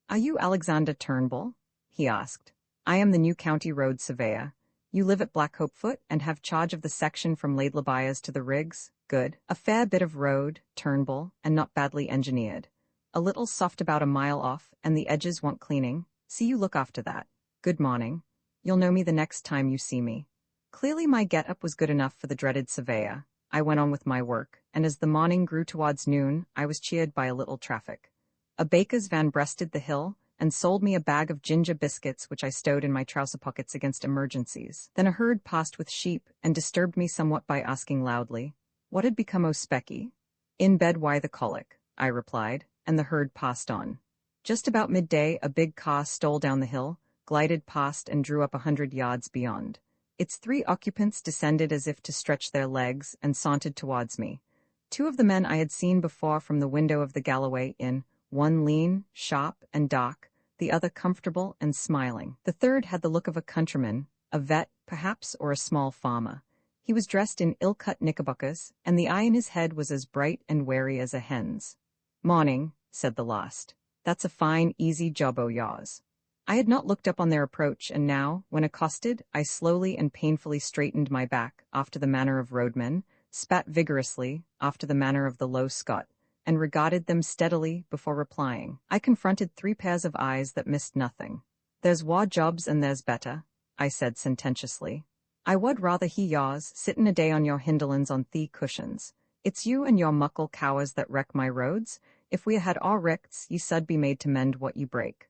"Are you Alexander Turnbull?" he asked. "I am the new county road surveyor. You live at Blackhopefoot and have charge of the section from Laidlabyers to the Rigs? Good. A fair bit of road, Turnbull, and not badly engineered. A little soft about a mile off, and the edges want cleaning. See you look after that. Good morning. You'll know me the next time you see me." Clearly my get-up was good enough for the dreaded surveyor. I went on with my work, and as the morning grew towards noon, I was cheered by a little traffic. A baker's van breasted the hill, and sold me a bag of ginger biscuits which I stowed in my trouser pockets against emergencies. Then a herd passed with sheep, and disturbed me somewhat by asking loudly, what had become o' Specky? "In bed, why the colic," I replied, and the herd passed on. Just about midday a big car stole down the hill, glided past and drew up 100 yards beyond. Its 3 occupants descended as if to stretch their legs and sauntered towards me. 2 of the men I had seen before from the window of the Galloway Inn, one lean, sharp, and dark, the other comfortable and smiling. The third had the look of a countryman, a vet, perhaps, or a small farmer. He was dressed in ill-cut knickerbockers, and the eye in his head was as bright and wary as a hen's. "Morning," said the last. "That's a fine, easy job o' yours." I had not looked up on their approach, and now, when accosted, I slowly and painfully straightened my back, after the manner of roadmen, spat vigorously, after the manner of the low Scot, and regarded them steadily before replying. I confronted 3 pairs of eyes that missed nothing. "There's waur jobs and there's better," I said sententiously. "I would rather he yours, sittin' a day on your hinderlands on thee cushions. It's you and your muckle cowards that wreck my roads. If we had all wrecks, ye sud be made to mend what ye break."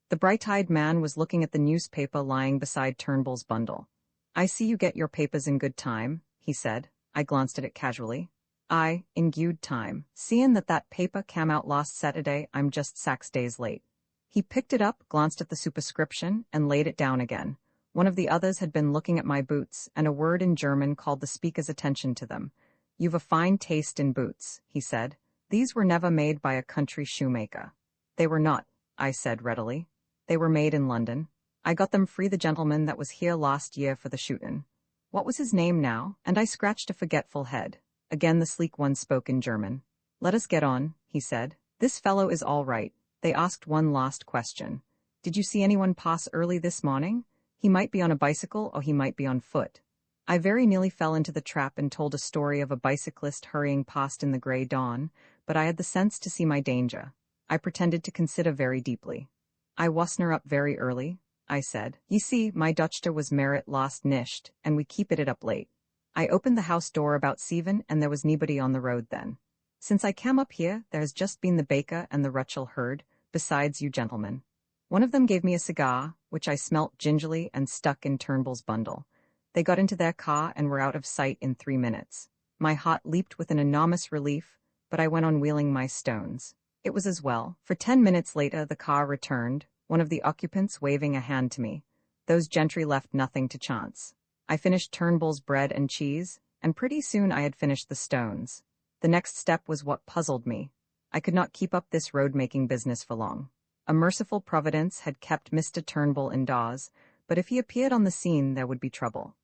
The bright-eyed man was looking at the newspaper lying beside Turnbull's bundle. "I see you get your papers in good time," he said. I glanced at it casually. "Aye, in good time. Seein' that paper cam out last Saturday, I'm just 6 days late." He picked it up, glanced at the superscription, and laid it down again. One of the others had been looking at my boots, and a word in German called the speaker's attention to them. "You've a fine taste in boots," he said. "These were never made by a country shoemaker." "They were not," I said readily. "They were made in London. I got them free the gentleman that was here last year for the shootin'. What was his name now?" And I scratched a forgetful head. Again the sleek one spoke in German. "Let us get on," he said. "This fellow is all right." They asked one last question. "Did you see anyone pass early this morning? He might be on a bicycle or he might be on foot." I very nearly fell into the trap and told a story of a bicyclist hurrying past in the grey dawn, but I had the sense to see my danger. I pretended to consider very deeply. I wasner up very early, I said. Ye see, my dochter was married last nisht, and we keepit it up late. I opened the house door about 7, and there was nobody on the road then. Since I came up here, there has just been the baker and the Rachel herd, besides you gentlemen. One of them gave me a cigar, which I smelt gingerly and stuck in Turnbull's bundle. They got into their car and were out of sight in 3 minutes. My heart leaped with an enormous relief, but I went on wheeling my stones. It was as well, for 10 minutes later the car returned, one of the occupants waving a hand to me. Those gentry left nothing to chance. I finished Turnbull's bread and cheese, and pretty soon I had finished the stones. The next step was what puzzled me. I could not keep up this road-making business for long. A merciful providence had kept Mr. Turnbull indoors, but if he appeared on the scene there would be trouble.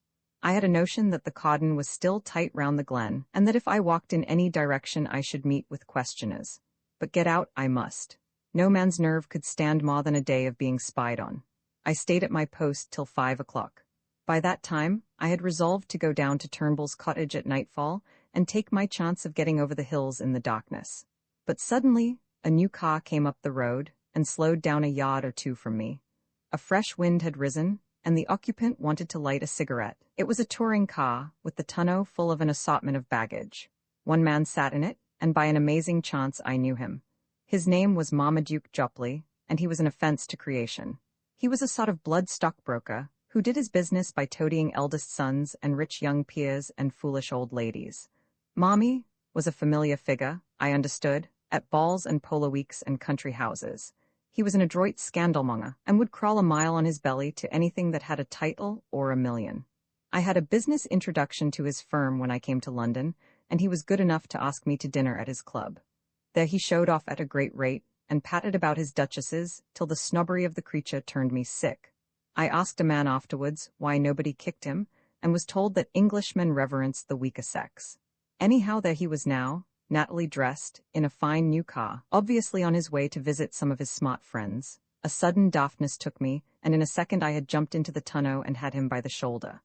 I had a notion that the cordon was still tight round the glen, and that if I walked in any direction I should meet with questioners. But get out I must. No man's nerve could stand more than a day of being spied on. I stayed at my post till 5 o'clock. By that time, I had resolved to go down to Turnbull's cottage at nightfall and take my chance of getting over the hills in the darkness. But suddenly, a new car came up the road and slowed down a yard or two from me. A fresh wind had risen, and the occupant wanted to light a cigarette. It was a touring car, with the tonneau full of an assortment of baggage. One man sat in it, and by an amazing chance I knew him. His name was Marmaduke Jopley, and he was an offense to creation. He was a sort of blood stockbroker, who did his business by toadying eldest sons and rich young peers and foolish old ladies. Marmy was a familiar figure, I understood, at balls and polo weeks and country houses. He was an adroit scandalmonger, and would crawl a mile on his belly to anything that had a title or a million. I had a business introduction to his firm when I came to London, and he was good enough to ask me to dinner at his club. There he showed off at a great rate, and patted about his duchesses, till the snobbery of the creature turned me sick. I asked a man afterwards why nobody kicked him, and was told that Englishmen reverence the weaker sex. Anyhow, there he was now, nattily dressed, in a fine new car, obviously on his way to visit some of his smart friends. A sudden daftness took me, and in a second I had jumped into the tonneau and had him by the shoulder.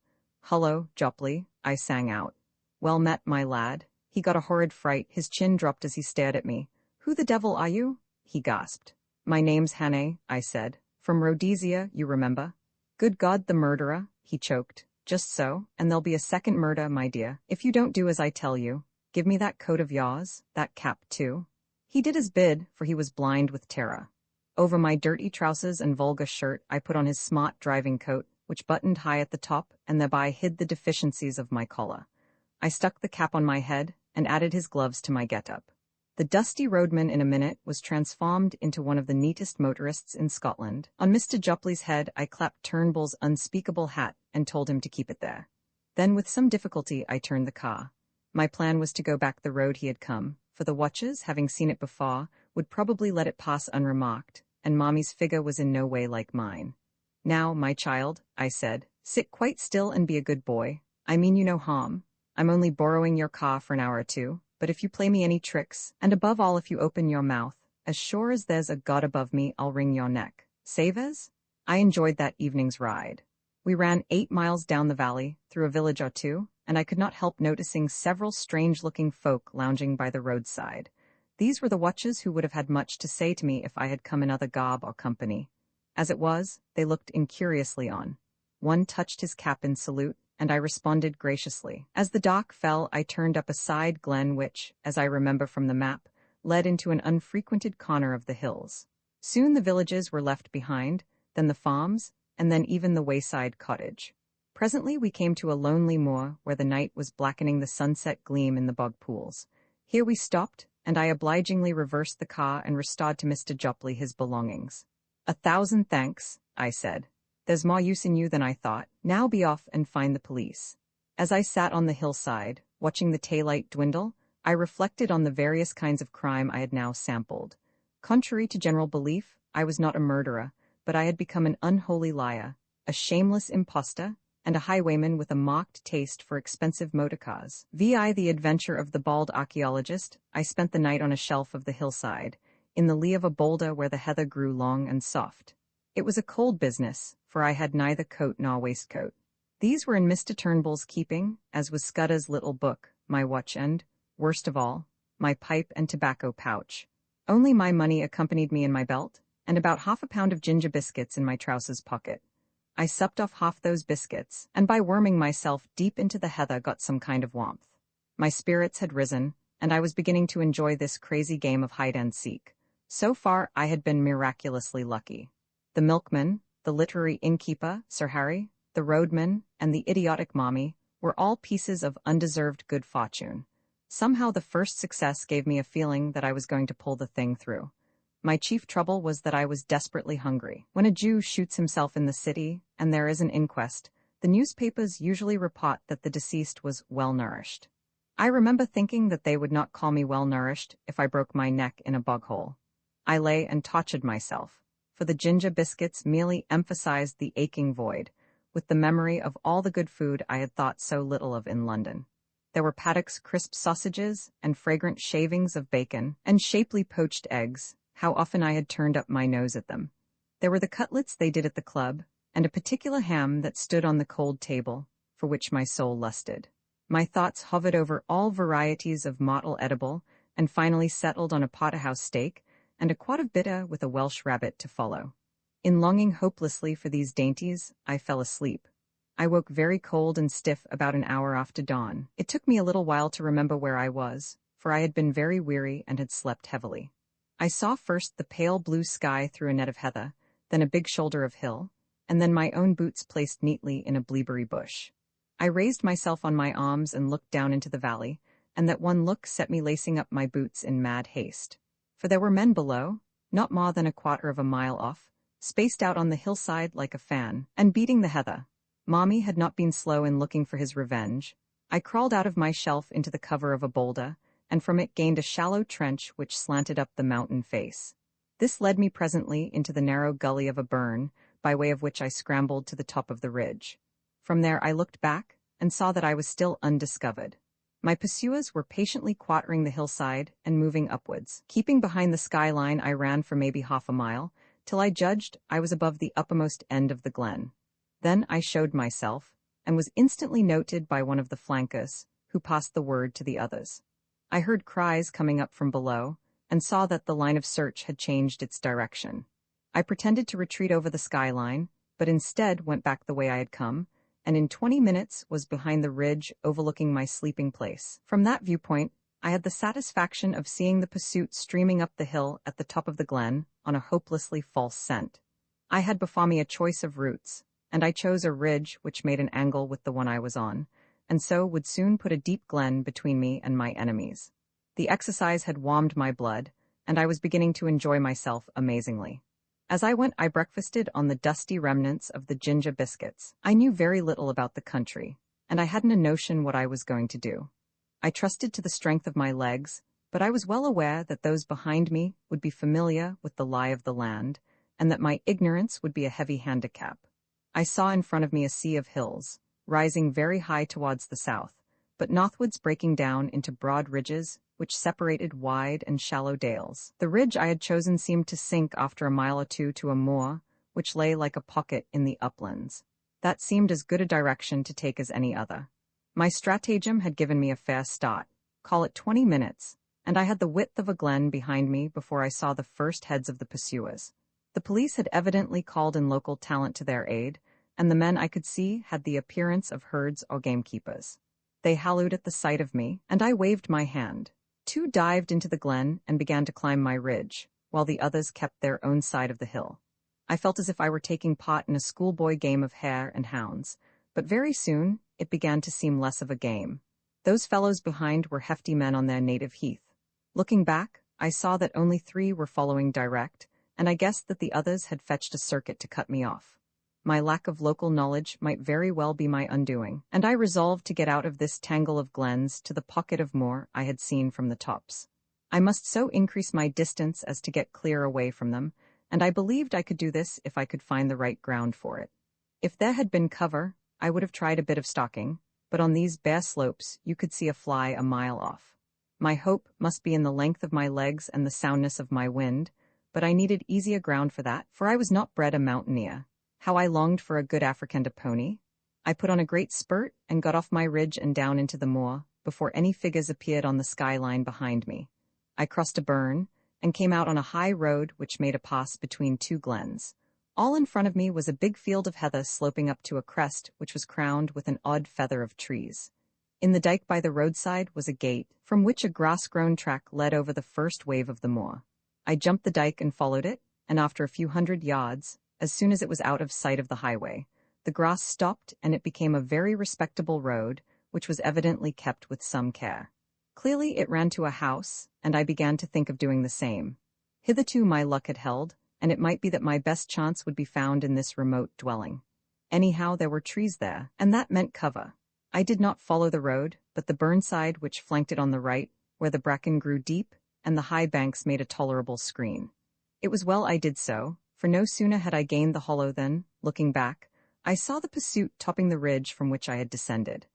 "Hullo, Jopley," I sang out. "Well met, my lad." He got a horrid fright, his chin dropped as he stared at me. "Who the devil are you?" he gasped. "My name's Hannay," I said. "From Rhodesia, you remember." "Good God, the murderer," he choked. "Just so, and there'll be a second murder, my dear, if you don't do as I tell you. Give me that coat of yours, that cap too." He did as bid, for he was blind with terror. Over my dirty trousers and vulgar shirt I put on his smart driving coat, which buttoned high at the top and thereby hid the deficiencies of my collar. I stuck the cap on my head and added his gloves to my get-up. The dusty roadman in a minute was transformed into one of the neatest motorists in Scotland. On Mr. Jopley's head I clapped Turnbull's unspeakable hat and told him to keep it there. Then with some difficulty I turned the car. My plan was to go back the road he had come, for the watchers, having seen it before, would probably let it pass unremarked, and Mommy's figure was in no way like mine. "Now, my child," I said, "sit quite still and be a good boy. I mean you no harm. I'm only borrowing your car for an hour or two, but if you play me any tricks, and above all if you open your mouth, as sure as there's a God above me, I'll wring your neck. Savez?" I enjoyed that evening's ride. We ran 8 miles down the valley, through a village or two, and I could not help noticing several strange-looking folk lounging by the roadside. These were the watchers who would have had much to say to me if I had come in other garb or company. As it was, they looked incuriously on. One touched his cap in salute, and I responded graciously. As the dark fell, I turned up a side glen which, as I remember from the map, led into an unfrequented corner of the hills. Soon the villages were left behind, then the farms, and then even the wayside cottage. Presently we came to a lonely moor where the night was blackening the sunset gleam in the bog pools. Here we stopped, and I obligingly reversed the car and restored to Mr. Jopley his belongings. "1,000 thanks," I said. "There's more use in you than I thought. Now be off and find the police." As I sat on the hillside, watching the daylight dwindle, I reflected on the various kinds of crime I had now sampled. Contrary to general belief, I was not a murderer, but I had become an unholy liar, a shameless impostor, and a highwayman with a marked taste for expensive motorcars. VI the adventure of the bald archaeologist, I spent the night on a shelf of the hillside, in the lee of a boulder where the heather grew long and soft. It was a cold business, for I had neither coat nor waistcoat. These were in Mr. Turnbull's keeping, as was Scudder's little book, my watch and, worst of all, my pipe and tobacco pouch. Only my money accompanied me in my belt, and about half a pound of ginger biscuits in my trousers pocket. I supped off half those biscuits, and by worming myself deep into the heather got some kind of warmth. My spirits had risen, and I was beginning to enjoy this crazy game of hide-and-seek. So far, I had been miraculously lucky. The milkman, the literary innkeeper, Sir Harry, the roadman, and the idiotic mommy were all pieces of undeserved good fortune. Somehow the first success gave me a feeling that I was going to pull the thing through. My chief trouble was that I was desperately hungry. When a Jew shoots himself in the city, and there is an inquest, the newspapers usually report that the deceased was well-nourished. I remember thinking that they would not call me well-nourished if I broke my neck in a bog hole. I lay and tortured myself, for the ginger biscuits merely emphasized the aching void, with the memory of all the good food I had thought so little of in London. There were Paddock's crisp sausages, and fragrant shavings of bacon, and shapely poached eggs. How often I had turned up my nose at them. There were the cutlets they did at the club, and a particular ham that stood on the cold table, for which my soul lusted. My thoughts hovered over all varieties of mottled edible, and finally settled on a porterhouse steak, and a quart of bitter with a Welsh rabbit to follow. In longing hopelessly for these dainties, I fell asleep. I woke very cold and stiff about an hour after dawn. It took me a little while to remember where I was, for I had been very weary and had slept heavily. I saw first the pale blue sky through a net of heather, then a big shoulder of hill, and then my own boots placed neatly in a bleaberry bush. I raised myself on my arms and looked down into the valley, and that one look set me lacing up my boots in mad haste. For there were men below, not more than a quarter of a mile off, spaced out on the hillside like a fan, and beating the heather. Mommy had not been slow in looking for his revenge. I crawled out of my shelf into the cover of a boulder, and from it gained a shallow trench which slanted up the mountain face. This led me presently into the narrow gully of a burn, by way of which I scrambled to the top of the ridge. From there I looked back, and saw that I was still undiscovered. My pursuers were patiently quartering the hillside and moving upwards. Keeping behind the skyline, I ran for maybe half a mile, till I judged I was above the uppermost end of the glen. Then I showed myself, and was instantly noted by one of the flankers, who passed the word to the others. I heard cries coming up from below, and saw that the line of search had changed its direction. I pretended to retreat over the skyline, but instead went back the way I had come, and in 20 minutes was behind the ridge overlooking my sleeping place. From that viewpoint, I had the satisfaction of seeing the pursuit streaming up the hill at the top of the glen on a hopelessly false scent. I had before me a choice of routes, and I chose a ridge which made an angle with the one I was on, and so would soon put a deep glen between me and my enemies. The exercise had warmed my blood, and I was beginning to enjoy myself amazingly. As I went, I breakfasted on the dusty remnants of the ginger biscuits. I knew very little about the country, and I hadn't a notion what I was going to do. I trusted to the strength of my legs, but I was well aware that those behind me would be familiar with the lie of the land, and that my ignorance would be a heavy handicap. I saw in front of me a sea of hills, rising very high towards the south, but northwards breaking down into broad ridges which separated wide and shallow dales. The ridge I had chosen seemed to sink after a mile or two to a moor, which lay like a pocket in the uplands. That seemed as good a direction to take as any other. My stratagem had given me a fair start, call it 20 minutes, and I had the width of a glen behind me before I saw the first heads of the pursuers. The police had evidently called in local talent to their aid, and the men I could see had the appearance of herds or gamekeepers. They hallooed at the sight of me, and I waved my hand. Two dived into the glen and began to climb my ridge, while the others kept their own side of the hill. I felt as if I were taking part in a schoolboy game of hare and hounds, but very soon it began to seem less of a game. Those fellows behind were hefty men on their native heath. Looking back, I saw that only 3 were following direct, and I guessed that the others had fetched a circuit to cut me off. My lack of local knowledge might very well be my undoing, and I resolved to get out of this tangle of glens to the pocket of moor I had seen from the tops. I must so increase my distance as to get clear away from them, and I believed I could do this if I could find the right ground for it. If there had been cover, I would have tried a bit of stalking, but on these bare slopes you could see a fly a mile off. My hope must be in the length of my legs and the soundness of my wind, but I needed easier ground for that, for I was not bred a mountaineer. How I longed for a good African pony. I put on a great spurt and got off my ridge and down into the moor before any figures appeared on the skyline behind me. I crossed a burn, and came out on a high road which made a pass between two glens. All in front of me was a big field of heather sloping up to a crest which was crowned with an odd feather of trees. In the dike by the roadside was a gate, from which a grass-grown track led over the first wave of the moor. I jumped the dike and followed it, and after a few hundred yards, as soon as it was out of sight of the highway, the grass stopped and it became a very respectable road, which was evidently kept with some care. Clearly it ran to a house, and I began to think of doing the same. Hitherto my luck had held, and it might be that my best chance would be found in this remote dwelling. Anyhow, there were trees there, and that meant cover. I did not follow the road, but the burnside which flanked it on the right, where the bracken grew deep, and the high banks made a tolerable screen. It was well I did so, for no sooner had I gained the hollow than, looking back, I saw the pursuit topping the ridge from which I had descended.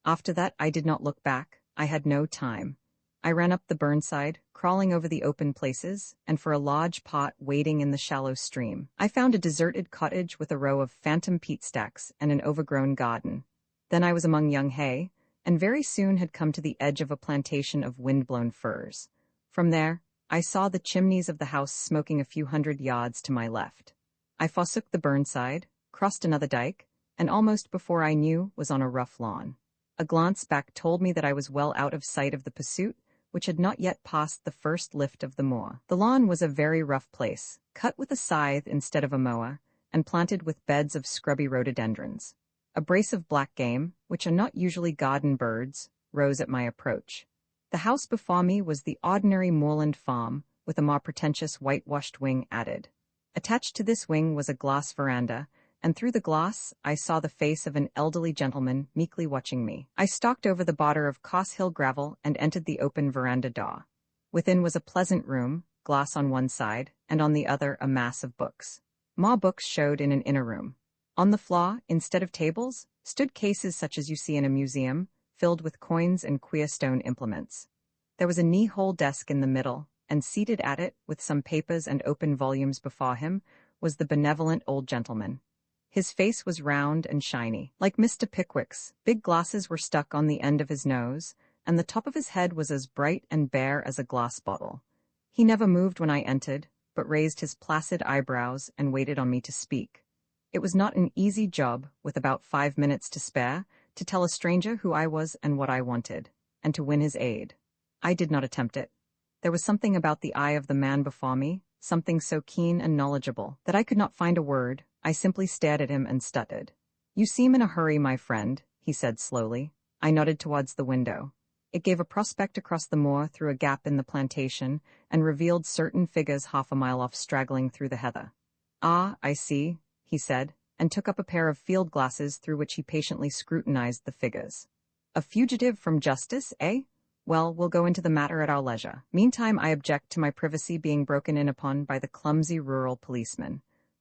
After that I did not look back. I had no time. I ran up the burnside, crawling over the open places, and for a large part wading in the shallow stream. I found a deserted cottage with a row of phantom peat stacks and an overgrown garden. Then I was among young hay, and very soon had come to the edge of a plantation of wind-blown firs. From there, I saw the chimneys of the house smoking a few hundred yards to my left. I forsook the burnside, crossed another dike, and almost before I knew was on a rough lawn. A glance back told me that I was well out of sight of the pursuit, which had not yet passed the first lift of the moor. The lawn was a very rough place, cut with a scythe instead of a mower, and planted with beds of scrubby rhododendrons. A brace of black game, which are not usually garden birds, rose at my approach. The house before me was the ordinary moorland farm, with a more pretentious whitewashed wing added. Attached to this wing was a glass veranda, and through the glass I saw the face of an elderly gentleman meekly watching me. I stalked over the border of Coss Hill gravel and entered the open veranda door. Within was a pleasant room, glass on one side, and on the other a mass of books. More books showed in an inner room. On the floor, instead of tables, stood cases such as you see in a museum, filled with coins and queer stone implements. There was a knee-hole desk in the middle, and seated at it, with some papers and open volumes before him, was the benevolent old gentleman. His face was round and shiny, like Mr. Pickwick's. Big glasses were stuck on the end of his nose, and the top of his head was as bright and bare as a glass bottle. He never moved when I entered, but raised his placid eyebrows and waited on me to speak. It was not an easy job, with about 5 minutes to spare, to tell a stranger who I was and what I wanted, and to win his aid. I did not attempt it. There was something about the eye of the man before me, something so keen and knowledgeable, that I could not find a word. I simply stared at him and stuttered. "You seem in a hurry, my friend," he said slowly. I nodded towards the window. It gave a prospect across the moor through a gap in the plantation, and revealed certain figures half a mile off straggling through the heather. "Ah, I see," he said, and took up a pair of field glasses through which he patiently scrutinized the figures. "A fugitive from justice, eh? Well, we'll go into the matter at our leisure. Meantime, I object to my privacy being broken in upon by the clumsy rural policeman.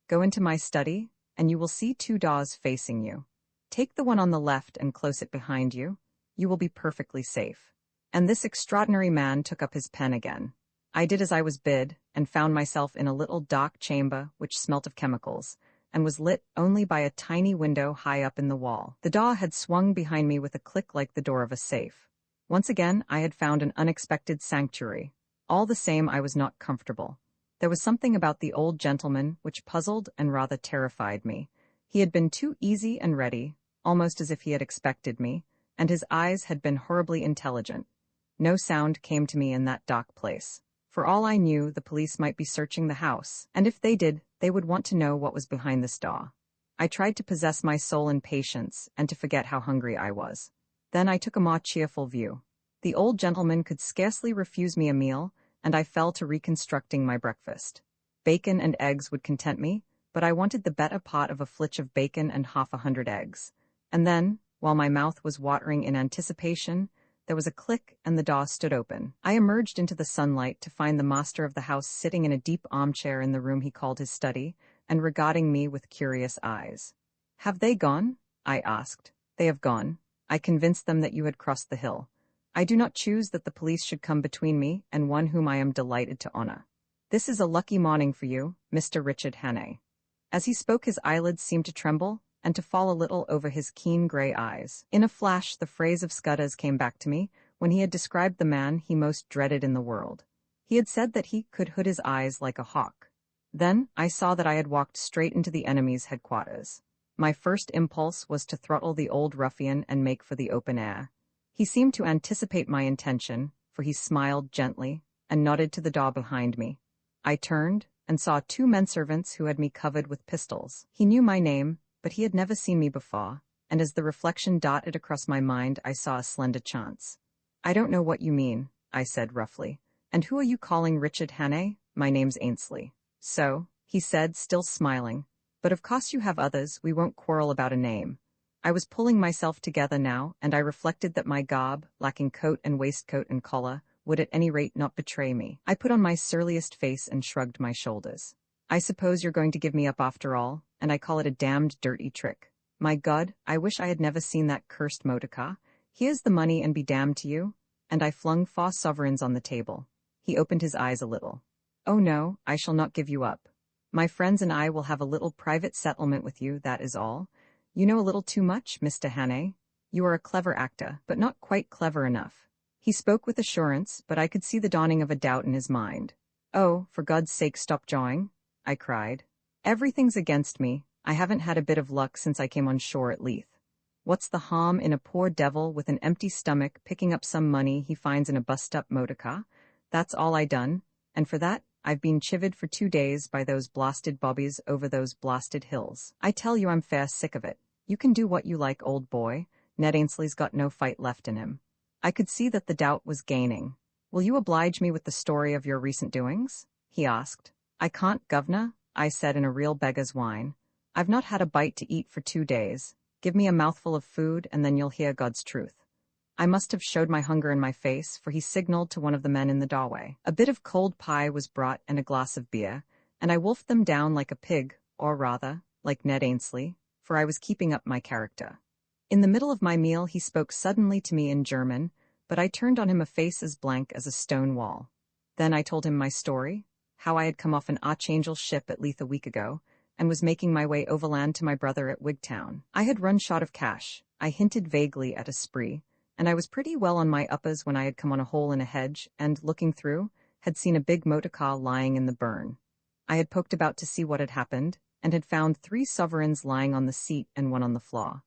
Go into my study, and you will see 2 doors facing you. Take the one on the left and close it behind you. You will be perfectly safe." And this extraordinary man took up his pen again. I did as I was bid, and found myself in a little dark chamber which smelt of chemicals, and was lit only by a tiny window high up in the wall. The door had swung behind me with a click like the door of a safe. Once again I had found an unexpected sanctuary. All the same I was not comfortable. There was something about the old gentleman which puzzled and rather terrified me. He had been too easy and ready, almost as if he had expected me, and his eyes had been horribly intelligent. No sound came to me in that dark place. For all I knew, the police might be searching the house, and if they did, they would want to know what was behind this door. I tried to possess my soul in patience and to forget how hungry I was. Then I took a more cheerful view. The old gentleman could scarcely refuse me a meal, and I fell to reconstructing my breakfast. Bacon and eggs would content me, but I wanted the better part of a flitch of bacon and half 100 eggs. And then, while my mouth was watering in anticipation, there was a click and the door stood open. I emerged into the sunlight to find the master of the house sitting in a deep armchair in the room he called his study, and regarding me with curious eyes. "Have they gone?" I asked. "They have gone. I convinced them that you had crossed the hill. I do not choose that the police should come between me and one whom I am delighted to honor. This is a lucky morning for you, Mr. Richard Hannay." As he spoke his eyelids seemed to tremble, and to fall a little over his keen gray eyes. In a flash the phrase of Scudder's came back to me, when he had described the man he most dreaded in the world. He had said that he could hood his eyes like a hawk. Then I saw that I had walked straight into the enemy's headquarters. My first impulse was to throttle the old ruffian and make for the open air. He seemed to anticipate my intention, for he smiled gently and nodded to the door behind me. I turned and saw two menservants who had me covered with pistols. He knew my name, but he had never seen me before, and as the reflection darted across my mind, I saw a slender chance. "I don't know what you mean," I said roughly. "And who are you calling Richard Hannay? My name's Ainsley." "So," he said, still smiling, "but of course you have others, we won't quarrel about a name." I was pulling myself together now, and I reflected that my garb, lacking coat and waistcoat and collar, would at any rate not betray me. I put on my surliest face and shrugged my shoulders. "I suppose you're going to give me up after all, and I call it a damned dirty trick. My God, I wish I had never seen that cursed motor car. Here's the money and be damned to you." And I flung 4 sovereigns on the table. He opened his eyes a little. "Oh no, I shall not give you up. My friends and I will have a little private settlement with you, that is all. You know a little too much, Mr. Hannay. You are a clever actor, but not quite clever enough." He spoke with assurance, but I could see the dawning of a doubt in his mind. "Oh, for God's sake stop jawing," I cried. "Everything's against me. I haven't had a bit of luck since I came on shore at Leith. What's the harm in a poor devil with an empty stomach picking up some money he finds in a bust-up motor car? That's all I done, and for that, I've been chivied for 2 days by those blasted bobbies over those blasted hills. I tell you I'm fair sick of it. You can do what you like, old boy. Ned Ainsley's got no fight left in him." I could see that the doubt was gaining. "Will you oblige me with the story of your recent doings?" he asked. "I can't, governor," I said in a real beggar's whine. "I've not had a bite to eat for 2 days. Give me a mouthful of food, and then you'll hear God's truth." I must have showed my hunger in my face, for he signaled to one of the men in the doorway. A bit of cold pie was brought and a glass of beer, and I wolfed them down like a pig, or rather, like Ned Ainsley, for I was keeping up my character. In the middle of my meal he spoke suddenly to me in German, but I turned on him a face as blank as a stone wall. Then I told him my story, how I had come off an Archangel ship at Leith a week ago, and was making my way overland to my brother at Wigtown. I had run short of cash. I hinted vaguely at a spree, and I was pretty well on my uppers when I had come on a hole in a hedge and, looking through, had seen a big motor car lying in the burn. I had poked about to see what had happened, and had found 3 sovereigns lying on the seat and 1 on the floor.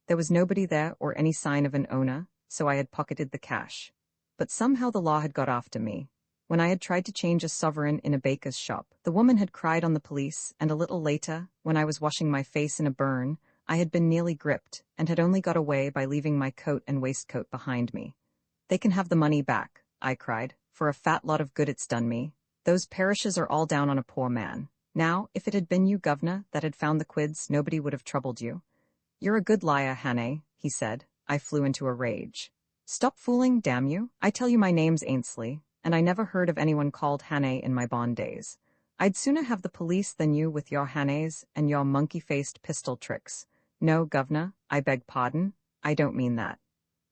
There was nobody there or any sign of an owner, so I had pocketed the cash. But somehow the law had got after me. When I had tried to change a sovereign in a baker's shop, the woman had cried on the police, and a little later, when I was washing my face in a burn, I had been nearly gripped, and had only got away by leaving my coat and waistcoat behind me. "They can have the money back," I cried, "for a fat lot of good it's done me. Those parishes are all down on a poor man. Now, if it had been you, governor, that had found the quids, nobody would have troubled you." "You're a good liar, Hannay," he said. I flew into a rage. "Stop fooling, damn you. I tell you my name's Ainsley, and I never heard of anyone called Hannay in my bond days. I'd sooner have the police than you with your Hannays and your monkey-faced pistol tricks. No, governor, I beg pardon, I don't mean that.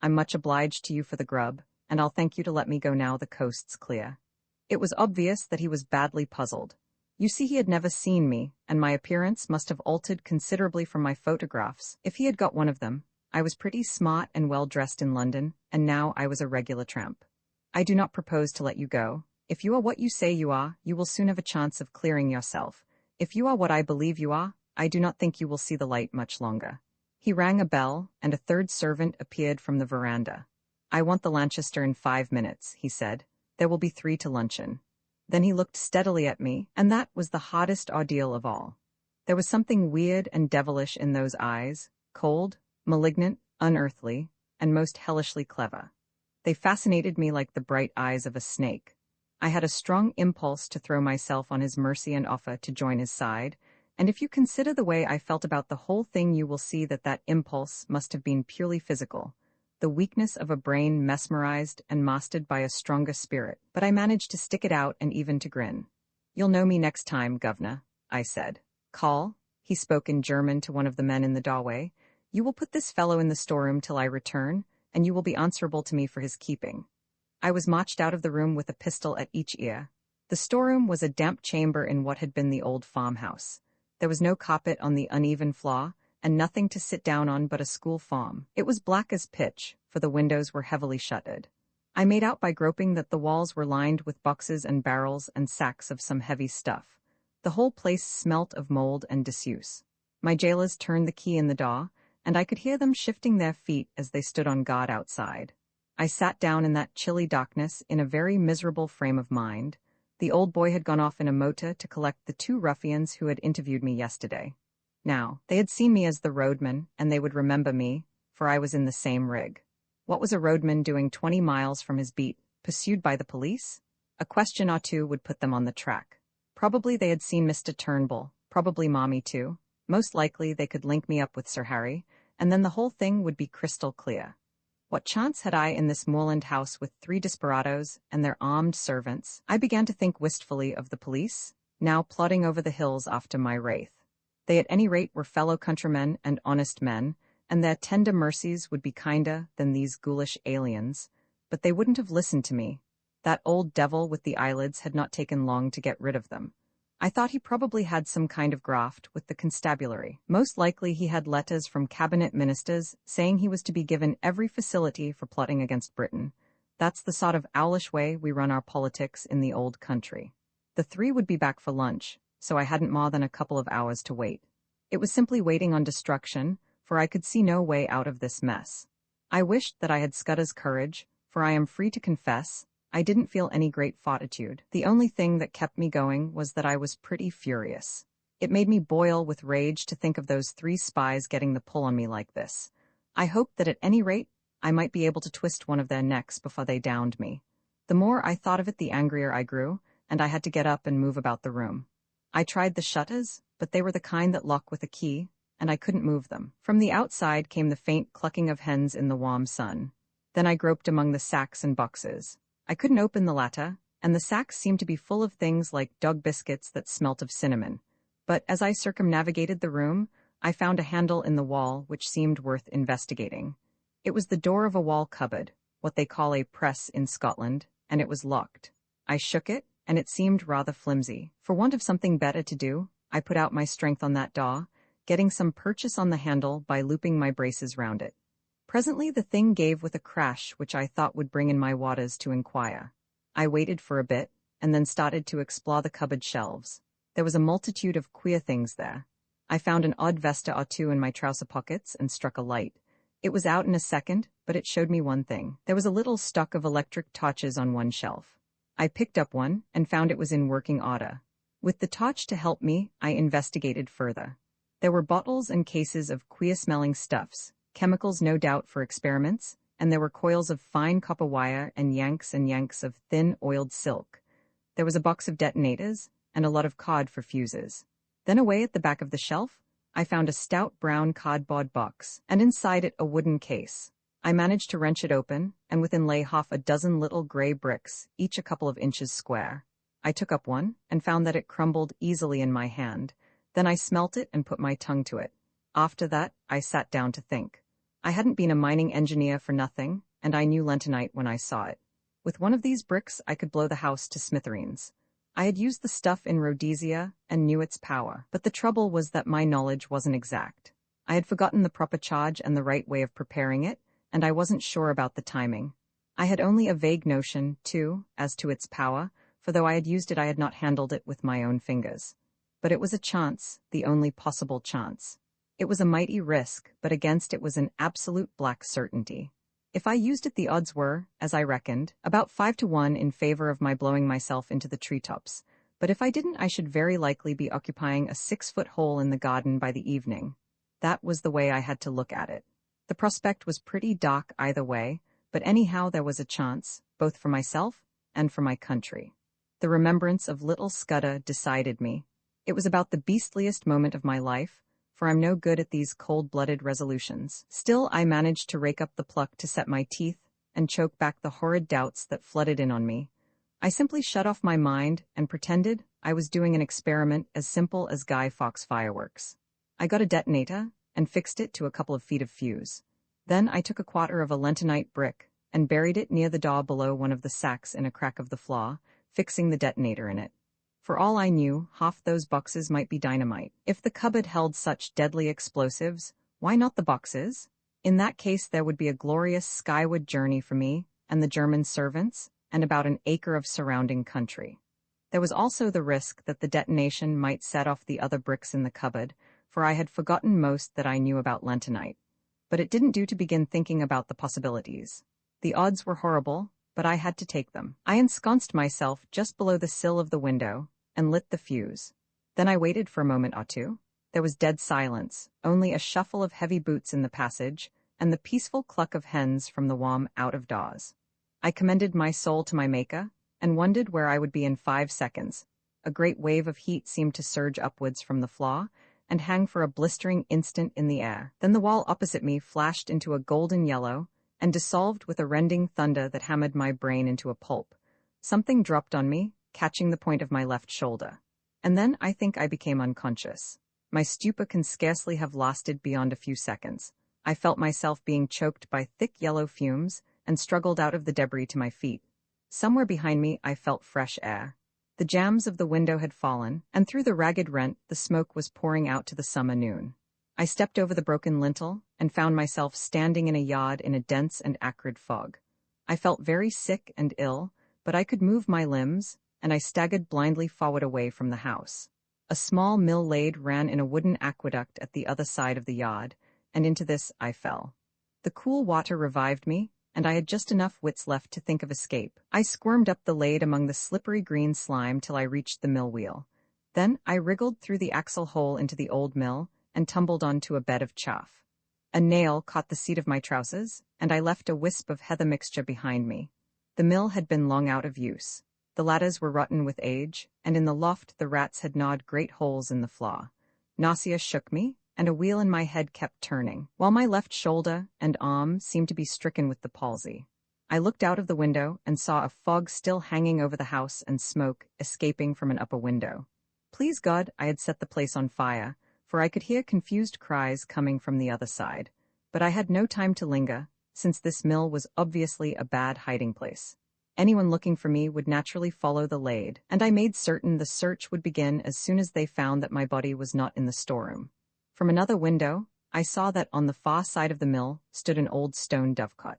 I'm much obliged to you for the grub, and I'll thank you to let me go now the coast's clear." It was obvious that he was badly puzzled. You see, he had never seen me, and my appearance must have altered considerably from my photographs, if he had got one of them. I was pretty smart and well-dressed in London, and now I was a regular tramp. "I do not propose to let you go. If you are what you say you are, you will soon have a chance of clearing yourself. If you are what I believe you are, I do not think you will see the light much longer." He rang a bell, and a 3rd servant appeared from the veranda. "I want the Lanchester in 5 minutes," he said. "There will be 3 to luncheon." Then he looked steadily at me, and that was the hardest ordeal of all. There was something weird and devilish in those eyes, cold, malignant, unearthly, and most hellishly clever. They fascinated me like the bright eyes of a snake. I had a strong impulse to throw myself on his mercy and offer to join his side, and if you consider the way I felt about the whole thing, you will see that that impulse must have been purely physical, the weakness of a brain mesmerized and mastered by a stronger spirit, but I managed to stick it out and even to grin. "You'll know me next time, governor," I said. "Call," he spoke in German to one of the men in the doorway. "You will put this fellow in the storeroom till I return, and you will be answerable to me for his keeping." I was marched out of the room with a pistol at each ear. The storeroom was a damp chamber in what had been the old farmhouse. There was no carpet on the uneven floor, and nothing to sit down on but a school form. It was black as pitch, for the windows were heavily shuttered. I made out by groping that the walls were lined with boxes and barrels and sacks of some heavy stuff. The whole place smelt of mold and disuse. My jailers turned the key in the door, and I could hear them shifting their feet as they stood on guard outside. I sat down in that chilly darkness in a very miserable frame of mind. The old boy had gone off in a motor to collect the 2 ruffians who had interviewed me yesterday. Now, they had seen me as the roadman, and they would remember me, for I was in the same rig. What was a roadman doing 20 miles from his beat, pursued by the police? A question or two would put them on the track. Probably they had seen Mr. Turnbull, probably Mommy too. Most likely they could link me up with Sir Harry, and then the whole thing would be crystal clear. What chance had I in this moorland house with 3 desperados and their armed servants? I began to think wistfully of the police, now plodding over the hills after my wraith. They at any rate were fellow countrymen and honest men, and their tender mercies would be kinder than these ghoulish aliens, but they wouldn't have listened to me. That old devil with the eyelids had not taken long to get rid of them. I thought he probably had some kind of graft with the constabulary. Most likely he had letters from cabinet ministers saying he was to be given every facility for plotting against Britain. That's the sort of owlish way we run our politics in the old country. The 3 would be back for lunch, so I hadn't more than a couple of hours to wait. It was simply waiting on destruction, for I could see no way out of this mess. I wished that I had Scudder's courage, for I am free to confess, I didn't feel any great fortitude. The only thing that kept me going was that I was pretty furious. It made me boil with rage to think of those 3 spies getting the pull on me like this. I hoped that at any rate, I might be able to twist one of their necks before they downed me. The more I thought of it, the angrier I grew, and I had to get up and move about the room. I tried the shutters, but they were the kind that lock with a key, and I couldn't move them. From the outside came the faint clucking of hens in the warm sun. Then I groped among the sacks and boxes. I couldn't open the latter, and the sacks seemed to be full of things like dog biscuits that smelt of cinnamon. But as I circumnavigated the room, I found a handle in the wall which seemed worth investigating. It was the door of a wall cupboard, what they call a press in Scotland, and it was locked. I shook it, and it seemed rather flimsy. For want of something better to do, I put out my strength on that door, getting some purchase on the handle by looping my braces round it. Presently the thing gave with a crash which I thought would bring in my waters to inquire. I waited for a bit, and then started to explore the cupboard shelves. There was a multitude of queer things there. I found an odd vesta or 2 in my trouser pockets and struck a light. It was out in a second, but it showed me one thing. There was a little stock of electric torches on one shelf. I picked up one and found it was in working order. With the torch to help me, I investigated further. There were bottles and cases of queer-smelling stuffs, chemicals no doubt for experiments, and there were coils of fine copper wire and yanks of thin oiled silk. There was a box of detonators and a lot of cod for fuses. Then away at the back of the shelf, I found a stout brown cardboard box, and inside it a wooden case. I managed to wrench it open, and within lay half a dozen little gray bricks, each a couple of inches square. I took up one, and found that it crumbled easily in my hand. Then I smelt it and put my tongue to it. After that, I sat down to think. I hadn't been a mining engineer for nothing, and I knew lentonite when I saw it. With one of these bricks, I could blow the house to smithereens. I had used the stuff in Rhodesia and knew its power, but the trouble was that my knowledge wasn't exact. I had forgotten the proper charge and the right way of preparing it, and I wasn't sure about the timing. I had only a vague notion, too, as to its power, for though I had used it, I had not handled it with my own fingers. But it was a chance, the only possible chance. It was a mighty risk, but against it was an absolute black certainty. If I used it, the odds were, as I reckoned, about 5 to 1 in favor of my blowing myself into the treetops. But if I didn't, I should very likely be occupying a 6-foot hole in the garden by the evening. That was the way I had to look at it. The prospect was pretty dark either way, but anyhow there was a chance, both for myself and for my country. The remembrance of little Scudder decided me. It was about the beastliest moment of my life, for I'm no good at these cold-blooded resolutions. Still, I managed to rake up the pluck to set my teeth and choke back the horrid doubts that flooded in on me. I simply shut off my mind and pretended I was doing an experiment as simple as Guy Fawkes fireworks. I got a detonator and fixed it to a couple of feet of fuse. Then I took a quarter of a lentonite brick and buried it near the door below one of the sacks in a crack of the floor, fixing the detonator in it. For all I knew, half those boxes might be dynamite. If the cupboard held such deadly explosives, why not the boxes? In that case there would be a glorious skyward journey for me, and the German servants, and about an acre of surrounding country. There was also the risk that the detonation might set off the other bricks in the cupboard, for I had forgotten most that I knew about lentonite. But it didn't do to begin thinking about the possibilities. The odds were horrible, but I had to take them. I ensconced myself just below the sill of the window and lit the fuse. Then I waited for a moment or two. There was dead silence, only a shuffle of heavy boots in the passage, and the peaceful cluck of hens from the warm out of doors. I commended my soul to my Maker, and wondered where I would be in 5 seconds. A great wave of heat seemed to surge upwards from the floor, and hang for a blistering instant in the air. Then the wall opposite me flashed into a golden yellow, and dissolved with a rending thunder that hammered my brain into a pulp. Something dropped on me, catching the point of my left shoulder. And then I think I became unconscious. My stupor can scarcely have lasted beyond a few seconds. I felt myself being choked by thick yellow fumes, and struggled out of the debris to my feet. Somewhere behind me I felt fresh air. The jambs of the window had fallen, and through the ragged rent the smoke was pouring out to the summer noon. I stepped over the broken lintel, and found myself standing in a yard in a dense and acrid fog. I felt very sick and ill, but I could move my limbs, and I staggered blindly forward away from the house. A small mill lade ran in a wooden aqueduct at the other side of the yard, and into this I fell. The cool water revived me, and I had just enough wits left to think of escape. I squirmed up the lade among the slippery green slime till I reached the mill wheel. Then I wriggled through the axle hole into the old mill, and tumbled onto a bed of chaff. A nail caught the seat of my trousers, and I left a wisp of heather mixture behind me. The mill had been long out of use. The ladders were rotten with age, and in the loft the rats had gnawed great holes in the floor. Nausea shook me, and a wheel in my head kept turning, while my left shoulder and arm seemed to be stricken with the palsy. I looked out of the window and saw a fog still hanging over the house and smoke escaping from an upper window. Please God, I had set the place on fire, for I could hear confused cries coming from the other side. But I had no time to linger, since this mill was obviously a bad hiding place. Anyone looking for me would naturally follow the lade, and I made certain the search would begin as soon as they found that my body was not in the storeroom. From another window, I saw that on the far side of the mill stood an old stone dovecot.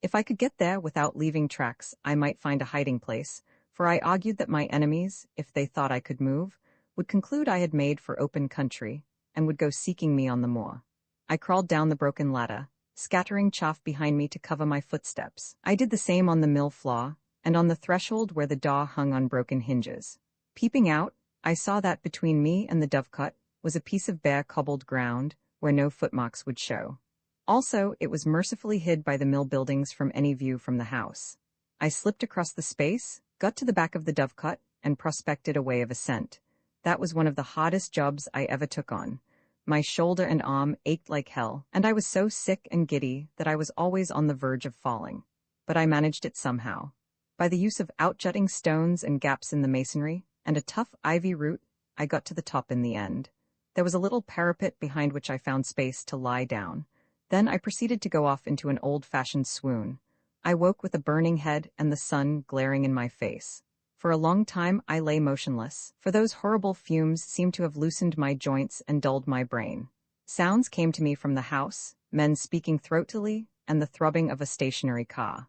If I could get there without leaving tracks, I might find a hiding place, for I argued that my enemies, if they thought I could move, would conclude I had made for open country, and would go seeking me on the moor. I crawled down the broken ladder, scattering chaff behind me to cover my footsteps. I did the same on the mill floor, and on the threshold where the door hung on broken hinges. Peeping out, I saw that between me and the dovecot was a piece of bare cobbled ground, where no footmarks would show. Also, it was mercifully hid by the mill buildings from any view from the house. I slipped across the space, got to the back of the dovecot, and prospected a way of ascent. That was one of the hardest jobs I ever took on. My shoulder and arm ached like hell, and I was so sick and giddy that I was always on the verge of falling. But I managed it somehow. By the use of outjutting stones and gaps in the masonry, and a tough ivy root, I got to the top in the end. There was a little parapet behind which I found space to lie down. Then I proceeded to go off into an old-fashioned swoon. I woke with a burning head and the sun glaring in my face. For a long time I lay motionless, for those horrible fumes seemed to have loosened my joints and dulled my brain. Sounds came to me from the house, men speaking throatily, and the throbbing of a stationary car.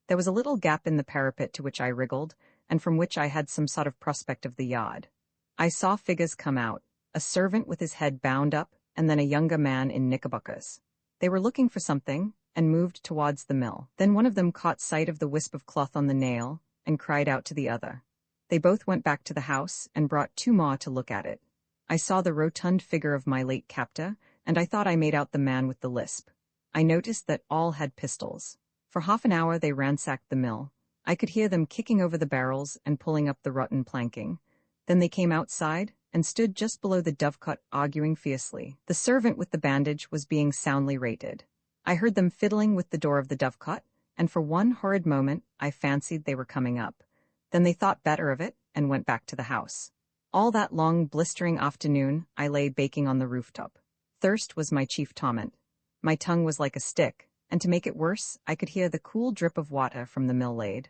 There was a little gap in the parapet to which I wriggled, and from which I had some sort of prospect of the yard. I saw figures come out, a servant with his head bound up, and then a younger man in knickerbockers. They were looking for something, and moved towards the mill. Then one of them caught sight of the wisp of cloth on the nail, and cried out to the other. They both went back to the house, and brought 2 more to look at it. I saw the rotund figure of my late captor, and I thought I made out the man with the lisp. I noticed that all had pistols. For half an hour they ransacked the mill. I could hear them kicking over the barrels and pulling up the rotten planking. Then they came outside, and stood just below the dovecot arguing fiercely. The servant with the bandage was being soundly rated. I heard them fiddling with the door of the dovecot, and for one horrid moment I fancied they were coming up. Then they thought better of it, and went back to the house. All that long, blistering afternoon I lay baking on the rooftop. Thirst was my chief torment. My tongue was like a stick, and to make it worse, I could hear the cool drip of water from the mill lade.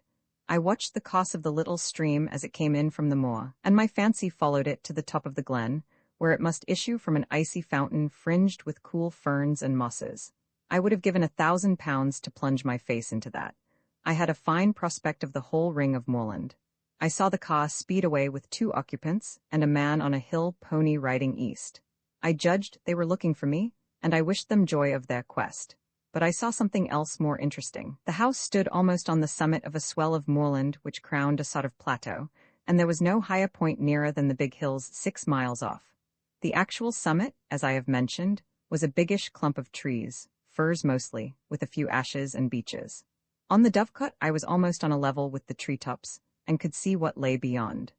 I watched the course of the little stream as it came in from the moor, and my fancy followed it to the top of the glen, where it must issue from an icy fountain fringed with cool ferns and mosses. I would have given £1,000 to plunge my face into that. I had a fine prospect of the whole ring of moorland. I saw the car speed away with 2 occupants and a man on a hill pony riding east. I judged they were looking for me, and I wished them joy of their quest. But I saw something else more interesting. The house stood almost on the summit of a swell of moorland which crowned a sort of plateau, and there was no higher point nearer than the big hills 6 miles off. The actual summit, as I have mentioned, was a biggish clump of trees, firs mostly, with a few ashes and beeches. On the dovecot I was almost on a level with the treetops, and could see what lay beyond.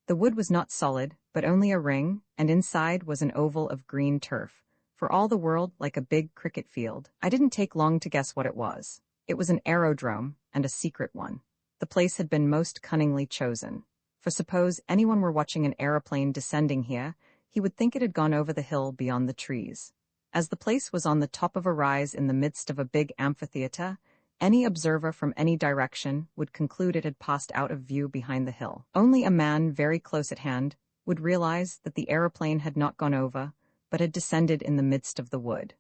The wood was not solid, but only a ring, and inside was an oval of green turf, for all the world like a big cricket field. I didn't take long to guess what it was. It was an aerodrome, and a secret one. The place had been most cunningly chosen. For suppose anyone were watching an aeroplane descending here, he would think it had gone over the hill beyond the trees. As the place was on the top of a rise in the midst of a big amphitheater, any observer from any direction would conclude it had passed out of view behind the hill. Only a man very close at hand would realize that the aeroplane had not gone over, but had descended in the midst of the wood.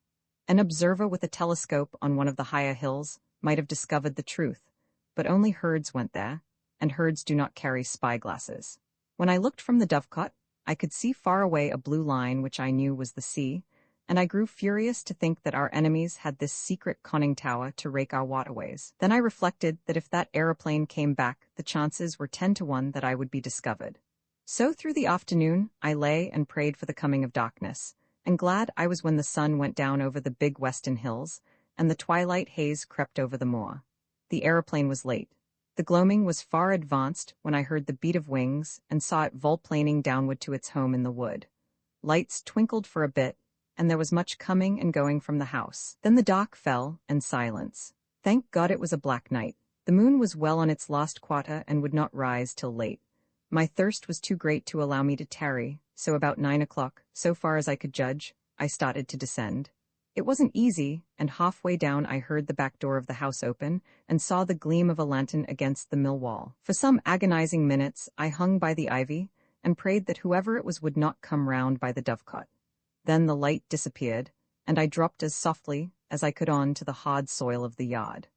An observer with a telescope on one of the higher hills might have discovered the truth, but only herds went there, and herds do not carry spyglasses. When I looked from the dovecot, I could see far away a blue line which I knew was the sea, and I grew furious to think that our enemies had this secret conning tower to rake our waterways. Then I reflected that if that aeroplane came back, the chances were 10 to 1 that I would be discovered. So through the afternoon, I lay and prayed for the coming of darkness, and glad I was when the sun went down over the big western hills, and the twilight haze crept over the moor. The aeroplane was late. The gloaming was far advanced when I heard the beat of wings and saw it volplaning downward to its home in the wood. Lights twinkled for a bit, and there was much coming and going from the house. Then the dark fell, and silence. Thank God it was a black night. The moon was well on its last quarter and would not rise till late. My thirst was too great to allow me to tarry, so about 9 o'clock, so far as I could judge, I started to descend. It wasn't easy, and halfway down I heard the back door of the house open, and saw the gleam of a lantern against the mill wall. For some agonizing minutes I hung by the ivy, and prayed that whoever it was would not come round by the dovecot. Then the light disappeared, and I dropped as softly as I could on to the hard soil of the yard.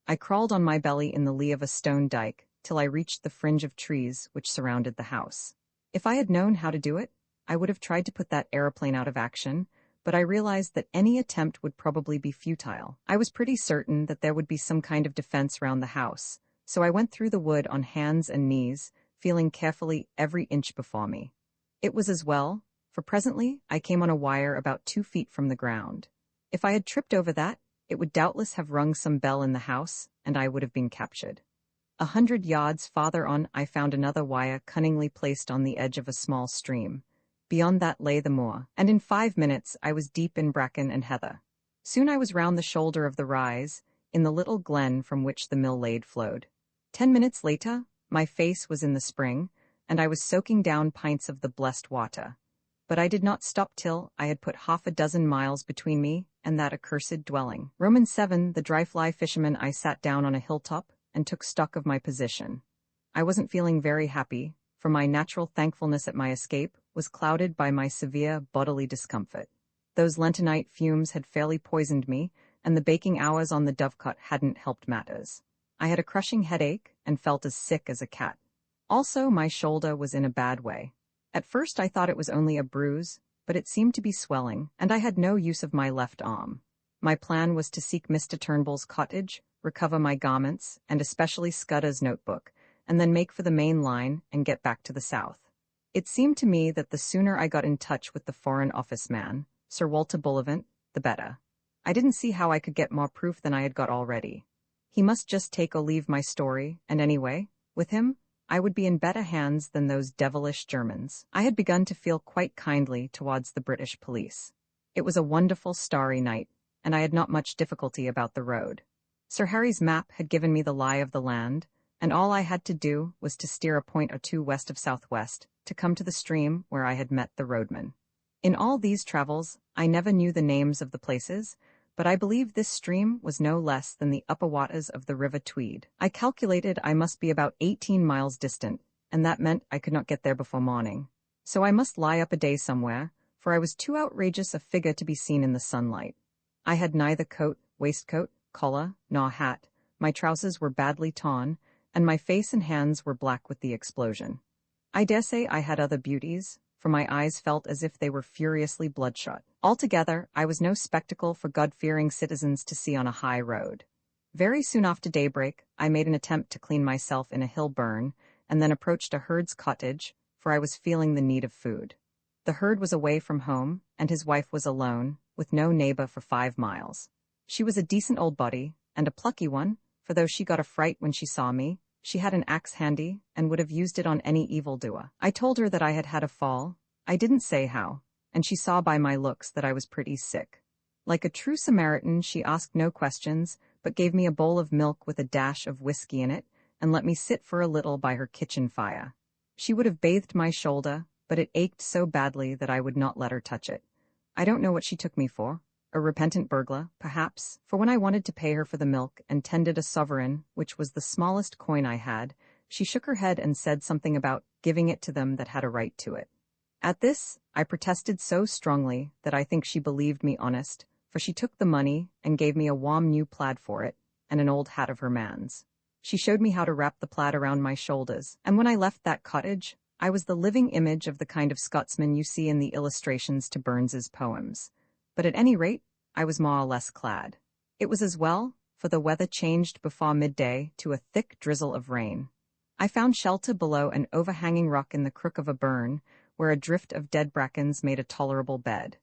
I crawled on my belly in the lee of a stone dike till I reached the fringe of trees which surrounded the house. If I had known how to do it, I would have tried to put that aeroplane out of action, but I realized that any attempt would probably be futile. I was pretty certain that there would be some kind of defense round the house, so I went through the wood on hands and knees, feeling carefully every inch before me. It was as well, for presently I came on a wire about 2 feet from the ground. If I had tripped over that, it would doubtless have rung some bell in the house, and I would have been captured. 100 yards farther on I found another wire cunningly placed on the edge of a small stream. Beyond that lay the moor, and in 5 minutes I was deep in bracken and heather. Soon I was round the shoulder of the rise, in the little glen from which the mill lade flowed. 10 minutes later, my face was in the spring, and I was soaking down pints of the blessed water. But I did not stop till I had put 6 miles between me and that accursed dwelling. Romans 7, the dry fly fisherman. I sat down on a hilltop and took stock of my position. I wasn't feeling very happy, for my natural thankfulness at my escape was clouded by my severe bodily discomfort. Those lentonite fumes had fairly poisoned me, and the baking hours on the dovecot hadn't helped matters. I had a crushing headache and felt as sick as a cat. Also, my shoulder was in a bad way. At first I thought it was only a bruise, but it seemed to be swelling, and I had no use of my left arm. My plan was to seek Mr. Turnbull's cottage, recover my garments, and especially Scudder's notebook, and then make for the main line and get back to the south. It seemed to me that the sooner I got in touch with the Foreign Office man, Sir Walter Bullivant, the better. I didn't see how I could get more proof than I had got already. He must just take or leave my story, and anyway, with him, I would be in better hands than those devilish Germans. I had begun to feel quite kindly towards the British police. It was a wonderful starry night, and I had not much difficulty about the road. Sir Harry's map had given me the lie of the land, and all I had to do was to steer a point or two west of southwest to come to the stream where I had met the roadman. In all these travels, I never knew the names of the places, but I believe this stream was no less than the upper waters of the River Tweed. I calculated I must be about 18 miles distant, and that meant I could not get there before morning. So I must lie up a day somewhere, for I was too outrageous a figure to be seen in the sunlight. I had neither coat, waistcoat, collar, nor hat, My trousers were badly torn, and my face and hands were black with the explosion. I dare say I had other beauties, for my eyes felt as if they were furiously bloodshot. Altogether, I was no spectacle for God-fearing citizens to see on a high road. Very soon after daybreak, I made an attempt to clean myself in a hill burn, and then approached a herd's cottage, for I was feeling the need of food. The herd was away from home, and his wife was alone, with no neighbor for 5 miles. She was a decent old body, and a plucky one, for though she got a fright when she saw me, she had an axe handy, and would have used it on any evildoer. I told her that I had had a fall. I didn't say how, and she saw by my looks that I was pretty sick. Like a true Samaritan, she asked no questions, but gave me a bowl of milk with a dash of whiskey in it, and let me sit for a little by her kitchen fire. She would have bathed my shoulder, but it ached so badly that I would not let her touch it. I don't know what she took me for. A repentant burglar, perhaps, for when I wanted to pay her for the milk and tendered a sovereign, which was the smallest coin I had, she shook her head and said something about giving it to them that had a right to it. At this, I protested so strongly that I think she believed me honest, for she took the money and gave me a warm new plaid for it, and an old hat of her man's. She showed me how to wrap the plaid around my shoulders, and when I left that cottage, I was the living image of the kind of Scotsman you see in the illustrations to Burns's poems. But at any rate, I was more or less clad. It was as well, for the weather changed before midday to a thick drizzle of rain. I found shelter below an overhanging rock in the crook of a burn, where a drift of dead brackens made a tolerable bed.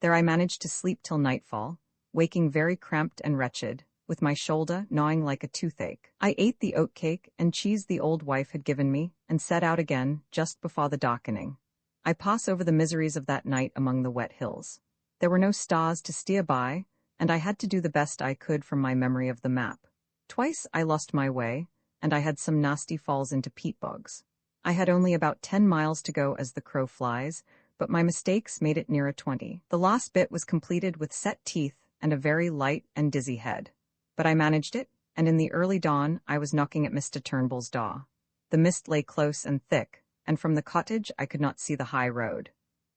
There I managed to sleep till nightfall, waking very cramped and wretched, with my shoulder gnawing like a toothache. I ate the oatcake and cheese the old wife had given me, and set out again just before the darkening. I pass over the miseries of that night among the wet hills. There were no stars to steer by, and I had to do the best I could from my memory of the map. Twice I lost my way, and I had some nasty falls into peat bogs. I had only about 10 miles to go as the crow flies, but my mistakes made it nearer 20. The last bit was completed with set teeth and a very light and dizzy head. But I managed it, and in the early dawn I was knocking at Mr. Turnbull's door. The mist lay close and thick, and from the cottage I could not see the high road.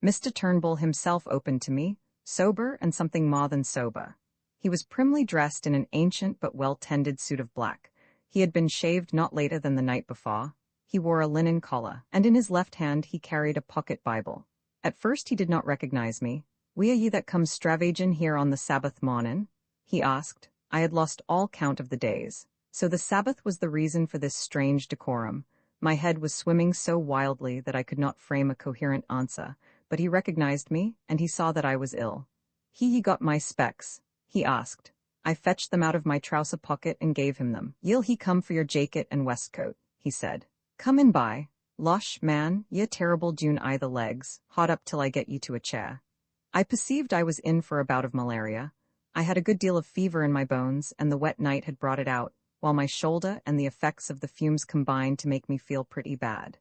Mr. Turnbull himself opened to me, sober and something more than sober. He was primly dressed in an ancient but well-tended suit of black. He had been shaved not later than the night before. He wore a linen collar, and in his left hand he carried a pocket Bible. At first he did not recognize me. "We are ye that come stravagin' here on the Sabbath mornin'?" he asked. I had lost all count of the days. So the Sabbath was the reason for this strange decorum. My head was swimming so wildly that I could not frame a coherent answer, but he recognized me, and he saw that I was ill. "Ye got my specs?" he asked. I fetched them out of my trouser pocket and gave him them. "Ye'll he come for your jacket and waistcoat," he said. "Come in by. Losh, man, ye terrible dune I the legs, hot up till I get ye to a chair." I perceived I was in for a bout of malaria. I had a good deal of fever in my bones, and the wet night had brought it out, while my shoulder and the effects of the fumes combined to make me feel pretty bad.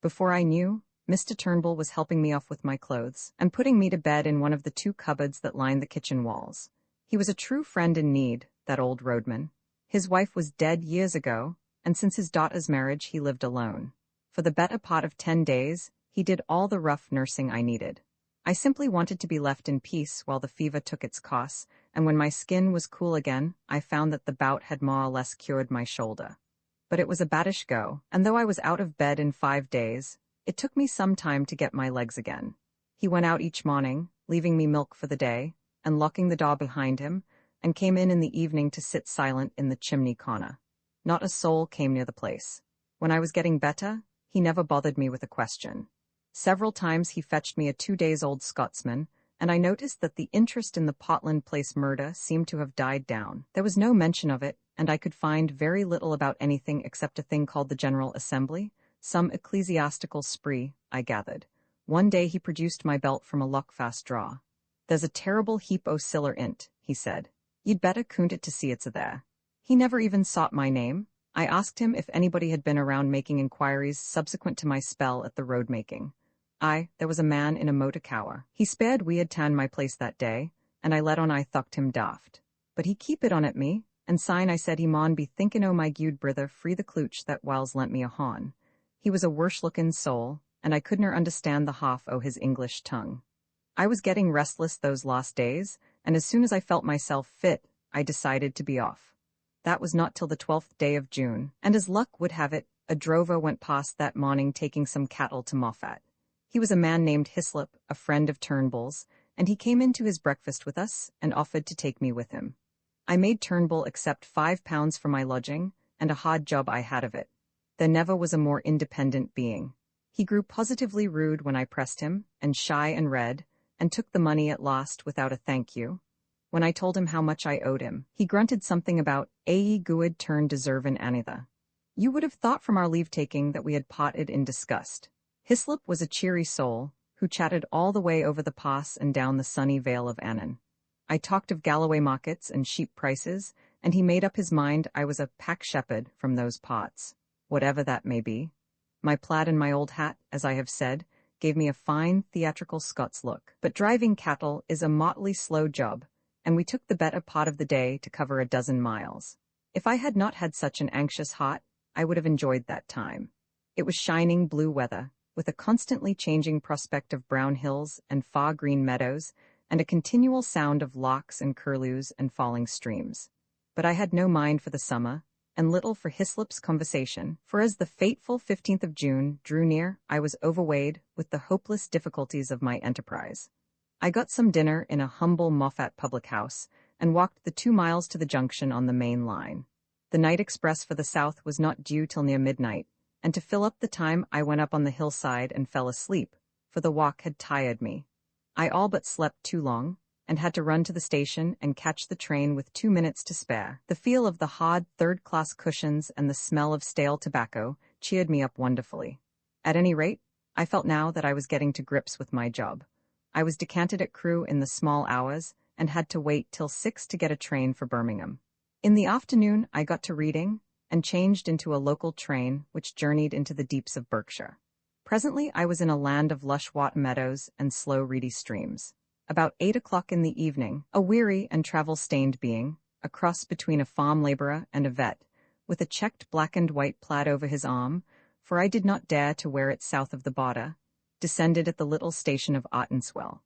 Before I knew, Mr. Turnbull was helping me off with my clothes, and putting me to bed in one of the 2 cupboards that lined the kitchen walls. He was a true friend in need, that old roadman. His wife was dead years ago, and since his daughter's marriage he lived alone. For the better part of 10 days, he did all the rough nursing I needed. I simply wanted to be left in peace while the fever took its course, and when my skin was cool again, I found that the bout had more or less cured my shoulder. But it was a baddish go, and though I was out of bed in 5 days, it took me some time to get my legs again. He went out each morning, leaving me milk for the day, and locking the door behind him, and came in the evening to sit silent in the chimney corner. Not a soul came near the place. When I was getting better, he never bothered me with a question. Several times he fetched me a 2-days-old Scotsman, and I noticed that the interest in the Portland Place murder seemed to have died down. There was no mention of it, and I could find very little about anything except a thing called the General Assembly, some ecclesiastical spree, I gathered. One day he produced my belt from a lockfast drawer. "There's a terrible heap o' siller in't," he said. "You'd better count it to see it's a there." He never even sought my name. I asked him if anybody had been around making inquiries subsequent to my spell at the road making. There was a man in a motor cower. He spared we had tan my place that day, and I let on I thucked him daft. But he keep it on at me, and syne I said he maun be thinking o' my gude brither free the clooch that whiles lent me a hawn. He was a worse-looking soul, and I couldn't understand the half o' his English tongue. I was getting restless those last days, and as soon as I felt myself fit, I decided to be off. That was not till the 12th day of June, and as luck would have it, a drover went past that morning taking some cattle to Moffat. He was a man named Hislop, a friend of Turnbull's, and he came in to his breakfast with us and offered to take me with him. I made Turnbull accept £5 for my lodging, and a hard job I had of it. There never was a more independent being. He grew positively rude when I pressed him, and shy and red, and took the money at last without a thank you. When I told him how much I owed him, he grunted something about "Aye good turn deservin' anither." You would have thought from our leave-taking that we had parted in disgust. Hislop was a cheery soul, who chatted all the way over the pass and down the sunny vale of Annan. I talked of Galloway markets and sheep prices, and he made up his mind I was a pack shepherd from those parts, whatever that may be. My plaid and my old hat, as I have said, gave me a fine theatrical Scots look. But driving cattle is a motley slow job, and we took the better part of the day to cover a dozen miles. If I had not had such an anxious heart, I would have enjoyed that time. It was shining blue weather, with a constantly changing prospect of brown hills and far green meadows, and a continual sound of larks and curlews and falling streams. But I had no mind for the summer, and little for Hislop's conversation, for as the fateful 15th of June drew near, I was overweighed with the hopeless difficulties of my enterprise. I got some dinner in a humble Moffat public house, and walked the 2 miles to the junction on the main line. The night express for the south was not due till near midnight, and to fill up the time I went up on the hillside and fell asleep, for the walk had tired me. I all but slept too long, and had to run to the station and catch the train with 2 minutes to spare. The feel of the hard third-class cushions and the smell of stale tobacco cheered me up wonderfully. At any rate, I felt now that I was getting to grips with my job. I was decanted at Crewe in the small hours, and had to wait till 6 to get a train for Birmingham. In the afternoon I got to Reading, and changed into a local train which journeyed into the deeps of Berkshire. Presently I was in a land of lush wat meadows and slow reedy streams. About 8 o'clock in the evening, a weary and travel-stained being, a cross between a farm labourer and a vet, with a checked black-and-white plaid over his arm, for I did not dare to wear it south of the border, descended at the little station of Ottenswell.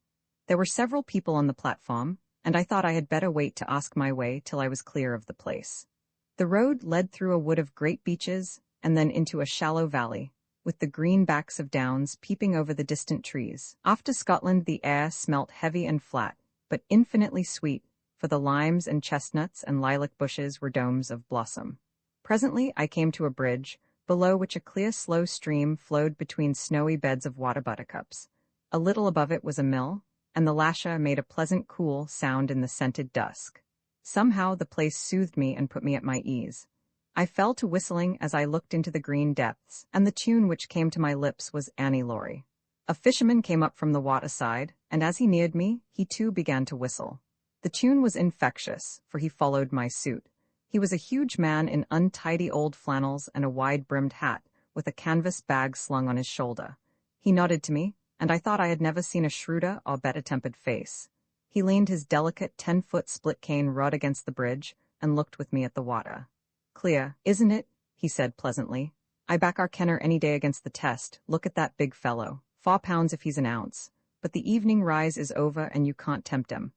There were several people on the platform, and I thought I had better wait to ask my way till I was clear of the place. The road led through a wood of great beeches, and then into a shallow valley, with the green backs of downs peeping over the distant trees. Off to Scotland the air smelt heavy and flat, but infinitely sweet, for the limes and chestnuts and lilac bushes were domes of blossom. Presently I came to a bridge, below which a clear slow stream flowed between snowy beds of water buttercups. A little above it was a mill, and the lasher made a pleasant cool sound in the scented dusk. Somehow the place soothed me and put me at my ease. I fell to whistling as I looked into the green depths, and the tune which came to my lips was Annie Laurie. A fisherman came up from the water side, and as he neared me, he too began to whistle. The tune was infectious, for he followed my suit. He was a huge man in untidy old flannels and a wide-brimmed hat, with a canvas bag slung on his shoulder. He nodded to me, and I thought I had never seen a shrewder or better-tempered face. He leaned his delicate 10-foot split-cane rod against the bridge, and looked with me at the water. "Clear, isn't it?" he said pleasantly. "I back our Kenner any day against the test. Look at that big fellow. £4 if he's an ounce. But the evening rise is over and you can't tempt him."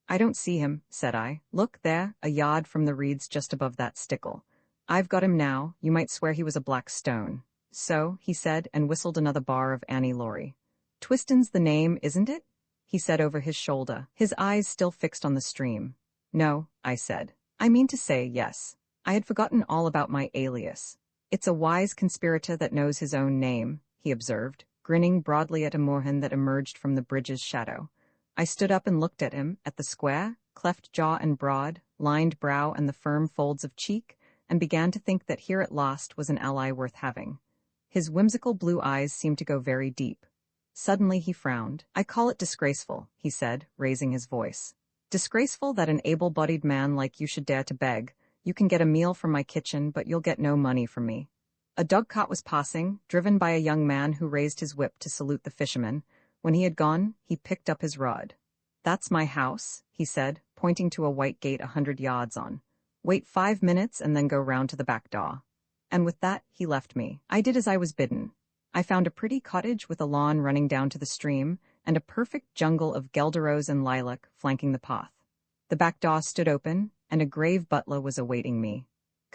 "I don't see him," said I. "Look there, a yard from the reeds just above that stickle. I've got him now. You might swear he was a black stone." "So," he said, and whistled another bar of Annie Laurie. "Twiston's the name, isn't it?" he said over his shoulder, his eyes still fixed on the stream. "No," I said. "I mean to say yes. I had forgotten all about my alias." "It's a wise conspirator that knows his own name," he observed, grinning broadly at a moorhen that emerged from the bridge's shadow. I stood up and looked at him, at the square, cleft jaw and broad, lined brow and the firm folds of cheek, and began to think that here at last was an ally worth having. His whimsical blue eyes seemed to go very deep. Suddenly he frowned. "I call it disgraceful," he said, raising his voice. "Disgraceful that an able-bodied man like you should dare to beg. You can get a meal from my kitchen, but you'll get no money from me." A dogcart was passing, driven by a young man who raised his whip to salute the fisherman. When he had gone, he picked up his rod. "That's my house," he said, pointing to a white gate 100 yards on. "Wait 5 minutes and then go round to the back door." And with that, he left me. I did as I was bidden. I found a pretty cottage with a lawn running down to the stream, and a perfect jungle of gelderrose and lilac flanking the path. The back door stood open, and a grave butler was awaiting me.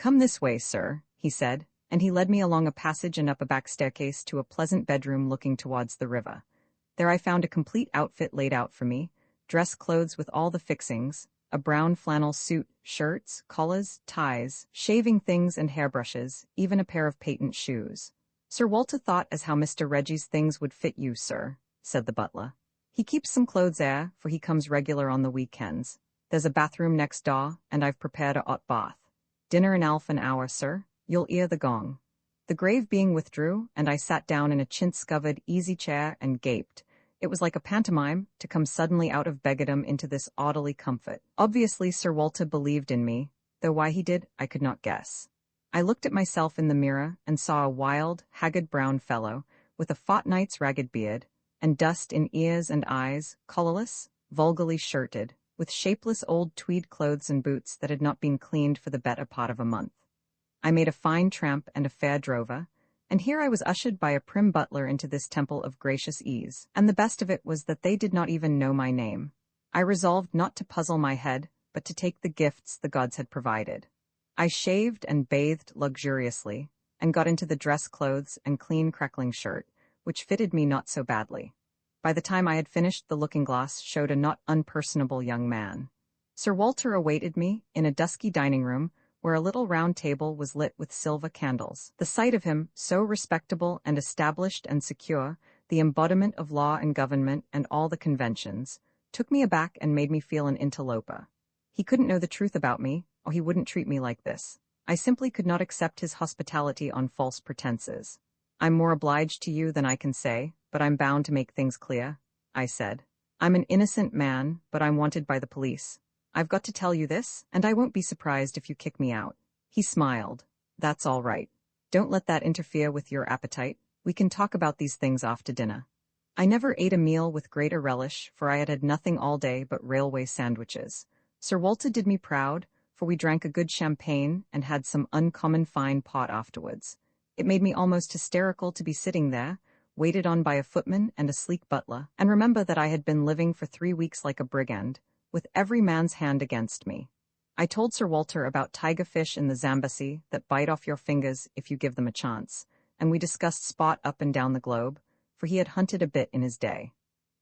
"Come this way, sir," he said, and he led me along a passage and up a back staircase to a pleasant bedroom looking towards the river. There I found a complete outfit laid out for me, dress clothes with all the fixings, a brown flannel suit, shirts, collars, ties, shaving things and hairbrushes, even a pair of patent shoes. "Sir Walter thought as how Mr. Reggie's things would fit you, sir," said the butler. "He keeps some clothes there, for he comes regular on the weekends. There's a bathroom next door, and I've prepared a hot bath. Dinner in half an hour, sir. You'll hear the gong." The grave being withdrew, and I sat down in a chintz-covered easy chair and gaped. It was like a pantomime to come suddenly out of beggardom into this orderly comfort. Obviously Sir Walter believed in me, though why he did I could not guess. I looked at myself in the mirror and saw a wild, haggard brown fellow, with a fortnight's ragged beard, and dust in ears and eyes, collarless, vulgarly shirted, with shapeless old tweed clothes and boots that had not been cleaned for the better part of a month. I made a fine tramp and a fair drover, and here I was ushered by a prim butler into this temple of gracious ease, and the best of it was that they did not even know my name. I resolved not to puzzle my head, but to take the gifts the gods had provided. I shaved and bathed luxuriously, and got into the dress clothes and clean crackling shirt, which fitted me not so badly. By the time I had finished, the looking-glass showed a not unpersonable young man. Sir Walter awaited me in a dusky dining room, where a little round table was lit with silver candles. The sight of him, so respectable and established and secure, the embodiment of law and government and all the conventions, took me aback and made me feel an interloper. He couldn't know the truth about me, or he wouldn't treat me like this. I simply could not accept his hospitality on false pretenses. "I'm more obliged to you than I can say, but I'm bound to make things clear," I said. "I'm an innocent man, but I'm wanted by the police. I've got to tell you this, and I won't be surprised if you kick me out." He smiled. "That's all right. Don't let that interfere with your appetite. We can talk about these things after dinner." I never ate a meal with greater relish, for I had had nothing all day but railway sandwiches. Sir Walter did me proud, for we drank a good champagne and had some uncommon fine pot afterwards. It made me almost hysterical to be sitting there, waited on by a footman and a sleek butler, and remember that I had been living for 3 weeks like a brigand, with every man's hand against me. I told Sir Walter about tiger fish in the Zambesi that bite off your fingers if you give them a chance, and we discussed sport up and down the globe, for he had hunted a bit in his day.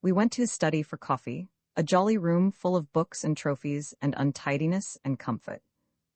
We went to his study for coffee, a jolly room full of books and trophies and untidiness and comfort.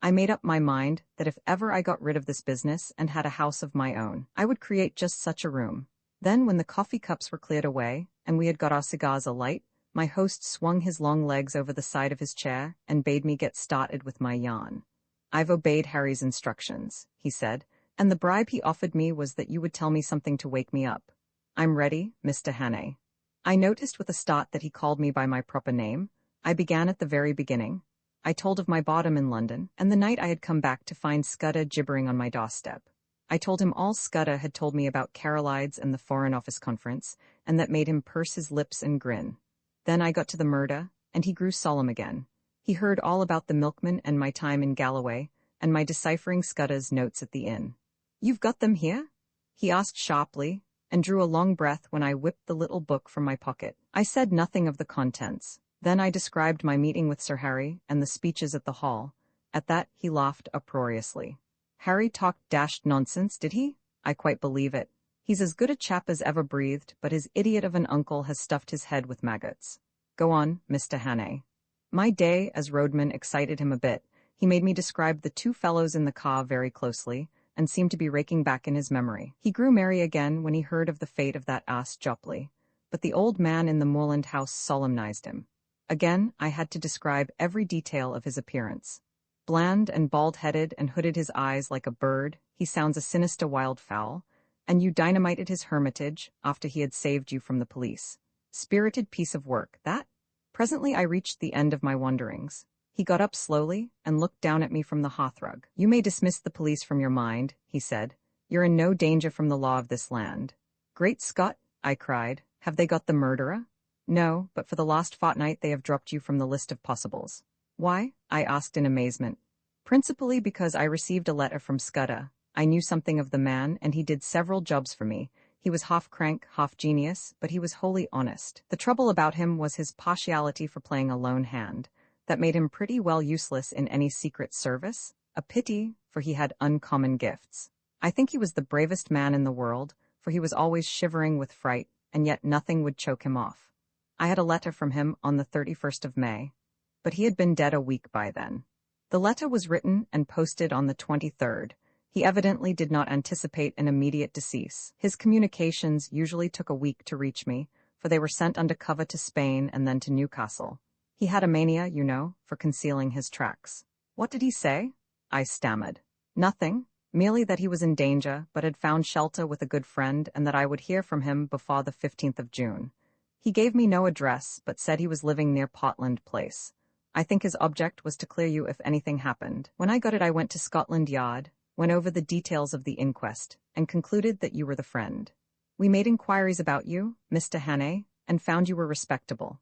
I made up my mind that if ever I got rid of this business and had a house of my own, I would create just such a room. Then, when the coffee cups were cleared away and we had got our cigars alight, my host swung his long legs over the side of his chair and bade me get started with my yarn. "I've obeyed Harry's instructions," he said, "and the bribe he offered me was that you would tell me something to wake me up. I'm ready, Mr. Hannay." I noticed with a start that he called me by my proper name. I began at the very beginning. I told of my boredom in London, and the night I had come back to find Scudder gibbering on my doorstep. I told him all Scudder had told me about Carolides and the Foreign Office Conference, and that made him purse his lips and grin. Then I got to the murder, and he grew solemn again. He heard all about the milkman and my time in Galloway, and my deciphering Scudder's notes at the inn. "You've got them here?" he asked sharply, and drew a long breath when I whipped the little book from my pocket. I said nothing of the contents. Then I described my meeting with Sir Harry and the speeches at the hall. At that he laughed uproariously. "Harry talked dashed nonsense, did he? I quite believe it. He's as good a chap as ever breathed, but his idiot of an uncle has stuffed his head with maggots. Go on, Mr. Hannay." My day as roadman excited him a bit. He made me describe the 2 fellows in the car very closely, and seemed to be raking back in his memory. He grew merry again when he heard of the fate of that ass Jopley, but the old man in the moorland house solemnized him. Again I had to describe every detail of his appearance. Bland and bald-headed and hooded his eyes like a bird, he sounds a sinister wildfowl, and you dynamited his hermitage after he had saved you from the police. Spirited piece of work, that? Presently I reached the end of my wanderings. He got up slowly and looked down at me from the hearthrug. "You may dismiss the police from your mind," he said. "You're in no danger from the law of this land." "Great Scott," I cried, "have they got the murderer?" "No, but for the last fortnight they have dropped you from the list of possibles." "Why?" I asked in amazement. "Principally because I received a letter from Scudder. I knew something of the man, and he did several jobs for me. He was half crank, half genius, but he was wholly honest. The trouble about him was his partiality for playing a lone hand. That made him pretty well useless in any secret service. A pity, for he had uncommon gifts. I think he was the bravest man in the world, for he was always shivering with fright, and yet nothing would choke him off. I had a letter from him on the 31st of May, but he had been dead a week by then. The letter was written and posted on the 23rd. He evidently did not anticipate an immediate decease. His communications usually took a week to reach me, for they were sent under cover to Spain and then to Newcastle. He had a mania, you know, for concealing his tracks. What did he say? I stammered. Nothing, merely that he was in danger, but had found shelter with a good friend and that I would hear from him before the 15th of June. He gave me no address, but said he was living near Portland Place. I think his object was to clear you if anything happened. When I got it, I went to Scotland Yard, went over the details of the inquest, and concluded that you were the friend. We made inquiries about you, Mr. Hannay, and found you were respectable.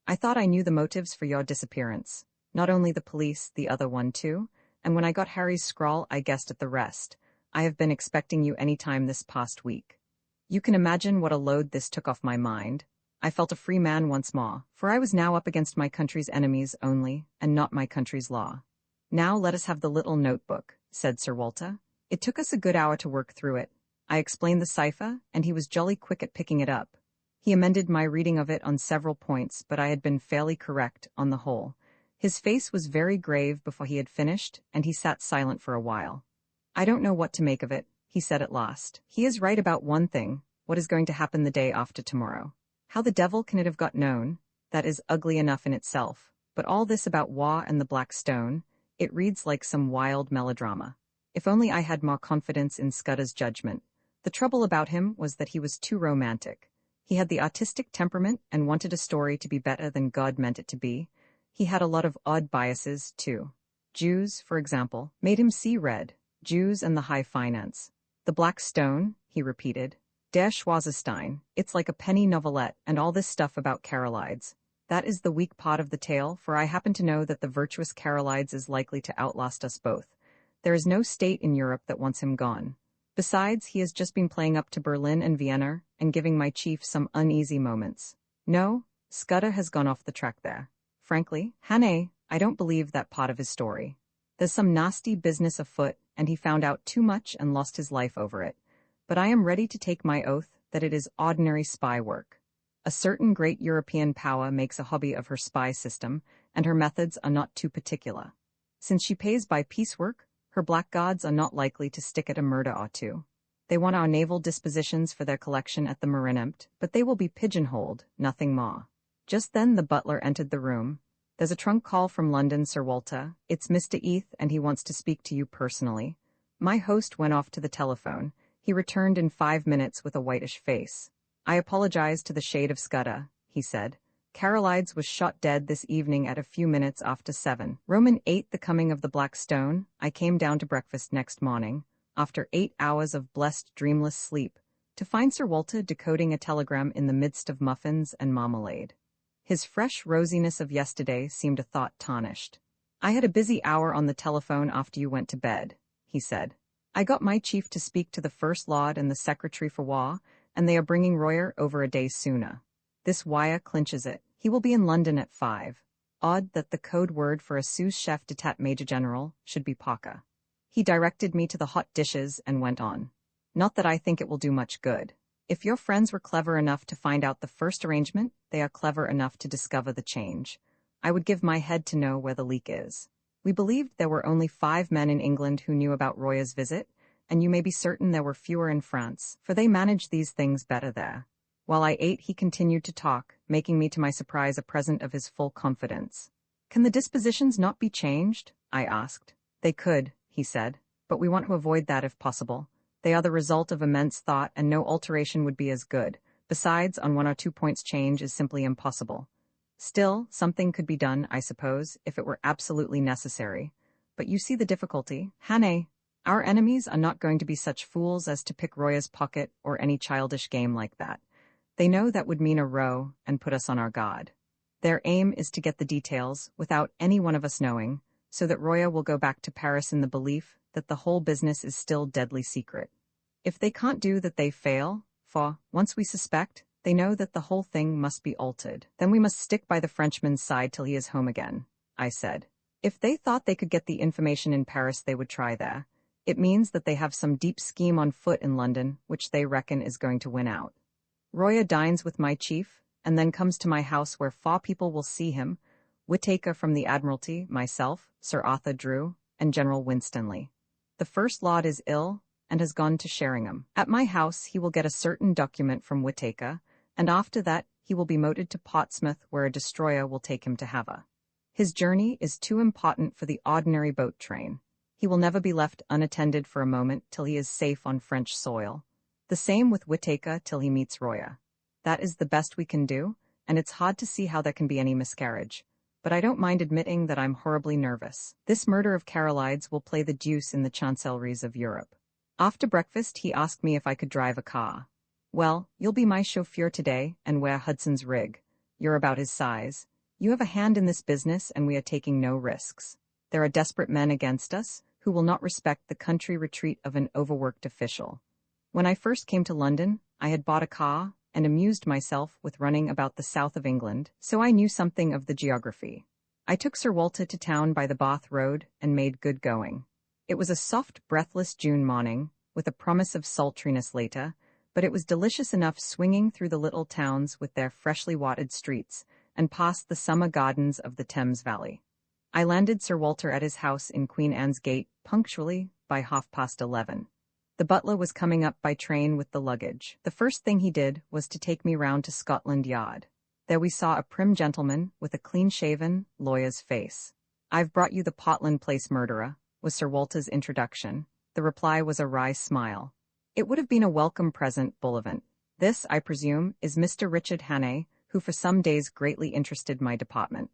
I thought I knew the motives for your disappearance. Not only the police, the other one too, and when I got Harry's scrawl, I guessed at the rest. I have been expecting you any time this past week. You can imagine what a load this took off my mind. I felt a free man once more, for I was now up against my country's enemies only, and not my country's law. Now let us have the little notebook, said Sir Walter. It took us a good hour to work through it. I explained the cipher, and he was jolly quick at picking it up. He amended my reading of it on several points, but I had been fairly correct on the whole. His face was very grave before he had finished, and he sat silent for a while. I don't know what to make of it, he said at last. He is right about one thing, what is going to happen the day after tomorrow. How the devil can it have got known? That is ugly enough in itself. But all this about Waugh and the Black Stone, it reads like some wild melodrama. If only I had more confidence in Scudder's judgment. The trouble about him was that he was too romantic. He had the artistic temperament and wanted a story to be better than God meant it to be. He had a lot of odd biases, too. Jews, for example, made him see red. Jews and the high finance. The Black Stone, he repeated. Der Schwarzenstein, it's like a penny novelette, and all this stuff about Carolides. That is the weak part of the tale, for I happen to know that the virtuous Carolides is likely to outlast us both. There is no state in Europe that wants him gone. Besides, he has just been playing up to Berlin and Vienna, and giving my chief some uneasy moments. No, Scudder has gone off the track there. Frankly, Hannay, I don't believe that part of his story. There's some nasty business afoot, and he found out too much and lost his life over it. But I am ready to take my oath that it is ordinary spy work. A certain great European power makes a hobby of her spy system, and her methods are not too particular. Since she pays by piecework, her blackguards are not likely to stick at a murder or two. They want our naval dispositions for their collection at the Marineamt, but they will be pigeonholed, nothing more. Just then the butler entered the room. There's a trunk call from London, Sir Walter. It's Mr. Eath, and he wants to speak to you personally. My host went off to the telephone. He returned in 5 minutes with a whitish face. I apologize to the shade of Scudder, he said. Carolides was shot dead this evening at a few minutes after 7. Roman 8, the coming of the Black Stone. I came down to breakfast next morning, after 8 hours of blessed dreamless sleep, to find Sir Walter decoding a telegram in the midst of muffins and marmalade. His fresh rosiness of yesterday seemed a thought tarnished. I had a busy hour on the telephone after you went to bed, he said. I got my chief to speak to the First Lord and the Secretary for War, and they are bringing Royer over a day sooner. This wire clinches it. He will be in London at 5. Odd that the code word for a sous chef d'etat major general should be Paka. He directed me to the hot dishes and went on. Not that I think it will do much good. If your friends were clever enough to find out the first arrangement, they are clever enough to discover the change. I would give my head to know where the leak is. We believed there were only 5 men in England who knew about Royer's visit, and you may be certain there were fewer in France, for they manage these things better there. While I ate, he continued to talk, making me to my surprise a present of his full confidence. Can the dispositions not be changed? I asked. They could, he said, but we want to avoid that if possible. They are the result of immense thought, and no alteration would be as good. Besides, on 1 or 2 points change is simply impossible. Still, something could be done, I suppose, if it were absolutely necessary. But you see the difficulty. Hannay, our enemies are not going to be such fools as to pick Royer's pocket or any childish game like that. They know that would mean a row and put us on our guard. Their aim is to get the details, without any one of us knowing, so that Royer will go back to Paris in the belief that the whole business is still deadly secret. If they can't do that, they fail, for, once we suspect, they know that the whole thing must be altered. Then we must stick by the Frenchman's side till he is home again, I said. If they thought they could get the information in Paris, they would try there. It means that they have some deep scheme on foot in London, which they reckon is going to win out. Roya dines with my chief, and then comes to my house where 4 people will see him, Whittaker from the Admiralty, myself, Sir Arthur Drew, and General Winstanley. The First Lord is ill, and has gone to Sheringham. At my house he will get a certain document from Whittaker, and after that he will be motored to Portsmouth where a destroyer will take him to Havre. His journey is too important for the ordinary boat train. He will never be left unattended for a moment till he is safe on French soil. The same with Whittaker till he meets Roya. That is the best we can do, and it's hard to see how there can be any miscarriage. But I don't mind admitting that I'm horribly nervous. This murder of Carolides will play the deuce in the chancelleries of Europe. After breakfast he asked me if I could drive a car. Well, you'll be my chauffeur today and wear Hudson's rig. You're about his size. You have a hand in this business and we are taking no risks. There are desperate men against us who will not respect the country retreat of an overworked official. When I first came to London, I had bought a car and amused myself with running about the south of England, so I knew something of the geography. I took Sir Walter to town by the Bath Road and made good going. It was a soft, breathless June morning, with a promise of sultriness later, but it was delicious enough swinging through the little towns with their freshly watered streets, and past the summer gardens of the Thames Valley. I landed Sir Walter at his house in Queen Anne's Gate punctually by 11:30. The butler was coming up by train with the luggage. The first thing he did was to take me round to Scotland Yard. There we saw a prim gentleman with a clean-shaven, lawyer's face. "I've brought you the Portland Place murderer," was Sir Walter's introduction. The reply was a wry smile. It would have been a welcome present, Bullivant. This, I presume, is Mr. Richard Hannay, who for some days greatly interested my department.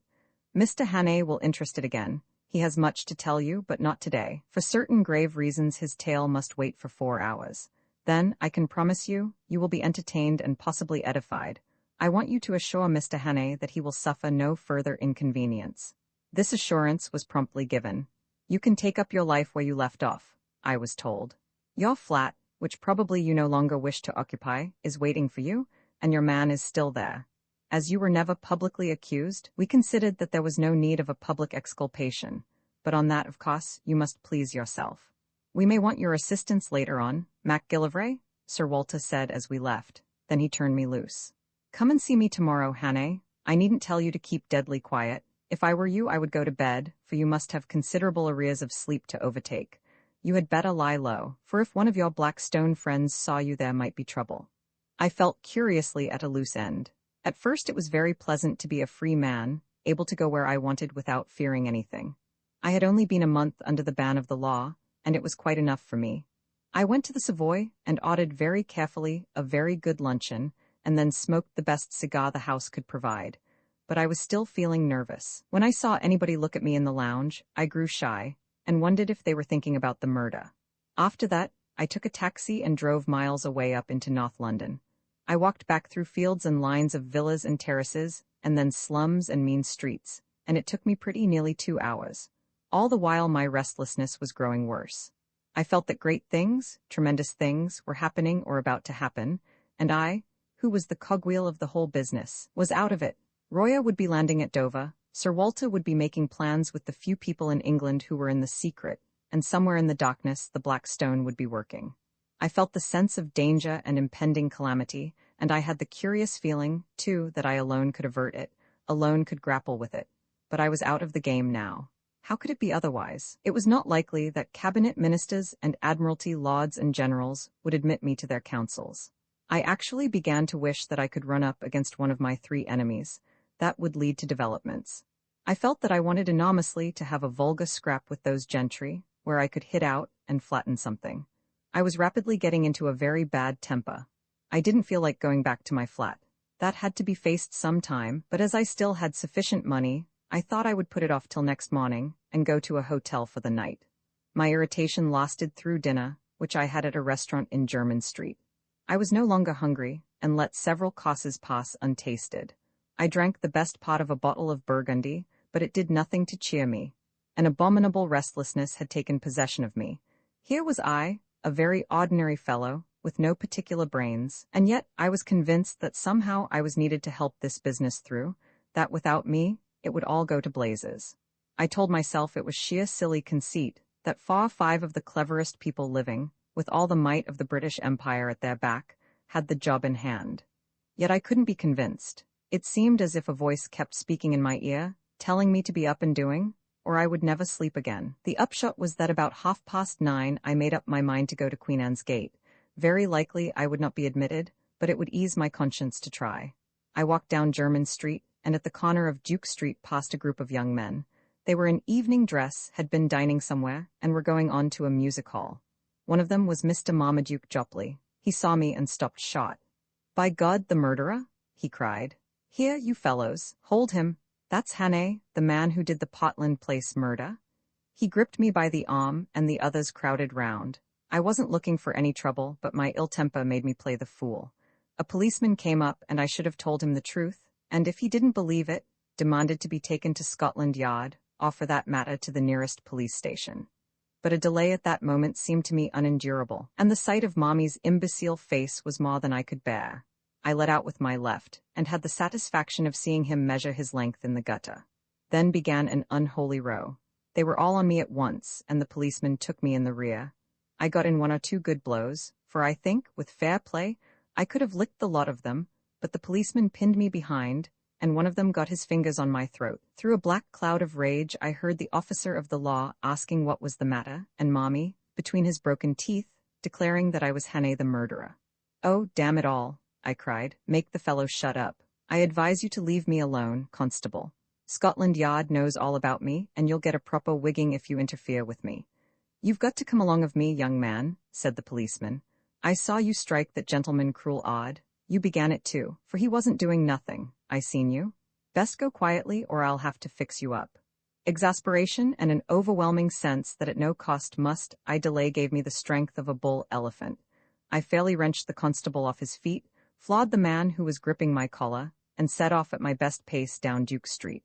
Mr. Hannay will interest it again. He has much to tell you, but not today. For certain grave reasons his tale must wait for 4 hours. Then, I can promise you, you will be entertained and possibly edified. I want you to assure Mr. Hannay that he will suffer no further inconvenience. This assurance was promptly given. You can take up your life where you left off, I was told. Your flat, which probably you no longer wish to occupy, is waiting for you, and your man is still there. As you were never publicly accused, we considered that there was no need of a public exculpation, but on that, of course, you must please yourself. We may want your assistance later on, MacGillivray, Sir Walter said as we left. Then he turned me loose. Come and see me tomorrow, Hannay. I needn't tell you to keep deadly quiet. If I were you, I would go to bed, for you must have considerable arrears of sleep to overtake. You had better lie low, for if one of your Blackstone friends saw you there might be trouble. I felt curiously at a loose end. At first it was very pleasant to be a free man, able to go where I wanted without fearing anything. I had only been a month under the ban of the law, and it was quite enough for me. I went to the Savoy and ordered very carefully a very good luncheon, and then smoked the best cigar the house could provide. But I was still feeling nervous. When I saw anybody look at me in the lounge, I grew shy, and wondered if they were thinking about the murder. After that, I took a taxi and drove miles away up into North London. I walked back through fields and lines of villas and terraces, and then slums and mean streets, and it took me pretty nearly 2 hours. All the while my restlessness was growing worse. I felt that great things, tremendous things, were happening or about to happen, and I, who was the cogwheel of the whole business, was out of it. Roya would be landing at Dover, Sir Walter would be making plans with the few people in England who were in the secret, and somewhere in the darkness the Blackstone would be working. I felt the sense of danger and impending calamity, and I had the curious feeling, too, that I alone could avert it, alone could grapple with it. But I was out of the game now. How could it be otherwise? It was not likely that cabinet ministers and admiralty lords and generals would admit me to their councils. I actually began to wish that I could run up against one of my 3 enemies. That would lead to developments. I felt that I wanted enormously to have a vulgar scrap with those gentry, where I could hit out and flatten something. I was rapidly getting into a very bad temper. I didn't feel like going back to my flat. That had to be faced some time, but as I still had sufficient money, I thought I would put it off till next morning and go to a hotel for the night. My irritation lasted through dinner, which I had at a restaurant in Jermyn Street. I was no longer hungry, and let several courses pass untasted. I drank the best pot of a bottle of Burgundy, but it did nothing to cheer me. An abominable restlessness had taken possession of me. Here was I, a very ordinary fellow, with no particular brains, and yet I was convinced that somehow I was needed to help this business through, that without me, it would all go to blazes. I told myself it was sheer silly conceit, that five of the cleverest people living, with all the might of the British Empire at their back, had the job in hand. Yet I couldn't be convinced. It seemed as if a voice kept speaking in my ear, telling me to be up and doing, or I would never sleep again. The upshot was that about 9:30 I made up my mind to go to Queen Anne's Gate. Very likely I would not be admitted, but it would ease my conscience to try. I walked down Jermyn Street, and at the corner of Duke Street passed a group of young men. They were in evening dress, had been dining somewhere, and were going on to a music hall. One of them was Mr. Marmaduke Jopley. He saw me and stopped short. "By God, the murderer!" he cried. "Here, you fellows, hold him. That's Hannay, the man who did the Portland Place murder." He gripped me by the arm, and the others crowded round. I wasn't looking for any trouble, but my ill temper made me play the fool. A policeman came up, and I should have told him the truth, and if he didn't believe it, demanded to be taken to Scotland Yard, or for that matter to the nearest police station. But a delay at that moment seemed to me unendurable, and the sight of Mommy's imbecile face was more than I could bear. I let out with my left, and had the satisfaction of seeing him measure his length in the gutter. Then began an unholy row. They were all on me at once, and the policeman took me in the rear. I got in 1 or 2 good blows, for I think, with fair play, I could have licked the lot of them, but the policeman pinned me behind, and one of them got his fingers on my throat. Through a black cloud of rage I heard the officer of the law asking what was the matter, and Mommy, between his broken teeth, declaring that I was Hannay the murderer. "Oh, damn it all," I cried, "make the fellow shut up. I advise you to leave me alone, constable. Scotland Yard knows all about me, and you'll get a proper wigging if you interfere with me." "You've got to come along of me, young man," said the policeman. "I saw you strike that gentleman cruel odd. You began it too, for he wasn't doing nothing. I seen you. Best go quietly or I'll have to fix you up." Exasperation and an overwhelming sense that at no cost must I delay gave me the strength of a bull elephant. I fairly wrenched the constable off his feet, flawed the man who was gripping my collar, and set off at my best pace down Duke Street.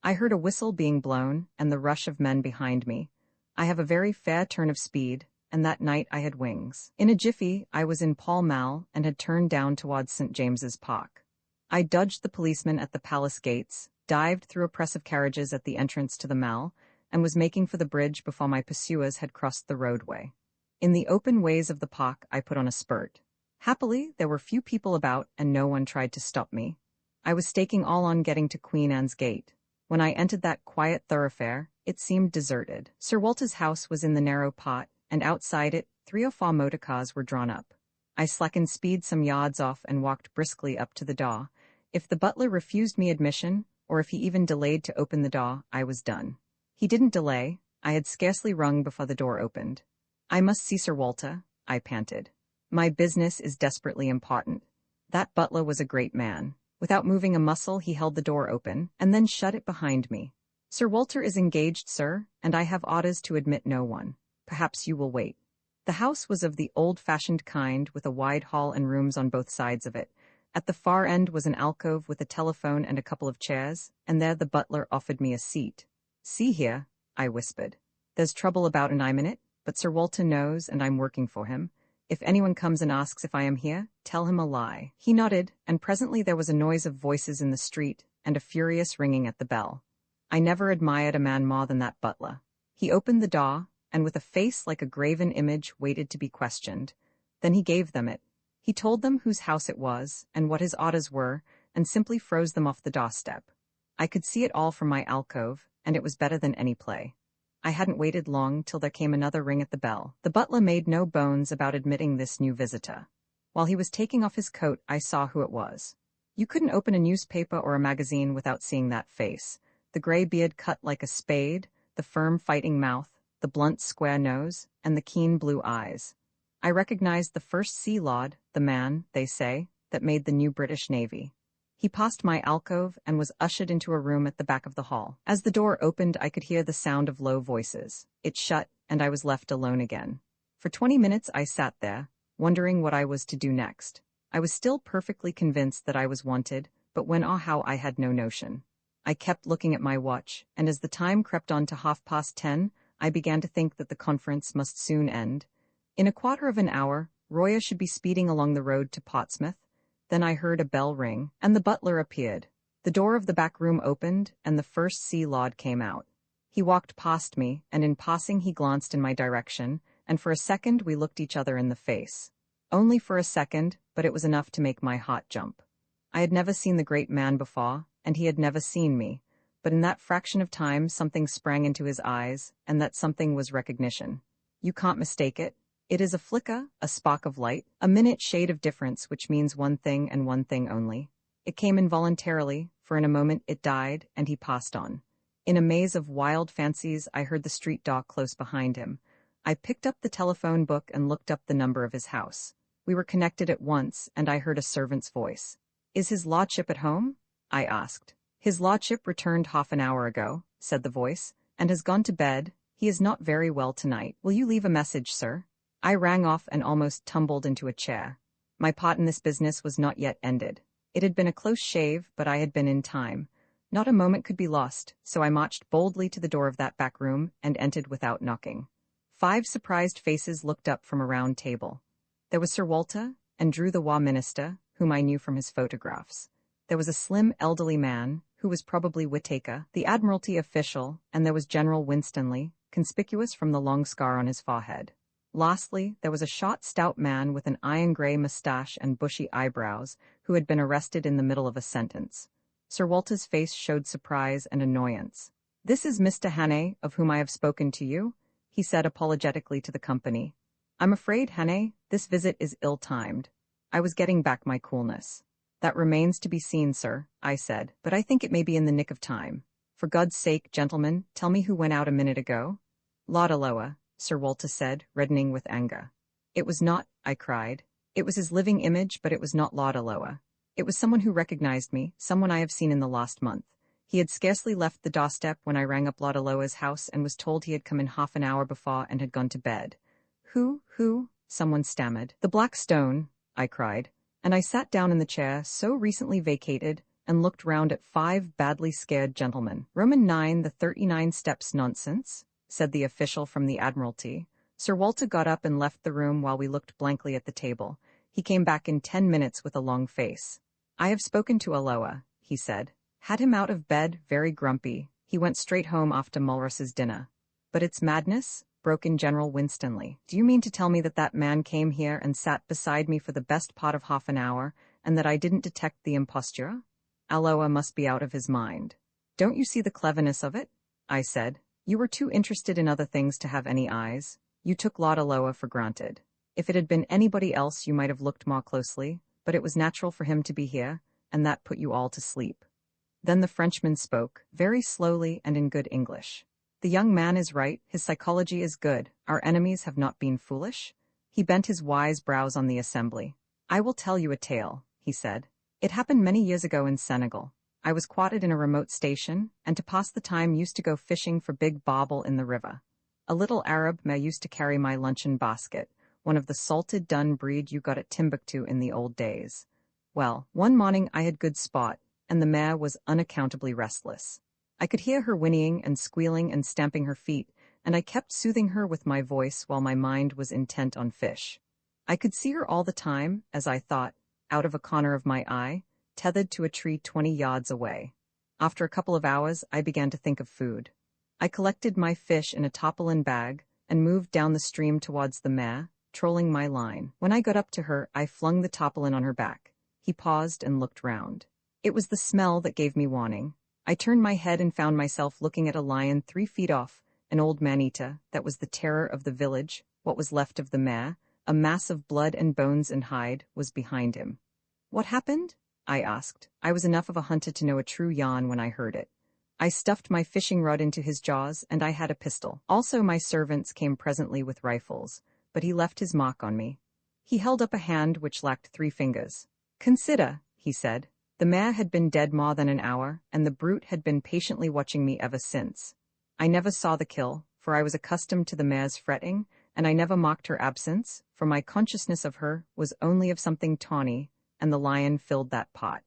I heard a whistle being blown and the rush of men behind me. I have a very fair turn of speed, and that night I had wings. In a jiffy, I was in Pall Mall and had turned down towards St. James's Park. I dodged the policeman at the palace gates, dived through a press of carriages at the entrance to the Mall, and was making for the bridge before my pursuers had crossed the roadway. In the open ways of the park, I put on a spurt. Happily, there were few people about, and no one tried to stop me. I was staking all on getting to Queen Anne's Gate. When I entered that quiet thoroughfare, it seemed deserted. Sir Walter's house was in the narrow part, and outside it, 3 or 4 motor cars were drawn up. I slackened speed some yards off and walked briskly up to the door. If the butler refused me admission, or if he even delayed to open the door, I was done. He didn't delay. I had scarcely rung before the door opened. "I must see Sir Walter," I panted. "My business is desperately important." That butler was a great man. Without moving a muscle, he held the door open, and then shut it behind me. "Sir Walter is engaged, sir, and I have orders to admit no one. Perhaps you will wait." The house was of the old-fashioned kind, with a wide hall and rooms on both sides of it. At the far end was an alcove with a telephone and a couple of chairs, and there the butler offered me a seat. "See here," I whispered. "There's trouble about and I'm in it, but Sir Walter knows and I'm working for him. If anyone comes and asks if I am here, tell him a lie." He nodded, and presently there was a noise of voices in the street and a furious ringing at the bell. I never admired a man more than that butler. He opened the door, and with a face like a graven image waited to be questioned. Then he gave them it. He told them whose house it was, and what his orders were, and simply froze them off the doorstep. I could see it all from my alcove, and it was better than any play. I hadn't waited long till there came another ring at the bell. The butler made no bones about admitting this new visitor. While he was taking off his coat, I saw who it was. You couldn't open a newspaper or a magazine without seeing that face. The gray beard cut like a spade, the firm fighting mouth, the blunt square nose, and the keen blue eyes. I recognized the first Sea Lord, the man, they say, that made the new British Navy. He passed my alcove and was ushered into a room at the back of the hall. As the door opened, I could hear the sound of low voices. It shut, and I was left alone again. For 20 minutes I sat there, wondering what I was to do next. I was still perfectly convinced that I was wanted, but when or how I had no notion. I kept looking at my watch, and as the time crept on to 10:30, I began to think that the conference must soon end. In a quarter of an hour, Roya should be speeding along the road to Portsmouth. Then I heard a bell ring, and the butler appeared. The door of the back room opened, and the first Sea Lord came out. He walked past me, and in passing he glanced in my direction, and for a second we looked each other in the face. Only for a second, but it was enough to make my heart jump. I had never seen the great man before, and he had never seen me, but in that fraction of time something sprang into his eyes, and that something was recognition. You can't mistake it. It is a flicker, a spark of light, a minute shade of difference which means one thing and one thing only. It came involuntarily, for in a moment it died, and he passed on. In a maze of wild fancies I heard the street door close behind him. I picked up the telephone book and looked up the number of his house. We were connected at once, and I heard a servant's voice. "Is his lordship at home?" I asked. "His lordship returned half an hour ago," said the voice, "and has gone to bed. He is not very well tonight. Will you leave a message, sir?" I rang off and almost tumbled into a chair. My part in this business was not yet ended. It had been a close shave, but I had been in time. Not a moment could be lost, so I marched boldly to the door of that back room and entered without knocking. 5 surprised faces looked up from a round table. There was Sir Walter, and Drew the War Minister, whom I knew from his photographs. There was a slim, elderly man, who was probably Whittaker, the Admiralty official, and there was General Winstanley, conspicuous from the long scar on his forehead. Lastly, there was a short, stout man with an iron-gray moustache and bushy eyebrows, who had been arrested in the middle of a sentence. Sir Walter's face showed surprise and annoyance. "This is Mr. Hannay, of whom I have spoken to you," he said apologetically to the company. "I'm afraid, Hannay, this visit is ill-timed." I was getting back my coolness. "That remains to be seen, sir," I said, "but I think it may be in the nick of time. For God's sake, gentlemen, tell me who went out a minute ago." "Laudaloa," Sir Walter said, reddening with anger. "It was not," I cried. "It was his living image, but it was not Laudaloa. It was someone who recognized me, someone I have seen in the last month. He had scarcely left the doorstep when I rang up Laudaloa's house and was told he had come in half an hour before and had gone to bed." Who, someone stammered. "The Black Stone," I cried, and I sat down in the chair so recently vacated and looked round at 5 badly scared gentlemen. "Roman 9, the 39 steps nonsense," said the official from the Admiralty. Sir Walter got up and left the room while we looked blankly at the table. He came back in 10 minutes with a long face. "I have spoken to Aloa," he said. "Had him out of bed, very grumpy. He went straight home after Mulross's dinner." "But it's madness?" broke in General Winstanley. "Do you mean to tell me that that man came here and sat beside me for the best part of half an hour, and that I didn't detect the imposture? Aloa must be out of his mind." "Don't you see the cleverness of it?" I said. "You were too interested in other things to have any eyes. You took Laudaloa for granted. If it had been anybody else you might have looked more closely, but it was natural for him to be here, and that put you all to sleep." Then the Frenchman spoke, very slowly and in good English. "The young man is right, his psychology is good, our enemies have not been foolish." He bent his wise brows on the assembly. "I will tell you a tale," he said. "It happened many years ago in Senegal. I was quartered in a remote station, and to pass the time used to go fishing for big barbel in the river. A little Arab mare used to carry my luncheon basket, one of the salted dun breed you got at Timbuktu in the old days. Well, one morning I had good spot, and the mare was unaccountably restless. I could hear her whinnying and squealing and stamping her feet, and I kept soothing her with my voice while my mind was intent on fish. I could see her all the time, as I thought, out of a corner of my eye, tethered to a tree 20 yards away. After a couple of hours, I began to think of food. I collected my fish in a tarpaulin bag and moved down the stream towards the mare, trolling my line. When I got up to her, I flung the tarpaulin on her back. He paused and looked round. It was the smell that gave me warning. I turned my head and found myself looking at a lion 3 feet off, an old man-eater, that was the terror of the village, what was left of the mare, a mass of blood and bones and hide, was behind him. "What happened?" I asked. I was enough of a hunter to know a true yarn when I heard it. I stuffed my fishing rod into his jaws, and I had a pistol. Also my servants came presently with rifles, but he left his mark on me. He held up a hand which lacked 3 fingers. "Consider," he said. "The mare had been dead more than an hour, and the brute had been patiently watching me ever since. I never saw the kill, for I was accustomed to the mare's fretting, and I never mocked her absence, for my consciousness of her was only of something tawny, and the lion filled that pot.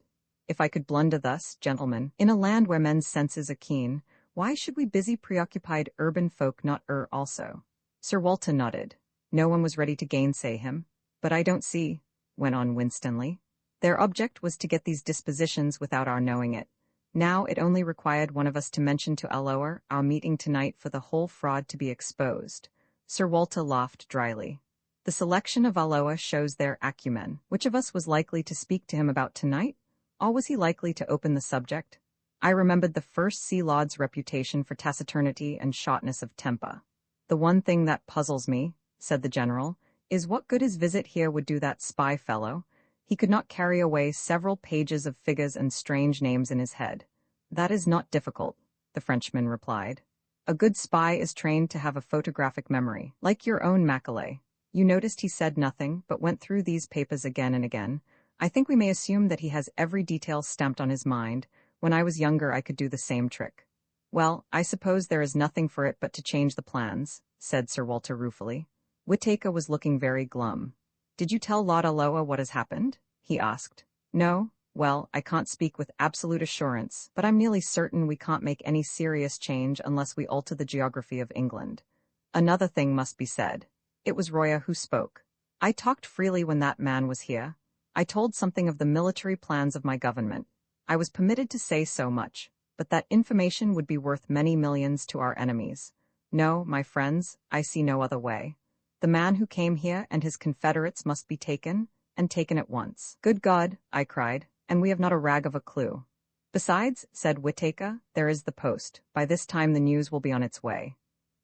If I could blunder thus, gentlemen, in a land where men's senses are keen, why should we busy preoccupied urban folk not err also?" Sir Walter nodded. No one was ready to gainsay him. "But I don't see," went on Winstanley. "Their object was to get these dispositions without our knowing it. Now it only required one of us to mention to Alloa our meeting tonight for the whole fraud to be exposed. Sir Walter laughed dryly. The selection of Alloa shows their acumen. Which of us was likely to speak to him about tonight? Or was he likely to open the subject? I remembered the First Sea Lord's reputation for taciturnity and shortness of temper. The one thing that puzzles me, said the general, is what good his visit here would do that spy fellow. He could not carry away several pages of figures and strange names in his head. That is not difficult, the Frenchman replied. A good spy is trained to have a photographic memory, like your own Macaulay. You noticed he said nothing, but went through these papers again and again. I think we may assume that he has every detail stamped on his mind. When I was younger I could do the same trick. Well, I suppose there is nothing for it but to change the plans, said Sir Walter ruefully. Whittaker was looking very glum. Did you tell Lord Alloa what has happened? He asked. No. Well, I can't speak with absolute assurance, but I'm nearly certain we can't make any serious change unless we alter the geography of England. Another thing must be said. It was Roya who spoke. I talked freely when that man was here. I told something of the military plans of my government. I was permitted to say so much, but that information would be worth many millions to our enemies. No, my friends, I see no other way. The man who came here and his confederates must be taken, and taken at once. Good God, I cried, and we have not a rag of a clue. Besides, said Whittaker, there is the post. By this time the news will be on its way.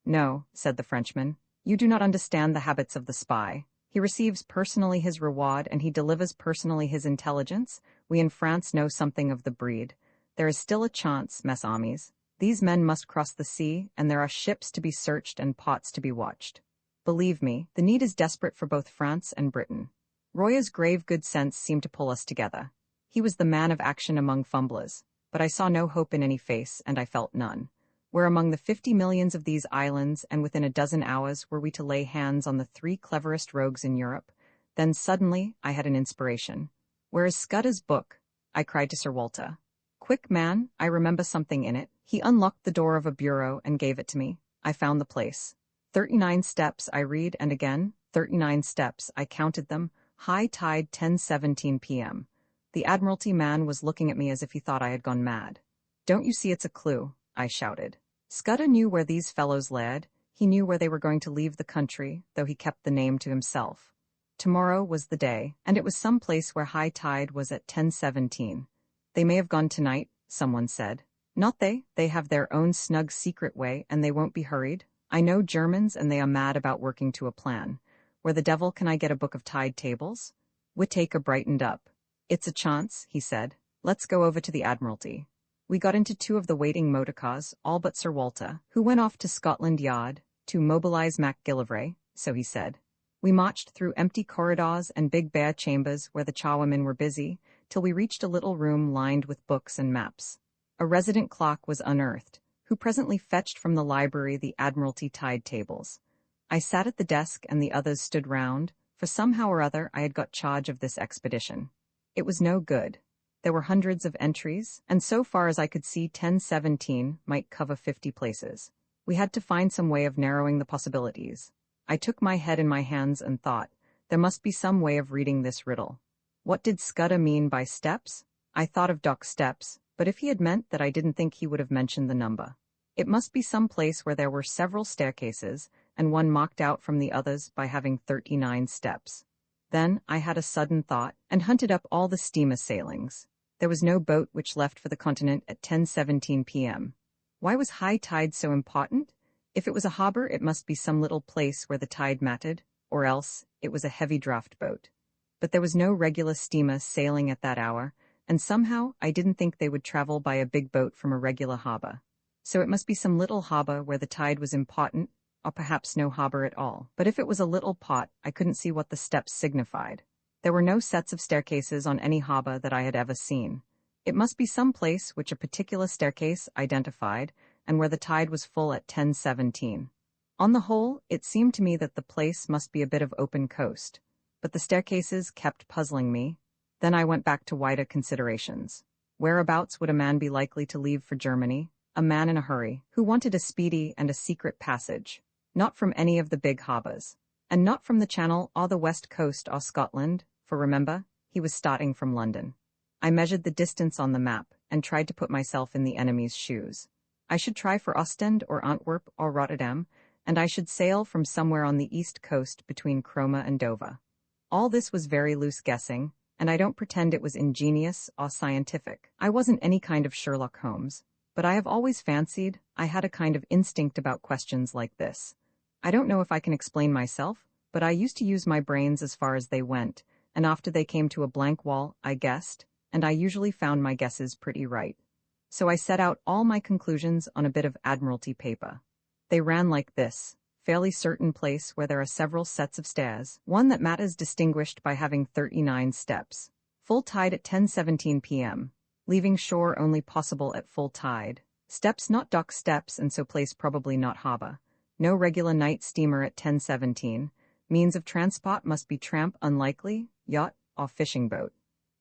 No, said the Frenchman, you do not understand the habits of the spy. He receives personally his reward and he delivers personally his intelligence. We in France know something of the breed. There is still a chance, mes amis. These men must cross the sea, and there are ships to be searched and pots to be watched. Believe me, the need is desperate for both France and Britain. Roya's grave good sense seemed to pull us together. He was the man of action among fumblers, but I saw no hope in any face, and I felt none. We're among the 50 millions of these islands, and within a dozen hours were we to lay hands on the 3 cleverest rogues in Europe. Then suddenly I had an inspiration. Where is Scudder's book? I cried to Sir Walter. Quick, man, I remember something in it. He unlocked the door of a bureau and gave it to me. I found the place. 39 steps, I read, and again, 39 steps, I counted them. High tide, 10:17 p.m. The Admiralty man was looking at me as if he thought I had gone mad. Don't you see it's a clue? I shouted. Scudder knew where these fellows led. He knew where they were going to leave the country, though he kept the name to himself. Tomorrow was the day, and it was some place where high tide was at 10:17. They may have gone tonight, someone said. Not they have their own snug secret way, and they won't be hurried. I know Germans, and they are mad about working to a plan. Where the devil can I get a book of tide tables? Whittaker brightened up. It's a chance, he said. Let's go over to the Admiralty. We got into 2 of the waiting motorcars, all but Sir Walter, who went off to Scotland Yard to mobilize MacGillivray, so he said. We marched through empty corridors and big bare chambers where the charwomen were busy, till we reached a little room lined with books and maps. A resident clock was unearthed, who presently fetched from the library the Admiralty tide tables. I sat at the desk and the others stood round, for somehow or other I had got charge of this expedition. It was no good. There were hundreds of entries, and so far as I could see 10:17 might cover 50 places. We had to find some way of narrowing the possibilities. I took my head in my hands and thought, there must be some way of reading this riddle. What did Scudder mean by steps? I thought of Doc's steps, but if he had meant that I didn't think he would have mentioned the number. It must be some place where there were several staircases, and one marked out from the others by having 39 steps. Then I had a sudden thought, and hunted up all the steamer sailings. There was no boat which left for the continent at 10:17 p.m. Why was high tide so important? If it was a harbor, it must be some little place where the tide matted, or else it was a heavy draft boat. But there was no regular steamer sailing at that hour, and somehow I didn't think they would travel by a big boat from a regular harbor. So it must be some little harbor where the tide was important, or perhaps no harbor at all. But if it was a little pot, I couldn't see what the steps signified. There were no sets of staircases on any harbor that I had ever seen. It must be some place which a particular staircase identified, and where the tide was full at 10:17. On the whole, it seemed to me that the place must be a bit of open coast, but the staircases kept puzzling me. Then I went back to wider considerations. Whereabouts would a man be likely to leave for Germany? A man in a hurry, who wanted a speedy and a secret passage, not from any of the big harbors, and not from the Channel or the west coast or Scotland, for remember, he was starting from London. I measured the distance on the map. and tried to put myself in the enemy's shoes. I should try for Ostend or Antwerp or Rotterdam, and I should sail from somewhere on the east coast between Cromer and Dover. All this was very loose guessing, and I don't pretend it was ingenious or scientific. I wasn't any kind of Sherlock Holmes, but I have always fancied I had a kind of instinct about questions like this. I don't know if I can explain myself, but I used to use my brains as far as they went, and after they came to a blank wall, I guessed, and I usually found my guesses pretty right. So I set out all my conclusions on a bit of Admiralty paper. They ran like this: fairly certain place where there are several sets of stairs, one that matters distinguished by having 39 steps. Full tide at 10:17 p.m. Leaving shore only possible at full tide. Steps not dock steps, and so place probably not harbor. No regular night steamer at 10:17. Means of transport must be tramp unlikely, yacht, or fishing boat.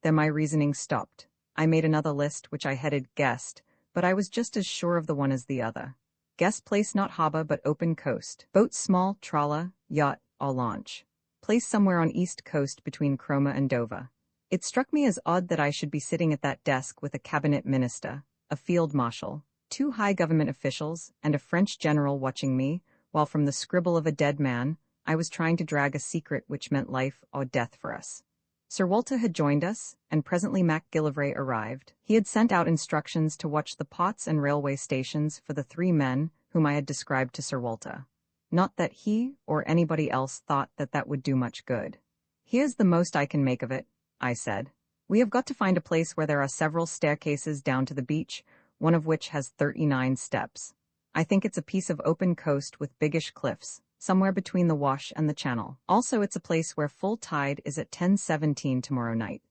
Then my reasoning stopped. I made another list which I headed guessed, but I was just as sure of the one as the other. Guess place not harbor but open coast. Boat small, trawler, yacht, or launch. Place somewhere on east coast between Cromer and Dover. It struck me as odd that I should be sitting at that desk with a cabinet minister, a field marshal, 2 high government officials, and a French general watching me, while from the scribble of a dead man, I was trying to drag a secret which meant life or death for us. Sir Walter had joined us, and presently MacGillivray arrived. He had sent out instructions to watch the ports and railway stations for the 3 men whom I had described to Sir Walter. Not that he or anybody else thought that that would do much good. "Here's the most I can make of it," I said. "We have got to find a place where there are several staircases down to the beach, one of which has 39 steps. I think it's a piece of open coast with biggish cliffs, somewhere between the Wash and the Channel. Also, it's a place where full tide is at 10:17 tomorrow night."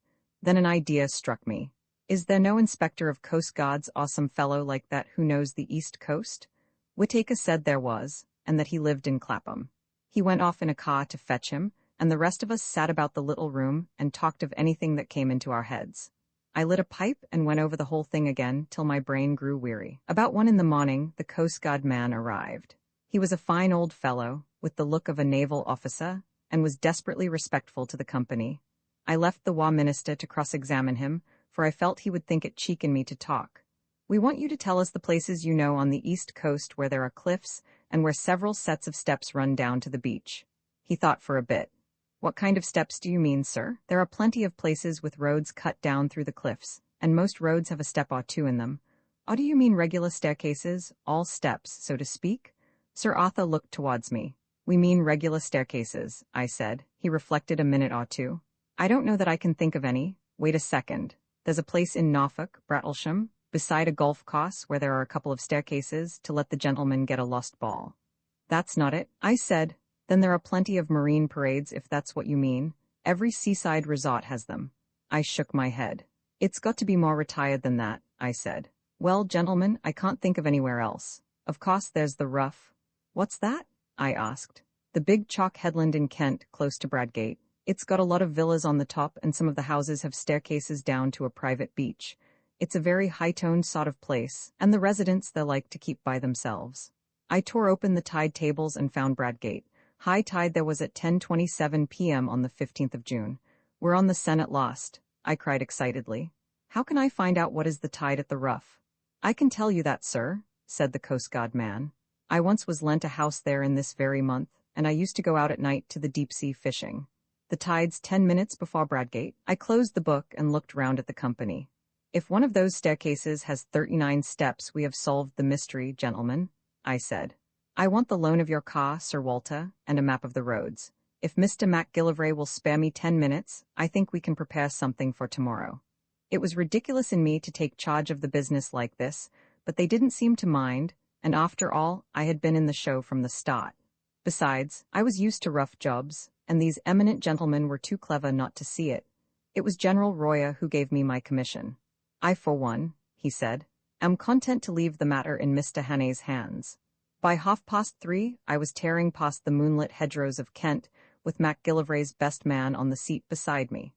Then an idea struck me. Is there no inspector of coast guards or some fellow like that who knows the east coast? Whittaker said there was, and that he lived in Clapham. He went off in a car to fetch him, and the rest of us sat about the little room and talked of anything that came into our heads. I lit a pipe and went over the whole thing again till my brain grew weary. About 1 in the morning, the Coast Guard man arrived. He was a fine old fellow, with the look of a naval officer, and was desperately respectful to the company. I left the War Minister to cross-examine him, for I felt he would think it cheek in me to talk. "We want you to tell us the places you know on the east coast where there are cliffs and where several sets of steps run down to the beach." He thought for a bit. "What kind of steps do you mean, sir?" "There are plenty of places with roads cut down through the cliffs, and most roads have a step or 2 in them." "Or do you mean regular staircases, all steps, so to speak?" Sir Arthur looked towards me. "We mean regular staircases," I said. He reflected a minute or 2. "I don't know that I can think of any. Wait a second. There's a place in Norfolk, Brattlesham, beside a golf course where there are a couple of staircases to let the gentleman get a lost ball." "That's not it," I said. "Then there are plenty of marine parades if that's what you mean. Every seaside resort has them." I shook my head. "It's got to be more retired than that," I said. "Well, gentlemen, I can't think of anywhere else. Of course there's the Rough." "What's that?" I asked. "The big chalk headland in Kent, close to Bradgate. It's got a lot of villas on the top, and some of the houses have staircases down to a private beach. It's a very high-toned sort of place, and the residents they like to keep by themselves." I tore open the tide tables and found Bradgate. High tide there was at 10:27 p.m. on the 15th of June. "We're on the Seine at last," I cried excitedly. "How can I find out what is the tide at the Rough?" "I can tell you that, sir," said the Coast Guard man. "I once was lent a house there in this very month, and I used to go out at night to the deep-sea fishing. The tide's 10 minutes before Bradgate." I closed the book and looked round at the company. "If one of those staircases has 39 steps, we have solved the mystery, gentlemen," I said. "I want the loan of your car, Sir Walter, and a map of the roads. If Mr. MacGillivray will spare me 10 minutes, I think we can prepare something for tomorrow." It was ridiculous in me to take charge of the business like this, but they didn't seem to mind, and after all, I had been in the show from the start. Besides, I was used to rough jobs, and these eminent gentlemen were too clever not to see it. It was General Royer who gave me my commission. "I, for one," he said, "am content to leave the matter in Mr. Hannay's hands." By 3:30, I was tearing past the moonlit hedgerows of Kent, with MacGillivray's best man on the seat beside me.